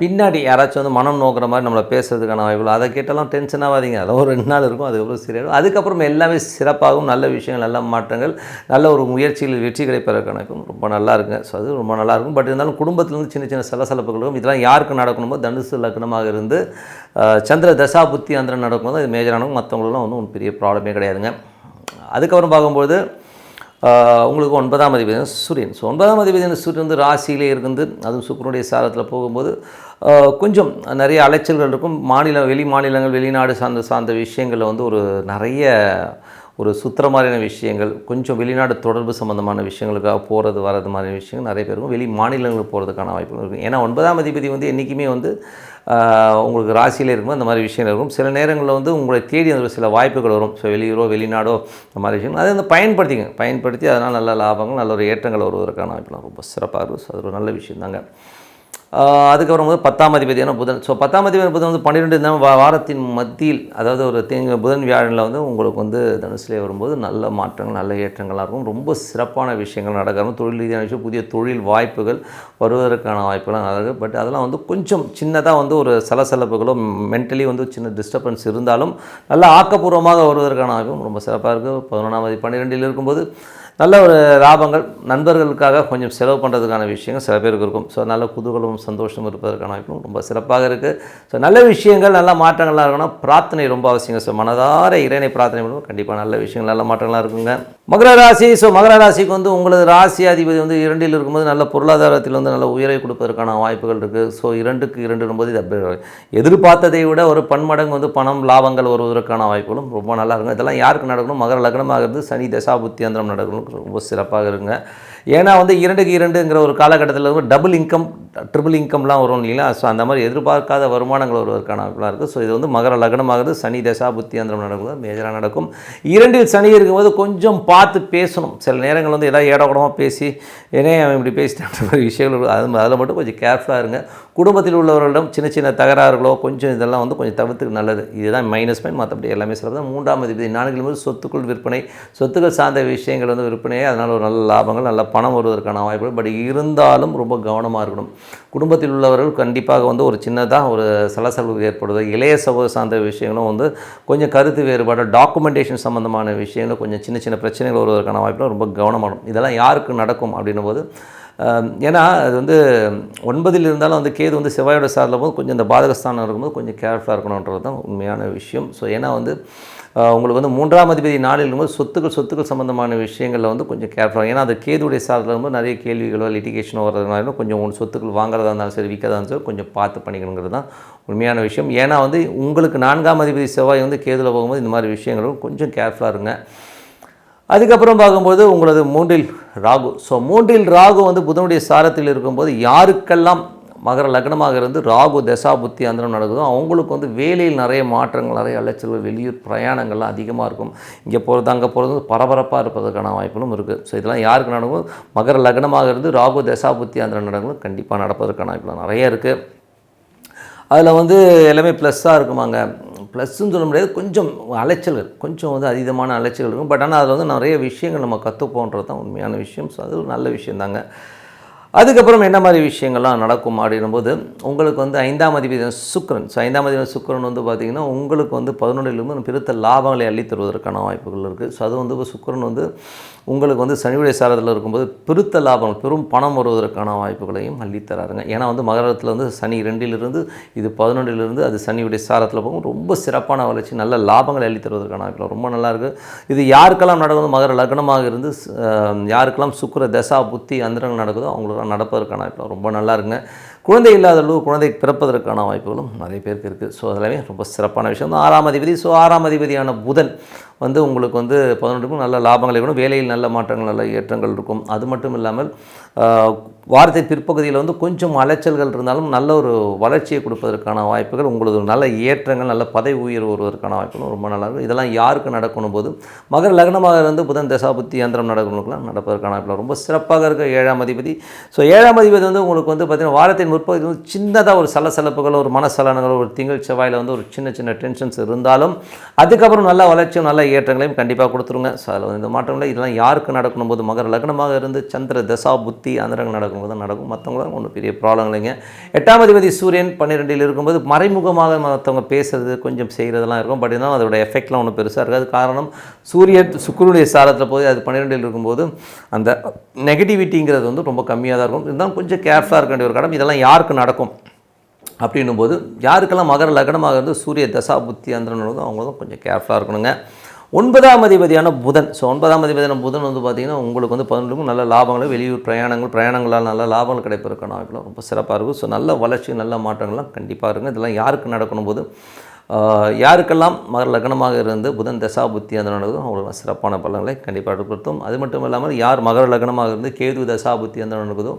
பின்னாடி யாராச்சும் வந்து மனம் நோக்கிற மாதிரி நம்மளை பேசுறதுக்கான வாய்ப்புகள், அதை கேட்டாலும் டென்ஷன் ஆகாதீங்க, அதெல்லாம் ஒரு 2 நாள் இருக்கும், அதுக்கப்புறம் சரியாகும். அதுக்கப்புறம் எல்லாமே சிறப்பாகவும் நல்ல விஷயங்கள் நல்ல மாற்றங்கள் நல்ல ஒரு முயற்சியில் வெற்றி கிடைப்பதற்கான வாய்ப்பும் ரொம்ப நல்லா இருக்குங்க. ஸோ அது ரொம்ப நல்லாயிருக்கும். பட் இருந்தாலும் குடும்பத்திலேருந்து சின்ன சின்ன சலசலப்புகளும் இதெல்லாம் யாருக்கு நடக்கணுமோ தனுசு லக்னமாக இருந்து சந்திர தசா புத்தி அந்தரம் நடக்கும்போது அது மேஜரானவங்க, மற்றவங்களும் வந்து ஒன்றும் பெரிய ப்ராப்ளமே கிடையாதுங்க. அதுக்கப்புறம் பார்க்கும்போது உங்களுக்கு 9ஆம் அதிபதி சூரியன். ஸோ 9ஆம் அதிபதி சூரியன் வந்து ராசியிலே இருந்து அதுவும் சுக்கிரனுடைய சாரத்தில் போகும்போது கொஞ்சம் நிறைய அலைச்சல்கள் இருக்கும். வெளி மாநிலங்கள் வெளிநாடு சார்ந்த விஷயங்களில் வந்து ஒரு நிறைய ஒரு சுற்றுற மாதிரியான விஷயங்கள், கொஞ்சம் வெளிநாடு தொடர்பு சம்மந்தமான விஷயங்களுக்காக போகிறது வர்றது மாதிரி விஷயங்கள் நிறைய பேருக்கும் வெளி மாநிலங்களுக்கு போகிறதுக்கான வாய்ப்புகள் இருக்கும். ஏன்னா 9ஆம் அதிபதி வந்து என்றைக்குமே வந்து உங்களுக்கு ராசியில் இருக்கும்போது அந்த மாதிரி விஷயங்கள் இருக்கும். சில நேரங்களில் வந்து உங்களை தேடி அந்த சில வாய்ப்புகள் வரும். ஸோ வெளியூரோ வெளிநாடோ அந்த மாதிரி விஷயங்கள் அதை வந்து பயன்படுத்தி அதனால் நல்ல லாபங்கள் நல்ல ஒரு ஏற்றங்கள் வருவதற்கான வாய்ப்புலாம் ரொம்ப சிறப்பாக இருக்கும். ஸோ அது ஒரு நல்ல விஷயம் தாங்க. அதுக்கப்புறம் வந்து 10ஆம் அதிபதியான புதன். ஸோ 10ஆம் அதிபதியான புதன் வந்து 12 இருந்தால் வாரத்தின் மத்தியில், அதாவது ஒரு புதன் வியாழனில் வந்து உங்களுக்கு வந்து தனுசுலேயே வரும்போது நல்ல மாற்றங்கள் நல்ல ஏற்றங்களாக இருக்கும். ரொம்ப சிறப்பான விஷயங்கள் நடக்கணும். தொழில் ரீதியான விஷயம் புதிய தொழில் வாய்ப்புகள் வருவதற்கான வாய்ப்புகள்லாம் நல்லா இருக்குது. பட் அதெல்லாம் வந்து கொஞ்சம் சின்னதாக வந்து ஒரு சலசலப்புகளோ மென்டலி வந்து சின்ன டிஸ்டர்பன்ஸ் இருந்தாலும் நல்ல ஆக்கப்பூர்வமாக வருவதற்கான வாய்ப்பும் ரொம்ப சிறப்பாக இருக்குது. 11ஆம் அதிபதி 12ல் இருக்கும்போது நல்ல ஒரு லாபங்கள், நண்பர்களுக்காக கொஞ்சம் செலவு பண்ணுறதுக்கான விஷயங்கள் சில பேருக்கு இருக்கும். ஸோ நல்ல குதூகலமும் சந்தோஷமும் இருப்பதற்கான வாய்ப்பும் ரொம்ப சிறப்பாக இருக்குது. ஸோ நல்ல விஷயங்கள் நல்ல மாற்றங்கள்லாம் இருக்கணும். பிரார்த்தனை ரொம்ப அவசியங்க. ஸோ மனதார இறைவனை பிரார்த்தனை பண்ணுவோம், கண்டிப்பாக நல்ல விஷயங்கள் நல்ல மாற்றங்கள்லாம் இருக்குங்க. மகர ராசி. ஸோ மகர ராசிக்கு வந்து உங்களது ராசி அதிபதி வந்து 2ல் இருக்கும்போது நல்ல பொருளாதாரத்தில் வந்து நல்ல உயரை கொடுப்பதற்கான வாய்ப்புகள் இருக்குது. ஸோ 2க்கு 2 இது எதிர்பார்த்ததை விட ஒரு பன்மடங்கு வந்து பணம் லாபங்கள் வருவதற்கான வாய்ப்புகளும் ரொம்ப நல்லா இருக்கும். இதெல்லாம் யாருக்கு நடக்கணும்? மகர லக்னமாக இருந்து சனி தசா புத்தி அந்தரம் நடக்கணும், ரொம்ப சிறப்பாக இருங்க. ஏன்னா வந்து 2க்கு 2ங்கிற ஒரு காலகட்டத்தில் வந்து டபுள் இன்கம் ட்ரிபிள் இன்கம்லாம் வரும் இல்லைங்களா? ஸோ அந்த மாதிரி எதிர்பார்க்காத வருமானங்கள் வருவதற்கான வாய்ப்புலாம் இருக்குது. ஸோ இது வந்து மகர லக்னமாகிறது சனி தசா புத்தி அந்தரம் நடக்கும்போது மேஜராக நடக்கும். 2ல் சனி இருக்கும்போது கொஞ்சம் பார்த்து பேசணும். சில நேரங்கள் வந்து ஏதாவது ஏடக்கூடமாக பேசி ஏனே அவன் இப்படி பேசிட்டான்ற மாதிரி விஷயங்கள் அதில் மட்டும் கொஞ்சம் கேர்ஃபுல்லாக இருங்க. குடும்பத்தில் உள்ளவர்களிடம் சின்ன சின்ன தகராறுகளோ கொஞ்சம் இதெல்லாம் வந்து கொஞ்சம் தவிர்த்துக்கு நல்லது. இதுதான் மைனஸ் பாயிண்ட், மற்றபடி எல்லாமே சிறப்பு. 3ஆம் அதிபதி 4ல் போது சொத்துக்கள் விற்பனை, சொத்துக்கள் சார்ந்த விஷயங்கள் வந்து விற்பனையே, அதனால் ஒரு நல்ல லாபங்கள் நல்ல பணம் வருவதற்கான வாய்ப்புகள். பட் இருந்தாலும் ரொம்ப கவனமாக இருக்கணும். குடும்பத்தில் உள்ளவர்கள் கண்டிப்பாக வந்து ஒரு சின்னதாக ஒரு சலசலவு ஏற்படுது. இளைய சகோதர சார்ந்த விஷயங்களும் வந்து கொஞ்சம் கருத்து வேறுபாடு, டாக்குமெண்டேஷன் சம்மந்தமான விஷயங்களும் கொஞ்சம் சின்ன சின்ன பிரச்சனைகள் வருவதற்கான வாய்ப்புகள் ரொம்ப கவனமாகும். இதெல்லாம் யாருக்கு நடக்கும் அப்படின்னும் போது, ஏன்னா அது வந்து 9ல் இருந்தாலும் வந்து கேது வந்து செவ்வாயோட சாரில் போது கொஞ்சம் இந்த பாதகஸ்தானம் இருக்கும்போது கொஞ்சம் கேர்ஃபுல்லாக இருக்கணுன்றது தான் உண்மையான விஷயம். ஸோ ஏன்னா வந்து உங்களுக்கு வந்து 3ஆம் அதிபதி 4ல் இருக்கும்போது சொத்துக்கள் சம்மந்தமான விஷயங்களில் வந்து கொஞ்சம் கேர்ஃபுல்லாக, ஏன்னா அது கேதுடைய சாரில் இருக்கும்போது நிறைய கேள்விகளோ லிட்டிகேஷனோ வர்றதுனாலும் கொஞ்சம் சொத்துக்கள் வாங்குறதா இருந்தாலும் சரி விற்கிறதா இருந்தாலும் சரி கொஞ்சம் பார்த்து பண்ணிக்கணுங்கிறது தான் உண்மையான விஷயம். ஏன்னா வந்து உங்களுக்கு 4ஆம் அதிபதி செவ்வாய் வந்து கேதுவில் போகும்போது இந்த மாதிரி விஷயங்களும் கொஞ்சம் கேர்ஃபுல்லாக இருங்க. அதுக்கப்புறம் பார்க்கும்போது உங்களது 3ல் ராகு. ஸோ 3ல் ராகு வந்து புதனுடைய சாரத்தில் இருக்கும்போது யாருக்கெல்லாம் மகர லக்னமாக இருந்து ராகு தசா புத்தி அந்தரம் நடக்குதோ அவங்களுக்கு வந்து வேலையில் நிறைய மாற்றங்கள், நிறைய அலைச்சல்கள், வெளியூர் பிரயாணங்கள்லாம் அதிகமாக இருக்கும். இங்கே போகிறது அங்கே போகிறது பரபரப்பாக இருப்பதற்கான வாய்ப்புகளும் இருக்குது. ஸோ இதெல்லாம் யாருக்கு நடக்கும்? மகர லக்னமாக இருந்து ராகு தசா புத்தி அந்தரம் நடக்கும் கண்டிப்பாக நடப்பதற்கான வாய்ப்புலாம் நிறைய இருக்குது. அதில் வந்து எல்லாமே ப்ளஸ்ஸாக இருக்குமாங்க. ப்ளஸ்ஸுன்னு சொல்ல முடியாது, கொஞ்சம் அலைச்சல்கள், கொஞ்சம் வந்து அதீதமான அலைச்சல்கள் இருக்கும். பட் ஆனால் அதில் வந்து நிறைய விஷயங்கள் நம்ம கற்றுப்போன்றது தான் உண்மையான விஷயம். ஸோ அது ஒரு நல்ல விஷயந்தாங்க. அதுக்கப்புறம் என்ன மாதிரி விஷயங்கள்லாம் நடக்கும் அப்படின்னும்போது, உங்களுக்கு வந்து 5ஆம் அதிபதி சுக்கிரன். ஸோ 5ஆம் அதிபதி சுக்கிரன் வந்து பார்த்திங்கன்னா உங்களுக்கு வந்து 11லிருந்து பெருத்த லாபங்களை அள்ளி தருவதற்கான வாய்ப்புகள் இருக்குது. ஸோ அது வந்து சுக்கிரன் வந்து உங்களுக்கு வந்து சனியுடைய சாரத்தில் இருக்கும்போது பெருத்த லாபங்கள், பெரும் பணம் வருவதற்கான வாய்ப்புகளையும் அள்ளித்தராருங்க. ஏன்னா வந்து மகரத்தில் வந்து சனி 2லிருந்து இது 11லிருந்து அது சனியுடைய சாரத்தில் போகும். ரொம்ப சிறப்பான வளர்ச்சி, நல்ல லாபங்களை அள்ளி தருவதற்கான வாய்ப்புகள் ரொம்ப நல்லாயிருக்கு. இது யாருக்கெல்லாம் நடக்குது? மகர லக்னமாக இருந்து யாருக்கெல்லாம் சுக்கிர தசா புத்தி அந்தரங்கள் நடக்குதோ அவங்களுக்கு நடப்பதற்கான வாய்ப்பு ரொம்ப நல்லா இருக்குங்க. குழந்தை இல்லாதவர்களுக்கு குழந்தை பிறப்பதற்கான வாய்ப்புகளும் நிறைய பேருக்கு இருக்குது. ஸோ அதெல்லாமே ரொம்ப சிறப்பான விஷயம். 6ஆம் அதிபதி. ஸோ 6ஆம் அதிபதியான புதன் வந்து உங்களுக்கு வந்து 11க்கும் நல்ல லாபங்கள் இருக்கணும், வேலையில் நல்ல மாற்றங்கள், நல்ல ஏற்றங்கள் இருக்கும். அது மட்டும் இல்லாமல் வாரத்தின் பிற்பகுதியில் வந்து கொஞ்சம் அலைச்சல்கள் இருந்தாலும் நல்ல ஒரு வளர்ச்சியை கொடுப்பதற்கான வாய்ப்புகள், உங்களுக்கு நல்ல ஏற்றங்கள், நல்ல பதவி உயர்வு வருவதற்கான வாய்ப்புகளும் ரொம்ப நல்லாயிருக்கும். இதெல்லாம் யாருக்கு நடக்கணும் போது மகர லக்னமாக இருந்து புதன் தசாபுத்தி யந்திரம் நடக்கணும்லாம் நடப்பதற்கான வாய்ப்புகள் ரொம்ப சிறப்பாக இருக்க 7ஆம் அதிபதி. ஸோ 7ஆம் அதிபதி வந்து உங்களுக்கு வந்து பார்த்திங்கன்னா வாரத்தின் முற்பகுதி வந்து சின்னதாக ஒரு சலசலப்புகள், ஒரு மனசலனங்கள், ஒரு திங்கள் செவ்வாயில் வந்து ஒரு சின்ன சின்ன டென்ஷன்ஸ் இருந்தாலும் அதுக்கப்புறம் நல்ல வளர்ச்சியும் நல்ல ஏற்றங்களையும் கண்டிப்பாக கொடுத்துருங்க. ஸோ அதில் வந்து இந்த மாற்றங்களை இதெல்லாம் யாருக்கு நடக்கணும் போது மகர லக்னமாக இருந்து சந்திர தசா புத்தி அந்தரங்கள் நடக்கும்போது தான் நடக்கும். மற்றவங்களாம் ஒன்றும் பெரிய ப்ராப்ளம் இல்லைங்க. 8ஆம் அதிபதி சூரியன் 12ல் இருக்கும்போது மறைமுகமாக மற்றவங்க பேசுறது கொஞ்சம் செய்கிறதெல்லாம் இருக்கும். பட் இருந்தாலும் அதோட எஃபெக்ட்லாம் ஒன்றும் பெருசாக இருக்காது. காரணம் சூரியன் சுக்கிரனுடைய சாரத்தில் போய் அது 12ல் இருக்கும்போது அந்த நெகட்டிவிட்டிங்கிறது வந்து ரொம்ப கம்மியாக தான் இருக்கும். இருந்தாலும் கொஞ்சம் கேர்ஃபுல்லாக இருக்க வேண்டிய ஒரு கடம். இதெல்லாம் யாருக்கு நடக்கும் அப்படின்னும் போது யாருக்கெல்லாம் மகர லக்னமாக இருந்து சூரிய தசா புத்தி அந்தரம் நடக்கும் அவங்க தான் கொஞ்சம் கேர்ஃபுல்லாக இருக்கணுங்க. 9ஆம் அதிபதியான புதன். ஸோ 9ஆம் அதிபதியான புதன் வந்து பார்த்திங்கன்னா உங்களுக்கு வந்து 11க்கும் நல்ல லாபங்கள், வெளியூர் பிரயாணங்களால் நல்ல லாபங்கள் கிடைப்பதற்கான வாய்ப்புலாம் ரொம்ப சிறப்பாக இருக்கும். ஸோ நல்ல வளர்ச்சி, நல்ல மாற்றங்கள்லாம் கண்டிப்பாக இருக்குங்க. இதெல்லாம் யாருக்கு நடக்கணும் போது யாருக்கெல்லாம் மகர லக்னமாக இருந்து புதன் தசா புத்தி அந்த நடக்குதோ அவங்களுக்கு சிறப்பான பலன்களை கண்டிப்பாக ஏற்படுத்தும். அது மட்டும் இல்லாமல் யார் மகர லக்னமாக இருந்து கேது தசா புத்தி அந்த நடக்குதோ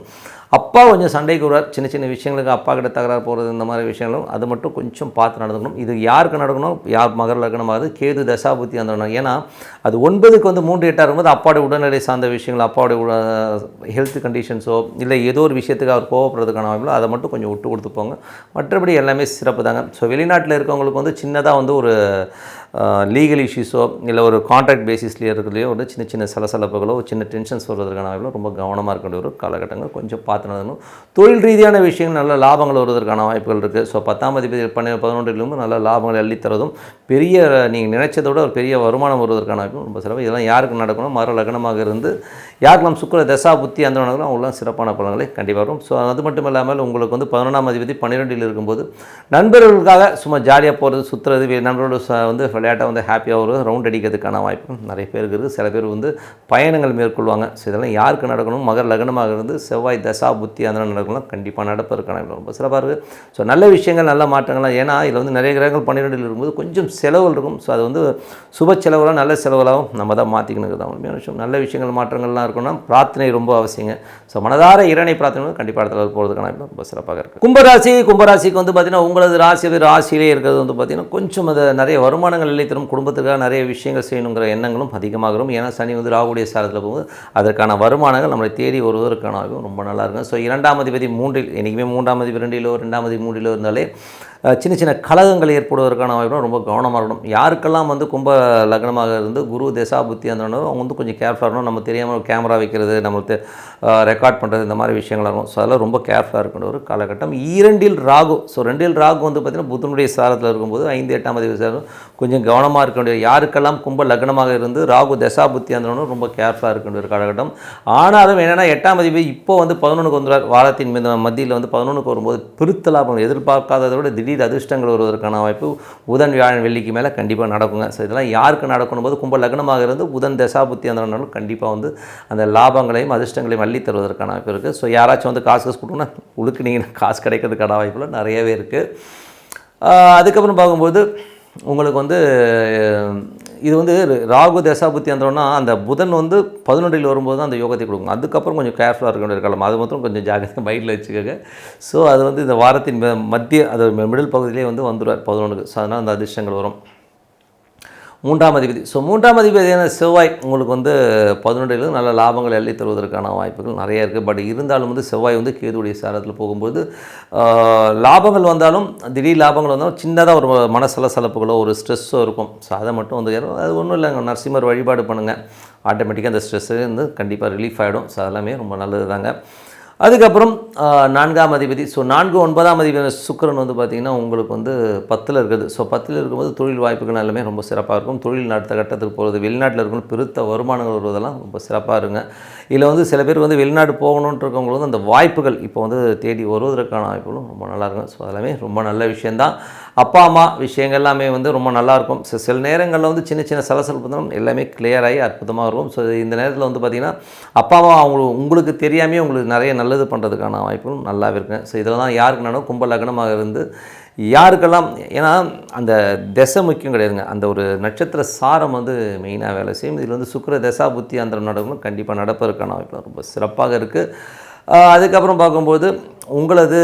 அப்பா கொஞ்சம் சண்டைக்கு வருவார். சின்ன சின்ன விஷயங்களுக்கு அப்பா கிட்ட தகராறு போகிறது, இந்த மாதிரி விஷயங்களும் அது மட்டும் கொஞ்சம் பார்த்து நடந்துக்கணும். இது யாருக்கு நடக்கணும்? யார் மகர லக்னமாகுது கேது தசா புத்தி அந்த நடக்கணும். ஏன்னா அது 9க்கு வந்து 3 8 இருக்கும்போது அப்பாவுடைய உடல்நிலை சார்ந்த விஷயங்கள், அப்பாவுடைய ஹெல்த் கண்டிஷன்ஸோ இல்லை ஏதோ ஒரு விஷயத்துக்கு அவர் கோவப்படுறதுக்கான வாய்ப்புகளோ அதை மட்டும் கொஞ்சம் விட்டு கொடுத்து போங்க. மற்றபடி எல்லாமே சிறப்பு தாங்க. ஸோ வெளிநாட்டில் இருக்கவங்களுக்கு வந்து சின்னதாக வந்து ஒரு லீகல் இஷ்யூஸோ இல்லை ஒரு கான்ட்ராக்ட் பேசிஸ்லேயே இருக்கிறதுலையோ ஒரு சின்ன சின்ன சலசலப்புகளோ சின்ன டென்ஷன்ஸ் வருவதற்கான வாய்ப்புகளோ ரொம்ப கவனமாக இருக்க வேண்டிய ஒரு காலகட்டங்கள் கொஞ்சம் பார்த்து நடக்கணும். தொழில் ரீதியான விஷயங்கள் நல்ல லாபங்கள் வருவதற்கான வாய்ப்புகள் இருக்குது. ஸோ 10ஆம் அதிபதி 11லிருந்து நல்ல லாபங்கள் அள்ளித்தரதும் பெரிய நீங்கள் நினைச்சதை விட ஒரு பெரிய வருமானம் வருவதற்கான வாய்ப்பும் ரொம்ப சிறப்பு. இதெல்லாம் யாருக்கு நடக்கணும்? மகர லக்னமாக இருந்து யாருக்கெல்லாம் சுக்கிர தசா புத்தி அந்த நடக்கணும் அவங்களாம் சிறப்பான பலன்களை கண்டிப்பாக வரும். ஸோ அது மட்டும் இல்லாமல் உங்களுக்கு வந்து 11ஆம் அதிபதி 12ல் இருக்கும்போது நண்பர்களுக்காக சும்மா ஜாலியாக போகிறது, சுற்றுறது, நண்பர்களோட வந்து விளையாட்டை வந்து ஹாப்பியாக ஒரு ரவுண்ட் அடிக்கிறதுக்கான வாய்ப்பு நிறைய பேருக்கு இருக்குது. சில பேர் வந்து பயணங்கள் மேற்கொள்வாங்க. ஸோ இதெல்லாம் யாருக்கு நடக்கணும்? மகர லக்னமாக இருந்து செவ்வாய் தசா புத்தி அந்த நடக்கலாம் கண்டிப்பாக நடப்பதற்கான ரொம்ப சிறப்பாக இருக்குது. ஸோ நல்ல விஷயங்கள், நல்ல மாற்றங்கள்லாம். ஏன்னா இதில் வந்து நிறைய கிரகங்கள் 12ல் இருக்கும்போது கொஞ்சம் செலவுகள் இருக்கும். ஸோ அது வந்து சுப செலவுலாம் நல்ல செலவுகளாகவும் நம்ம தான் மாற்றிக்கணுங்கிறது தான் உண்மையான விஷயம். நல்ல விஷயங்கள் மாற்றங்கள்லாம் இருக்கணும்னா பிரார்த்தனை ரொம்ப அவசியங்க. ஸோ மனதார இறைவனை பிரார்த்தனை கண்டிப்பாக இடத்துல போகிறதுக்கான ரொம்ப சிறப்பாக இருக்குது. கும்பராசிக்கு வந்து பார்த்திங்கன்னா உங்களது ராசியிலே இருக்கிறது வந்து பார்த்திங்கன்னா கொஞ்சம் அது நிறைய வருமானங்கள் இல்லை தரும். குடும்பத்துக்காக நிறைய விஷயங்கள் செய்யணுங்கிற எண்ணங்களும் அதிகமாகும். ஏன்னா சனி வந்து ராகுடைய சாரத்தில் போகும்போது அதற்கான வருமானங்கள் நம்மளை தேடி வருவதற்கான ரொம்ப நல்லா இருக்கும். ஸோ 2ஆம் அதிபதி 3ல், என்றைக்குமே 3ஆம் அதிபதி 2லோ 2ஆம் அதிபதி 3லோ இருந்தாலே சின்ன சின்ன கலகங்கள் ஏற்படுவதற்கான வாய்ப்பு ரொம்ப கவனமாக இருக்கணும். யாருக்கெல்லாம் வந்து கும்ப லக்னமாக இருந்து குரு தசா புத்தி அந்த அவங்க வந்து கொஞ்சம் கேர்ஃபுல்லாக இருக்கணும். நம்ம தெரியாமல் கேமரா வைக்கிறது, நம்மளுக்கு ரெக்கார்ட் பண்ணுறது, இந்த மாதிரி விஷயங்களாக இருக்கும். ஸோ அதெல்லாம் ரொம்ப கேர்ஃபுல்லாக இருக்கணும் ஒரு காலகட்டம். 2ல் ராகு. ஸோ 2ல் ராகு வந்து பார்த்திங்கன்னா புதனுடைய சாரத்தில் இருக்கும்போது 5 8ஆம் அதிபதி சாரம் கொஞ்சம் கவனமாக இருக்க வேண்டிய. யாருக்கெல்லாம் கும்ப லக்னமாக இருந்து ராகு தசா புத்தி அந்த ரொம்ப கேர்ஃபுல்லாக இருக்க வேண்டிய ஒரு காலகட்டம். ஆனாலும் என்னென்னா 8ஆம் அதிபதி இப்போ வந்து 11க்கு வந்துடுறார். வாரத்தின் மத்தியில் வந்து 11க்கு வரும்போது பெருத்த லாபம், எதிர்பார்க்காததை விட திடீர் அதிர்ஷ்டங்கள் வருவதற்கான வாய்ப்பு புதன் வியாழன் வெள்ளிக்கு மேலே கண்டிப்பாக நடக்குங்க. ஸோ இதெல்லாம் யாருக்கு நடக்கணும் போது கும்ப லக்னமாக இருந்து புதன் தசா புத்தி அந்த கண்டிப்பாக வந்து அந்த லாபங்களையும் அதிர்ஷ்டங்களையும் அள்ளி தருவதற்கான வாய்ப்பு இருக்குது. ஸோ யாராச்சும் வந்து காசு கொடுக்கணும்னா உழுக்கு நீங்கள் காசு கிடைக்கிறதுக்கான வாய்ப்புலாம் நிறையவே இருக்குது. அதுக்கப்புறம் பார்க்கும்போது உங்களுக்கு வந்து இது வந்து ராகு தசாபுத்தி அந்தரம்னா அந்த புதன் வந்து 11ல் வரும்போது தான் அந்த யோகத்தை கொடுக்கும். அதுக்கப்புறம் கொஞ்சம் கேர்ஃபுல்லாக இருக்க வேண்டிய காலம். அது மட்டும் கொஞ்சம் ஜாகிரதை மைண்டில் வச்சுக்கோங்க. ஸோ அது வந்து இந்த வாரத்தின் மத்திய அது மிடில் பகுதியிலே வந்து வந்துடுவார் 11க்கு. ஸோ அதனால் அந்த அதிர்ஷ்டங்கள் வரும். 3ஆம் அதிபதி. ஸோ 3ஆம் அதிபதியான செவ்வாய் உங்களுக்கு வந்து 11ல் நல்ல லாபங்கள் எள்ளி தருவதற்கான வாய்ப்புகள் நிறைய இருக்குது. பட் இருந்தாலும் வந்து செவ்வாய் வந்து கேதுடைய சாரத்தில் போகும்போது லாபங்கள் வந்தாலும் திடீர் லாபங்கள் வந்தாலும் சின்னதாக ஒரு மனசலசலப்புகளோ ஒரு ஸ்ட்ரெஸ்ஸோ இருக்கும். ஸோ அதை மட்டும் வந்து அது ஒன்றும் இல்லைங்க, நரசிம்மர் வழிபாடு பண்ணுங்கள், ஆட்டோமேட்டிக்காக அந்த ஸ்ட்ரெஸ்ஸு வந்து கண்டிப்பாக ரிலீஃப் ஆகிடும். ஸோ அதெல்லாமே ரொம்ப நல்லது தாங்க. அதுக்கப்புறம் 4ஆம் அதிபதி. ஸோ 4, 9ஆம் அதிபதி சுக்கிரன் வந்து பார்த்திங்கன்னா உங்களுக்கு வந்து 10ல் இருக்குது. ஸோ 10ல் இருக்கும்போது தொழில் வாய்ப்புகள் எல்லாமே ரொம்ப சிறப்பாக இருக்கும். தொழில் அடுத்த கட்டத்துக்கு போகிறது, வெளிநாட்டில் இருக்கணும், பெருத்த வருமானங்கள் வருவதெல்லாம் ரொம்ப சிறப்பாக இருங்க. இதில் வந்து சில பேர் வந்து வெளிநாடு போகணுன்ட்டு இருக்கவங்களுக்கு வந்து அந்த வாய்ப்புகள் இப்போ வந்து தேடி வருவதற்கான வாய்ப்புகளும் ரொம்ப நல்லாயிருக்கும். ஸோ அதெல்லாமே ரொம்ப நல்ல விஷயந்தான். அப்பா அம்மா விஷயங்கள் எல்லாமே வந்து ரொம்ப நல்லாயிருக்கும். ஸோ சில நேரங்களில் வந்து சின்ன சின்ன சலசலப்பு தான் எல்லாமே கிளியர் ஆகி அற்புதமாக இருக்கும். ஸோ இந்த நேரத்தில் வந்து பார்த்திங்கன்னா அப்பா அம்மா உங்களுக்கு தெரியாமே உங்களுக்கு நிறைய நல்லது பண்ணுறதுக்கான வாய்ப்புகளும் நல்லாவே இருக்குங்க. ஸோ இதில் தான் யாருக்கு நடக்கும் கும்ப லக்னமாக இருந்து யாருக்கெல்லாம், ஏன்னா அந்த திசை முக்கியம் கிடையாதுங்க, அந்த ஒரு நட்சத்திர சாரம் வந்து மெயினாக வேலை செய்யும். இதில் வந்து சுக்கிர தசா புத்தி அந்தரம் நடக்கணும், கண்டிப்பாக நடப்பதற்கான வாய்ப்பு ரொம்ப சிறப்பாக இருக்குது. அதுக்கப்புறம் பார்க்கும்போது உங்களது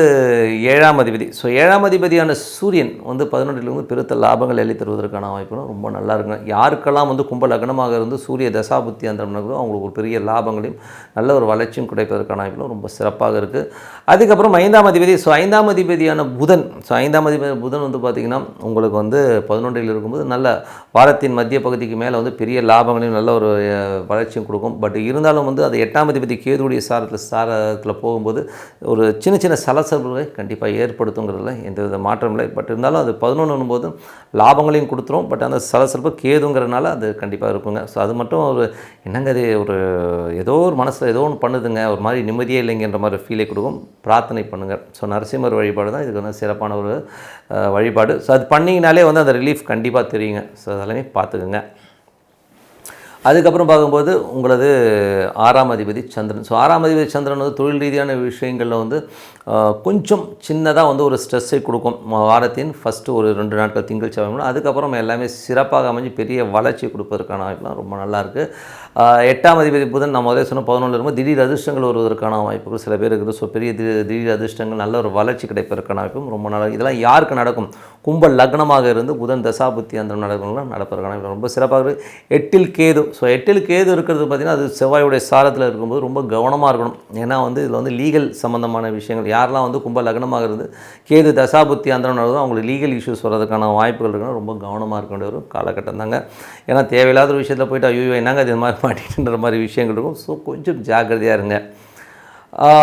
7ஆம் அதிபதி. ஸோ 7ஆம் அதிபதியான சூரியன் வந்து 11ல் வந்து பெருத்த லாபங்கள் எள்ளி தருவதற்கான வாய்ப்புகளும் ரொம்ப நல்லா இருக்குங்க. யாருக்கெல்லாம் வந்து கும்ப லக்னமாக இருந்து சூரிய தசாபுத்தி அந்தரம் நடக்குதோ அவங்களுக்கு ஒரு பெரிய லாபங்களையும் நல்ல ஒரு வளர்ச்சியும் கிடைப்பதற்கான வாய்ப்புகளும் ரொம்ப சிறப்பாக இருக்குது. அதுக்கப்புறம் 5ஆம் அதிபதி. ஸோ 5ஆம் அதிபதியான புதன். ஸோ 5ஆம் அதிபதி புதன் வந்து பார்த்திங்கன்னா உங்களுக்கு வந்து 11ல் இருக்கும்போது நல்ல வாரத்தின் மத்திய பகுதிக்கு மேலே வந்து பெரிய லாபங்களையும் நல்ல ஒரு வளர்ச்சியும் கொடுக்கும். பட் இருந்தாலும் வந்து அது 8ஆம் அதிபதி கேதுடைய சாரத்தில் போகும்போது ஒரு சின்ன சின்ன சலசலப்புகளை கண்டிப்பாக ஏற்படுத்துங்கிறதுல எந்தவித மாற்றம் இல்லை. பட் இருந்தாலும் அது 11 போது லாபங்களையும் கொடுத்துரும். பட் அந்த சலசலப்பு கேதுங்கிறதுனால அது கண்டிப்பாக இருக்குங்க. ஸோ அது மட்டும் ஒரு என்னங்க அது ஒரு ஏதோ ஒரு மனசில் ஏதோ ஒன்று பண்ணுதுங்க, ஒரு மாதிரி நிம்மதியே இல்லைங்கிற மாதிரி ஃபீலை கொடுக்கும். பிரார்த்தனை பண்ணுங்கள். ஸோ நரசிம்மர் வழிபாடு தான் இதுக்கு வந்து சிறப்பான ஒரு வழிபாடு. ஸோ அது பண்ணிங்கனாலே வந்து அந்த ரிலீஃப் கண்டிப்பாக தெரியுங்க. ஸோ அதெல்லாமே பார்த்துக்குங்க. அதுக்கப்புறம் பார்க்கும்போது உங்களது 6ஆம் அதிபதி சந்திரன். ஸோ 6ஆம் அதிபதி சந்திரன் வந்து தொழில் ரீதியான விஷயங்களில் வந்து கொஞ்சம் சின்னதாக வந்து ஒரு ஸ்ட்ரெஸ்ஸை கொடுக்கும். வாரத்தின் ஃபஸ்ட்டு ஒரு 2 நாட்கள் திங்கள் செவ்வாய், அதுக்கப்புறம் எல்லாமே சிறப்பாக அமைஞ்சு பெரிய வளர்ச்சி கொடுப்பதற்கான வாய்ப்புலாம் ரொம்ப நல்லாயிருக்கு. 8ஆம் அதிபதி புதன் நான் முதல்ல சொன்ன 11ல் இருக்கும்போது திடீர் அதிர்ஷ்டங்கள் வருவதற்கான வாய்ப்புகள் சில பேர் இருக்குது. ஸோ பெரிய திடீர் அதிர்ஷ்டங்கள் நல்ல ஒரு வளர்ச்சி கிடைப்பதற்கான வாய்ப்பும் ரொம்ப நல்லா. இதெல்லாம் யாருக்கு நடக்கும்? கும்ப லக்னமாக இருந்து புதன் தசாபுத்தி அந்த நடக்கணும்லாம் நடப்பதற்கான ரொம்ப சிறப்பாக இருக்குது. 8ல் கேது. ஸோ 8ல் கேது இருக்கிறது பார்த்திங்கன்னா அது செவ்வாயுடைய சாரத்தில் இருக்கும்போது ரொம்ப கவனமாக இருக்கணும். ஏன்னா வந்து இதில் வந்து லீகல் சம்மந்தமான விஷயங்கள் யாரெல்லாம் வந்து கும்ப லக்னமாக இருந்து கேது தசாபுத்தி அந்த நடக்கும் அவங்களுக்கு லீகல் இஷ்யூஸ் வர்றதுக்கான வாய்ப்புகள் இருக்குன்னா ரொம்ப கவனமாக இருக்க வேண்டிய ஒரு காலகட்டம் தாங்க. ஏன்னா தேவையில்லாத ஒரு விஷயத்தில் போய்ட்டு ஐயோ என்னங்க இது மாதிரி மாட்டிகிட்டுன்ற மாதிரி விஷயங்கள் இருக்கும். ஸோ கொஞ்சம் ஜாக்கிரதையாக இருங்க.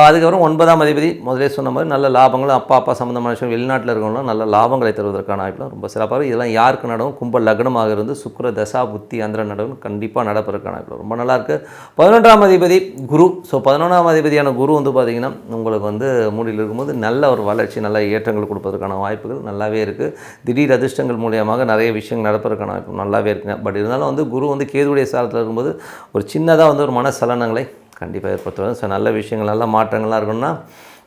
அதுக்கப்புறம் 9ஆம் அதிபதி முதலே சொன்ன மாதிரி நல்ல லாபங்களும் அப்பா சம்மந்தமான விஷயம் வெளிநாட்டில் இருக்கவங்களாம் நல்ல லாபங்களை தருவதற்கான வாய்ப்புலாம் ரொம்ப சிறப்பாக. இதெல்லாம் யாருக்கு நடக்கும்? கும்ப லக்னமாக இருந்து சுக்கிர தசா புத்தி அந்த நடக்கும் கண்டிப்பாக நடப்பதற்கான வாய்ப்பு ரொம்ப நல்லாயிருக்கு. 11ஆம் அதிபதி குரு. ஸோ 11ஆம் அதிபதியான குரு வந்து பார்த்திங்கன்னா உங்களுக்கு வந்து மூடியில் இருக்கும்போது நல்ல ஒரு வளர்ச்சி நல்ல ஏற்றங்கள் கொடுப்பதற்கான வாய்ப்புகள் நல்லாவே இருக்குது. திடீர் அதிர்ஷ்டங்கள் மூலியமாக நிறைய விஷயங்கள் நடப்பதற்கான வாய்ப்பு நல்லாவே இருக்குங்க. பட் இருந்தாலும் வந்து குரு வந்து கேதுடைய சாரத்தில் இருக்கும்போது ஒரு சின்னதாக வந்து ஒரு மனசலனங்களை கண்டிப்பாக ஏற்படுத்துவாங்க. ஸோ நல்ல விஷயங்கள் நல்ல மாற்றங்கள்லாம் இருக்கணும்னா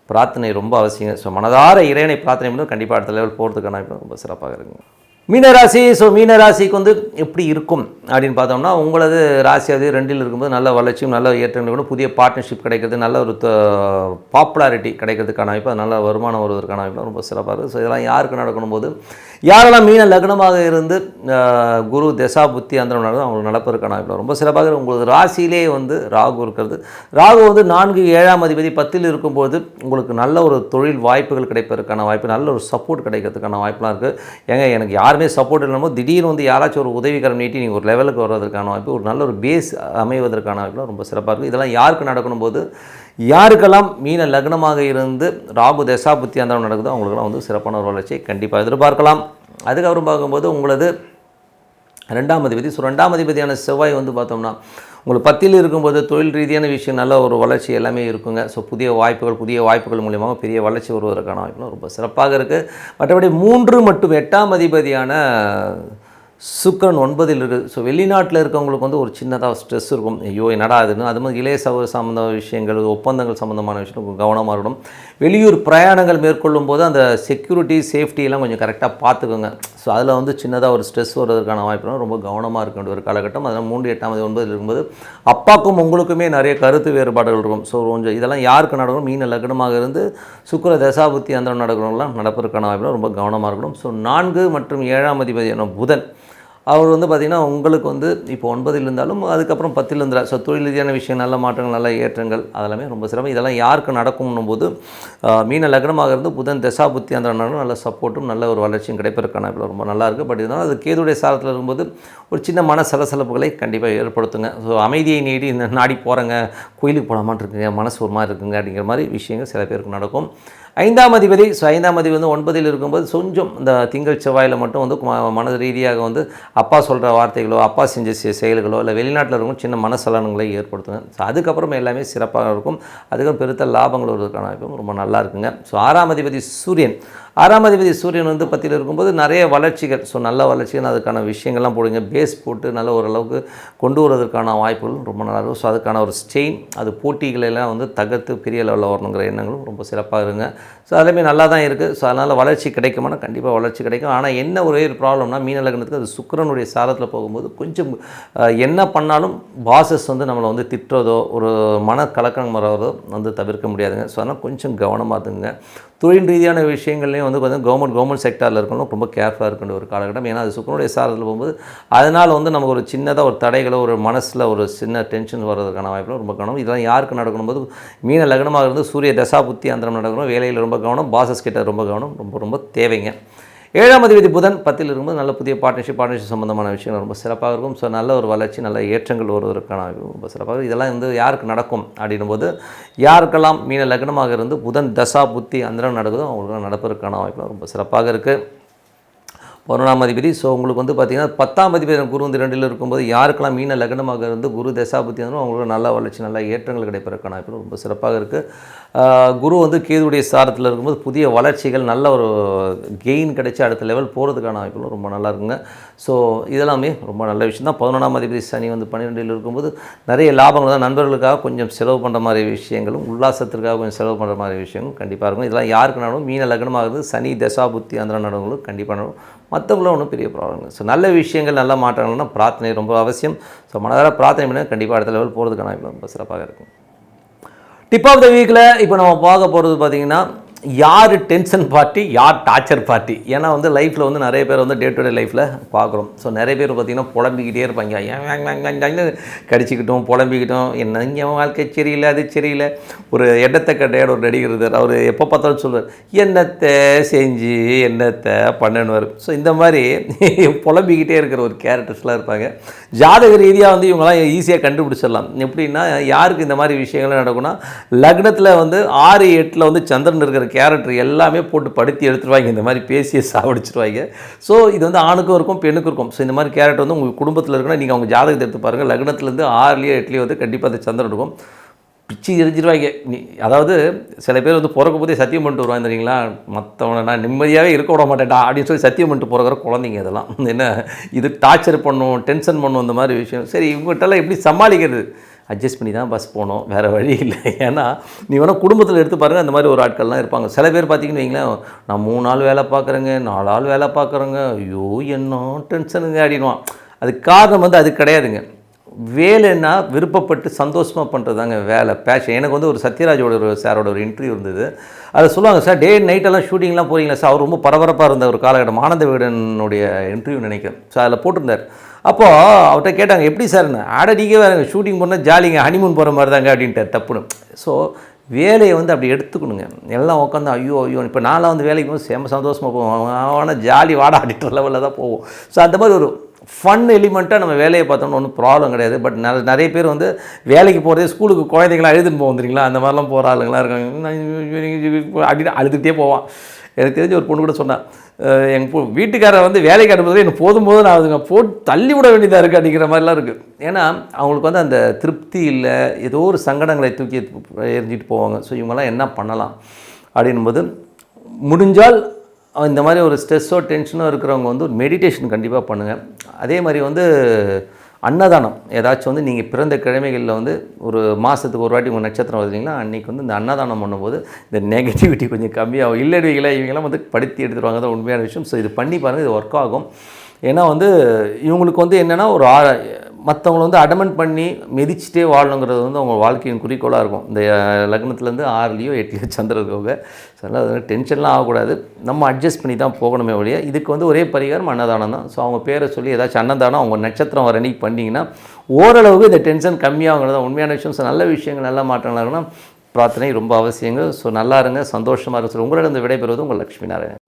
பிரார்த்தனை ரொம்ப அவசியங்க. ஸோ மனதார இறைவனை பிரார்த்தனை பண்ணி கண்டிப்பாக அடுத்த லெவல் போகிறதுக்கான ரொம்ப சிறப்பாக இருக்குங்க. மீனராசி. ஸோ மீனராசிக்கு வந்து எப்படி இருக்கும் அப்படின்னு பார்த்தோம்னா உங்களது ராசியாவது 2ல் இருக்கும்போது நல்ல வளர்ச்சியும் நல்ல ஏற்றங்களும் புதிய பார்ட்னர்ஷிப் கிடைக்கிறது நல்ல ஒரு பாப்புலாரிட்டி கிடைக்கிறதுக்கான வாய்ப்பு நல்ல வருமானம் வருவதற்கான வாய்ப்பு ரொம்ப சிறப்பாக இருக்குது. ஸோ இதெல்லாம் யாருக்கு நடக்கணும் போது யாரெல்லாம் மீன லக்னமாக இருந்து குரு தசா புத்தி அந்த அவங்களுக்கு நடப்பதற்கான வாய்ப்பு ரொம்ப சிறப்பாக இருக்குது. உங்களுக்கு ராசியிலே வந்து ராகு இருக்கிறது. ராகு வந்து 4, 7ஆம் அதிபதி 10ல் இருக்கும்போது உங்களுக்கு நல்ல ஒரு தொழில் வாய்ப்புகள் கிடைப்பதற்கான வாய்ப்பு நல்ல ஒரு சப்போர்ட் கிடைக்கிறதுக்கான வாய்ப்புலாம் இருக்குது. ஏங்க எனக்கு யாருமே சப்போர்ட் இல்லாமல் திடீர்னு வந்து யாராச்சும் ஒரு உதவிகரம் நீட்டி நீங்கள் ஒரு லெவலுக்கு வர்றதுக்கான வாய்ப்பு ஒரு நல்ல ஒரு பேஸ் அமைவதற்கான வாய்ப்புலாம் ரொம்ப சிறப்பாக இருக்குது. இதெல்லாம் யாருக்கு நடக்கணும் போது யாருக்கெல்லாம் மீன லக்னமாக இருந்து ராகு தசா புத்தி அந்த நடக்குதோ அவங்களுக்கெல்லாம் வந்து சிறப்பான ஒரு வளர்ச்சியை கண்டிப்பாக எதிர்பார்க்கலாம். அதுக்கப்புறம் பார்க்கும்போது உங்களது 2ஆம் அதிபதி. ஸோ 2ஆம் அதிபதியான செவ்வாய் வந்து பார்த்தோம்னா உங்களுக்கு 10ல் இருக்கும்போது தொழில் ரீதியான விஷயம் நல்ல ஒரு வளர்ச்சி எல்லாமே இருக்குங்க. ஸோ புதிய வாய்ப்புகள் மூலியமாக பெரிய வளர்ச்சி வருவதற்கான வாய்ப்புலாம் ரொம்ப சிறப்பாக இருக்குது. மற்றபடி 3 மற்றும் 8ஆம் அதிபதியான சுக்கிரன் 9ல் இருக்குது. ஸோ வெளிநாட்டில் இருக்கவங்களுக்கு வந்து ஒரு சின்னதாக ஸ்ட்ரெஸ் இருக்கும். ஐயோ என்னடா அதுன்னு அது மாதிரி இளைய சமூக சம்மந்த விஷயங்கள் ஒப்பந்தங்கள் சம்மந்தமான விஷயம் கவனமாக இருக்கணும். வெளியூர் பிரயாணங்கள் மேற்கொள்ளும் போது அந்த செக்யூரிட்டி சேஃப்டியெல்லாம் கொஞ்சம் கரெக்டாக பார்த்துக்கோங்க. ஸோ அதில் வந்து சின்னதாக ஒரு ஸ்ட்ரெஸ் வருவதற்கான வாய்ப்புலாம் ரொம்ப கவனமாக இருக்க வேண்டிய ஒரு காலகட்டம். அதனால் 3, 8, 9 இருக்கும்போது அப்பாவுக்கும் உங்களுக்குமே நிறைய கருத்து வேறுபாடுகள் இருக்கும். ஸோ கொஞ்சம் இதெல்லாம் யாருக்கு நடக்கணும், மீன லக்னமாக இருந்து சுக்கிர தசாபுத்தி அந்த நடக்கிறவங்களாம் நடப்பதற்கான வாய்ப்புலாம் ரொம்ப கவனமாக இருக்கணும். ஸோ 4 மற்றும் 7ஆம் அதிபதியான புதன் அவர் வந்து பார்த்திங்கன்னா உங்களுக்கு வந்து இப்போ 9 இருந்தாலும் அதுக்கப்புறம் 10 இருந்தார். ஸோ தொழில் ரீதியான விஷயம், நல்ல மாற்றங்கள், நல்ல ஏற்றங்கள் அதெல்லாமே ரொம்ப சிரமம். இதெல்லாம் யாருக்கு நடக்கும்னும் போது மீன லக்னமாக இருந்து புதன் தசாபுத்தி அந்த நல்ல சப்போர்ட்டும் நல்ல ஒரு வளர்ச்சியும் கிடைப்பதற்கான இப்போ ரொம்ப நல்லாயிருக்கு. பட் இருந்தாலும் அது கேதுடைய சாரத்தில் இருக்கும்போது ஒரு சின்ன மன சலசலப்புகளை கண்டிப்பாக ஏற்படுத்துங்க. ஸோ அமைதியை நீடி இந்த நாடி போகிறேங்க, கோயிலுக்கு போகலாமான் இருக்குங்க, மனசு ஒரு மாதிரி இருக்குங்க அப்படிங்கிற மாதிரி விஷயங்கள் சில பேருக்கு நடக்கும். 5ஆம் அதிபதி, ஸோ 5ஆம் அதிபதி வந்து 9 இருக்கும்போது கொஞ்சம் இந்த திங்கள் செவ்வாயில் மட்டும் வந்து மனது ரீதியாக வந்து அப்பா சொல்கிற வார்த்தைகளோ, அப்பா செஞ்ச செயல்களோ, இல்லை வெளிநாட்டில் இருக்கும் சின்ன மனசலனங்களை ஏற்படுத்துங்க. ஸோ அதுக்கப்புறம் எல்லாமே சிறப்பாக இருக்கும். அதுக்கப்புறம் பெருத்த லாபங்கள் வருவதற்கான வாய்ப்பும் ரொம்ப நல்லா இருக்குங்க. ஸோ 6ஆம் அதிபதி சூரியன், 6ஆம் அதிபதி சூரியன் வந்து 10 இருக்கும்போது நிறைய வளர்ச்சிகள், ஸோ நல்ல வளர்ச்சிகள், அதுக்கான விஷயங்கள்லாம் போடுங்க. பேஸ் போட்டு நல்ல ஓரளவுக்கு கொண்டு வருவதற்கான வாய்ப்புகள் ரொம்ப நல்லாயிருக்கும். ஸோ அதுக்கான ஒரு ஸ்டெயின், அது போட்டிகளெல்லாம் வந்து தகர்த்து பெரிய லெவலில் வரணுங்கிற எண்ணங்களும் ரொம்ப சிறப்பாக இருங்க. ஸோ எல்லாமே நல்லா தான் இருக்குது. ஸோ அதனால் வளர்ச்சி கிடைக்குமானா கண்டிப்பாக வளர்ச்சி கிடைக்கும். ஆனால் என்ன ஒரே ஒரு ப்ராப்ளம்னா மீன லக்னத்துக்கு அது சுக்கிரனுடைய சாரத்தில் போகும்போது கொஞ்சம் என்ன பண்ணாலும் பாசஸ் வந்து நம்மளை வந்து திட்டுறதோ, ஒரு மனக்கலக்கம் வரதோ வந்து தவிர்க்க முடியாதுங்க. ஸோ அதனால் கொஞ்சம் கவனமாக இருந்துங்க. தொழில் ரீதியான விஷயங்கள்லேயும் வந்து பார்த்திங்கன்னா கவர்மெண்ட் செக்டாரில் இருக்கணும் ரொம்ப கேர்ஃபுல்லாக இருக்கின்ற ஒரு காலகட்டம். ஏன்னா அது சுக்கிரனுடைய சாரத்தில் போகும்போது அதனால் வந்து நமக்கு ஒரு சின்னதாக ஒரு தடைகளோ, ஒரு மனசில் ஒரு சின்ன டென்ஷன் வர்றதுக்கான வாய்ப்புகளும் ரொம்ப கவனம். இதெல்லாம் யாருக்கு நடக்கணும் போது மீன லக்னமாக இருந்து சூரிய தசாபுத்தி அந்தரம் நடக்கணும். வேலையில் ரொம்ப கவனம், பாசஸ் கிட்ட ரொம்ப கவனம் ரொம்ப தேவைங்க. 7ஆம் அதிபதி புதன் 10 இருக்கும்போது நல்ல புதிய பார்ட்னர்ஷிப் சம்பந்தமான விஷயங்கள் ரொம்ப சிறப்பாக இருக்கும். ஸோ நல்ல ஒரு வளர்ச்சி, நல்ல ஏற்றங்கள் வருவதற்கான ரொம்ப சிறப்பாக இருக்கும். இதெல்லாம் வந்து யாருக்கு நடக்கும் அப்படின்னும் போது யாருக்கெல்லாம் மீன லக்னமாக இருந்து புதன் தசா புத்தி அந்தரம் நடக்குதோ அவங்களுக்கு நடப்பதற்கான வாய்ப்பு ரொம்ப சிறப்பாக இருக்குது. 11ஆம் அதிபதி, ஸோ உங்களுக்கு வந்து பார்த்திங்கன்னா 10ஆம் அதிபதி குரு வந்து 2 இருக்கும்போது யாருக்கெல்லாம் மீன லக்னமாக இருந்து குரு தசாபுத்தி வந்து அவங்களுக்கு நல்ல வளர்ச்சி, நல்ல ஏற்றங்கள் கிடைப்பதற்கான வாய்ப்பு ரொம்ப சிறப்பாக இருக்குது. குரு வந்து கேதுடைய சாரத்தில் இருக்கும்போது புதிய வளர்ச்சிகள், நல்ல ஒரு கெயின் கிடைச்சி அடுத்த லெவல் போகிறதுக்கான வாய்ப்புகளும் ரொம்ப நல்லா இருக்குங்க. ஸோ இதெல்லாமே ரொம்ப நல்ல விஷயம் தான். 11ஆம் அதிபதி சனி வந்து 12 இருக்கும்போது நிறைய லாபங்கள் தான். நண்பர்களுக்காக கொஞ்சம் செலவு பண்ணுற மாதிரி விஷயங்களும், உல்லாசத்திற்காக கொஞ்சம் செலவு பண்ணுற மாதிரி விஷயங்களும் கண்டிப்பாக இருக்கும். இதெல்லாம் யாருக்கு நடக்கும், மீன லக்னமாக இருந்து சனி தசாபுத்தி அந்த நடவங்களும் கண்டிப்பாக நடக்கும். மற்றவங்களும் ஒன்றும் பெரிய ப்ராப்ளம் இல்லை. ஸோ நல்ல விஷயங்கள், நல்ல மாற்றங்கள்னால் பிரார்த்தனை ரொம்ப அவசியம். ஸோ மனதார பிரார்த்தனை பண்ணால் கண்டிப்பாக அடுத்த லெவல் போகிறதுக்கான வாய்ப்பு ரொம்ப சிறப்பாக இருக்கும். டிப் ஆஃப் த வீக்கில் இப்போ நம்ம பார்க்க போகிறது பார்த்திங்கன்னா யார் டென்ஷன் பார்ட்டி, யார் டார்ச்சர் பார்ட்டி. ஏன்னா வந்து லைஃப்பில் வந்து நிறைய பேர் வந்து டே டு டே லைஃப்பில் பார்க்குறோம். ஸோ நிறைய பேர் பார்த்திங்கன்னா புலம்பிக்கிட்டே இருப்பாங்க, ஏன் கடிச்சிக்கிட்டோம் புலம்பிக்கிட்டோம், என்ன இங்கே வாழ்க்கை சரியில்லை, அது சரியில்லை. ஒரு எண்ணத்தை கட்டையோட ஒரு நடிகர் அவர் எப்போ பார்த்தாலும் சொல்வார், என்னத்தை செஞ்சு என்னத்தை பண்ணணுவார். ஸோ இந்த மாதிரி புலம்பிக்கிட்டே இருக்கிற ஒரு கேரக்டர்ஸ்லாம் இருப்பாங்க. ஜாதக ரீதியாக வந்து இவங்களாம் ஈஸியாக கண்டுபிடிச்சிடலாம். எப்படின்னா யாருக்கு இந்த மாதிரி விஷயங்கள்லாம் நடக்கும்னா லக்னத்தில் வந்து 6, 8 வந்து சந்திரன் இருக்கிற கேரக்டர் எல்லாமே போட்டு படுத்தி எடுத்துருவாங்க. இந்த மாதிரி பேசியை சாவடிச்சிருவாங்க. ஸோ இது வந்து ஆணுக்கும் இருக்கும் பெண்ணுக்கும் இருக்கும். ஸோ இந்த மாதிரி கேரக்டர் வந்து உங்கள் குடும்பத்தில் இருக்குன்னா நீங்கள் அவங்க ஜாதகத்தை எடுத்து பாருங்கள். லக்னத்துலேருந்து 6, 8 வந்து கண்டிப்பாக அந்த சந்திரன் இருக்கும். பிச்சு எரிஞ்சிருவாங்க. அதாவது சில பேர் வந்து பிறக்க போதே சத்தியம் பண்ணிட்டு வருவாங்க தெரியுங்களா, மற்றவனை நான் நிம்மதியாகவே இருக்க விட மாட்டேன்டா அப்படின்னு சொல்லி சத்தியம் பண்ணிட்டு பிறகுற குழந்தைங்க. இதெல்லாம் என்ன இது டார்ச்சர் பண்ணும், டென்ஷன் பண்ணும், இந்த மாதிரி விஷயம். சரி இவங்ககிட்டலாம் எப்படி சமாளிக்கிறது, அட்ஜஸ்ட் பண்ணி தான் பஸ் போகணும், வேறு வழி இல்லை. ஏன்னா நீ வேணால் குடும்பத்தில் எடுத்து பாருங்கள், அந்த மாதிரி ஒரு ஆட்கள்லாம் இருப்பாங்க. சில பேர் பார்த்திங்கன்னு வைங்களேன், நான் 3 நாள் வேலை பார்க்குறேங்க, 4 நாள் வேலை பார்க்குறேங்க, ஐயோ என்ன டென்ஷனுங்க அப்படின்வான். அதுக்கு காரணம் வந்து அது கிடையாதுங்க. வேலைன்னா விருப்பப்பட்டு சந்தோஷமாக பண்ணுறது தாங்க வேலை, பேஷன். எனக்கு வந்து ஒரு சத்யராஜோட ஒரு சாரோட ஒரு இன்டர்வியூ இருந்தது. அதை சொல்லுவாங்க, சார் டே நைட்டெல்லாம் ஷூட்டிங்லாம் போகிறீங்களா சார். அவர் ரொம்ப பரபரப்பாக இருந்த ஒரு காலகட்டம், ஆனந்த விகடனுடைய இன்டர்வியூ நினைக்கிறேன். ஸோ அதில் போட்டிருந்தார். அப்போது அவர்கிட்ட கேட்டாங்க, எப்படி சார்ன்னு. நீங்கள் வேறு ஷூட்டிங் போனால் ஜாலிங்க, ஹனிமூன் போகிற மாதிரி தாங்க அப்படின்ட்டு தப்புன்னு. ஸோ வேலையை வந்து அப்படி எடுத்துக்கணுங்க. எல்லாம் உட்காந்து ஐயோ இப்போ நான்லாம் வந்து வேலைக்கு போது செம்ம சந்தோஷமாக போவோம், ஆனால் ஜாலி வாடா அப்படின்ற லெவலில் தான் போவோம். ஸோ அந்த மாதிரி ஒரு ஃபன் எலிமெண்ட்டாக நம்ம வேலையை பார்த்தோம்னா ஒன்றும் ப்ராப்ளம் கிடையாது. பட் நிறைய பேர் வந்து வேலைக்கு போகிறதே ஸ்கூலுக்கு குழந்தைங்களாம் அழுதுன்னு போவோம் தெரியுங்களா, அந்த மாதிரிலாம் போகிற ஆளுங்களாம் இருக்காங்க. அப்படின்னு அழுதுகிட்டே போவான். எனக்கு தெரிஞ்ச ஒரு பொண்ணு கூட சொன்னான், எங்கள் வீட்டுக்காரரை வந்து வேலைக்கு அனுப்புறது எனக்கு போதும் நான் அதுங்க போட்டு தள்ளி விட வேண்டியதாக இருக்குது அப்படிங்கிற மாதிரிலாம் இருக்குது. ஏன்னா அவங்களுக்கு வந்து அந்த திருப்தி இல்லை, ஏதோ ஒரு சங்கடங்களை தூக்கி எரிஞ்சிட்டு போவாங்க. ஸோ இவங்கெல்லாம் என்ன பண்ணலாம் அப்படின்போது, முடிஞ்சால் இந்த மாதிரி ஒரு ஸ்ட்ரெஸ்ஸோ டென்ஷனோ இருக்கிறவங்க வந்து ஒரு மெடிடேஷன் கண்டிப்பாக பண்ணுங்கள். அதே மாதிரி வந்து அன்னதானம் ஏதாச்சும் வந்து நீங்கள் பிறந்த கிழமைகளில் வந்து ஒரு மாதத்துக்கு ஒரு வாட்டி உங்கள் நட்சத்திரம் வருதுங்களா, அன்றைக்கி வந்து இந்த அன்னதானம் பண்ணும்போது இந்த நெகட்டிவிட்டி கொஞ்சம் கம்மியாகும். இல்லைங்களா இவங்கெல்லாம் வந்து படுத்தி எடுத்துருவாங்க தான் உண்மையான விஷயம். ஸோ இது பண்ணி பாருங்கள், இது ஒர்க் ஆகும். ஏன்னா வந்து இவங்களுக்கு வந்து என்னென்னா ஒரு மற்றவங்கள வந்து அடமெண்ட் பண்ணி மிதிச்சிட்டே வாழணுங்கிறது வந்து அவங்க வாழ்க்கையின் குறிக்கோளாக இருக்கும். இந்த லக்னத்துலேருந்து 6லேயோ 8லேயோ சந்திரன் இருக்கவங்க. ஸோ அதனால் டென்ஷன்லாம் ஆகக்கூடாது. நம்ம அட்ஜஸ்ட் பண்ணி தான் போகணுமே ஒழிய, இதுக்கு வந்து ஒரே பரிகாரம் அன்னதானம் தான். ஸோ அவங்க பேரை சொல்லி ஏதாச்சும் அன்னதானம் அவங்க நட்சத்திரம் வர அன்றைக்கி பண்ணிங்கன்னா ஓரளவுக்கு இந்த டென்ஷன் கம்மியாகுங்கிறது தான் உண்மையான விஷயம். ஸோ நல்ல விஷயங்கள், நல்ல மாற்றங்களாக இருக்குன்னா பிரார்த்தனை ரொம்ப அவசியங்க. ஸோ நல்லா இருங்க, சந்தோஷமாக இருங்க. ஸோ உங்களிடம் விடைபெறுவது உங்கள் லட்சுமி நாராயணன்.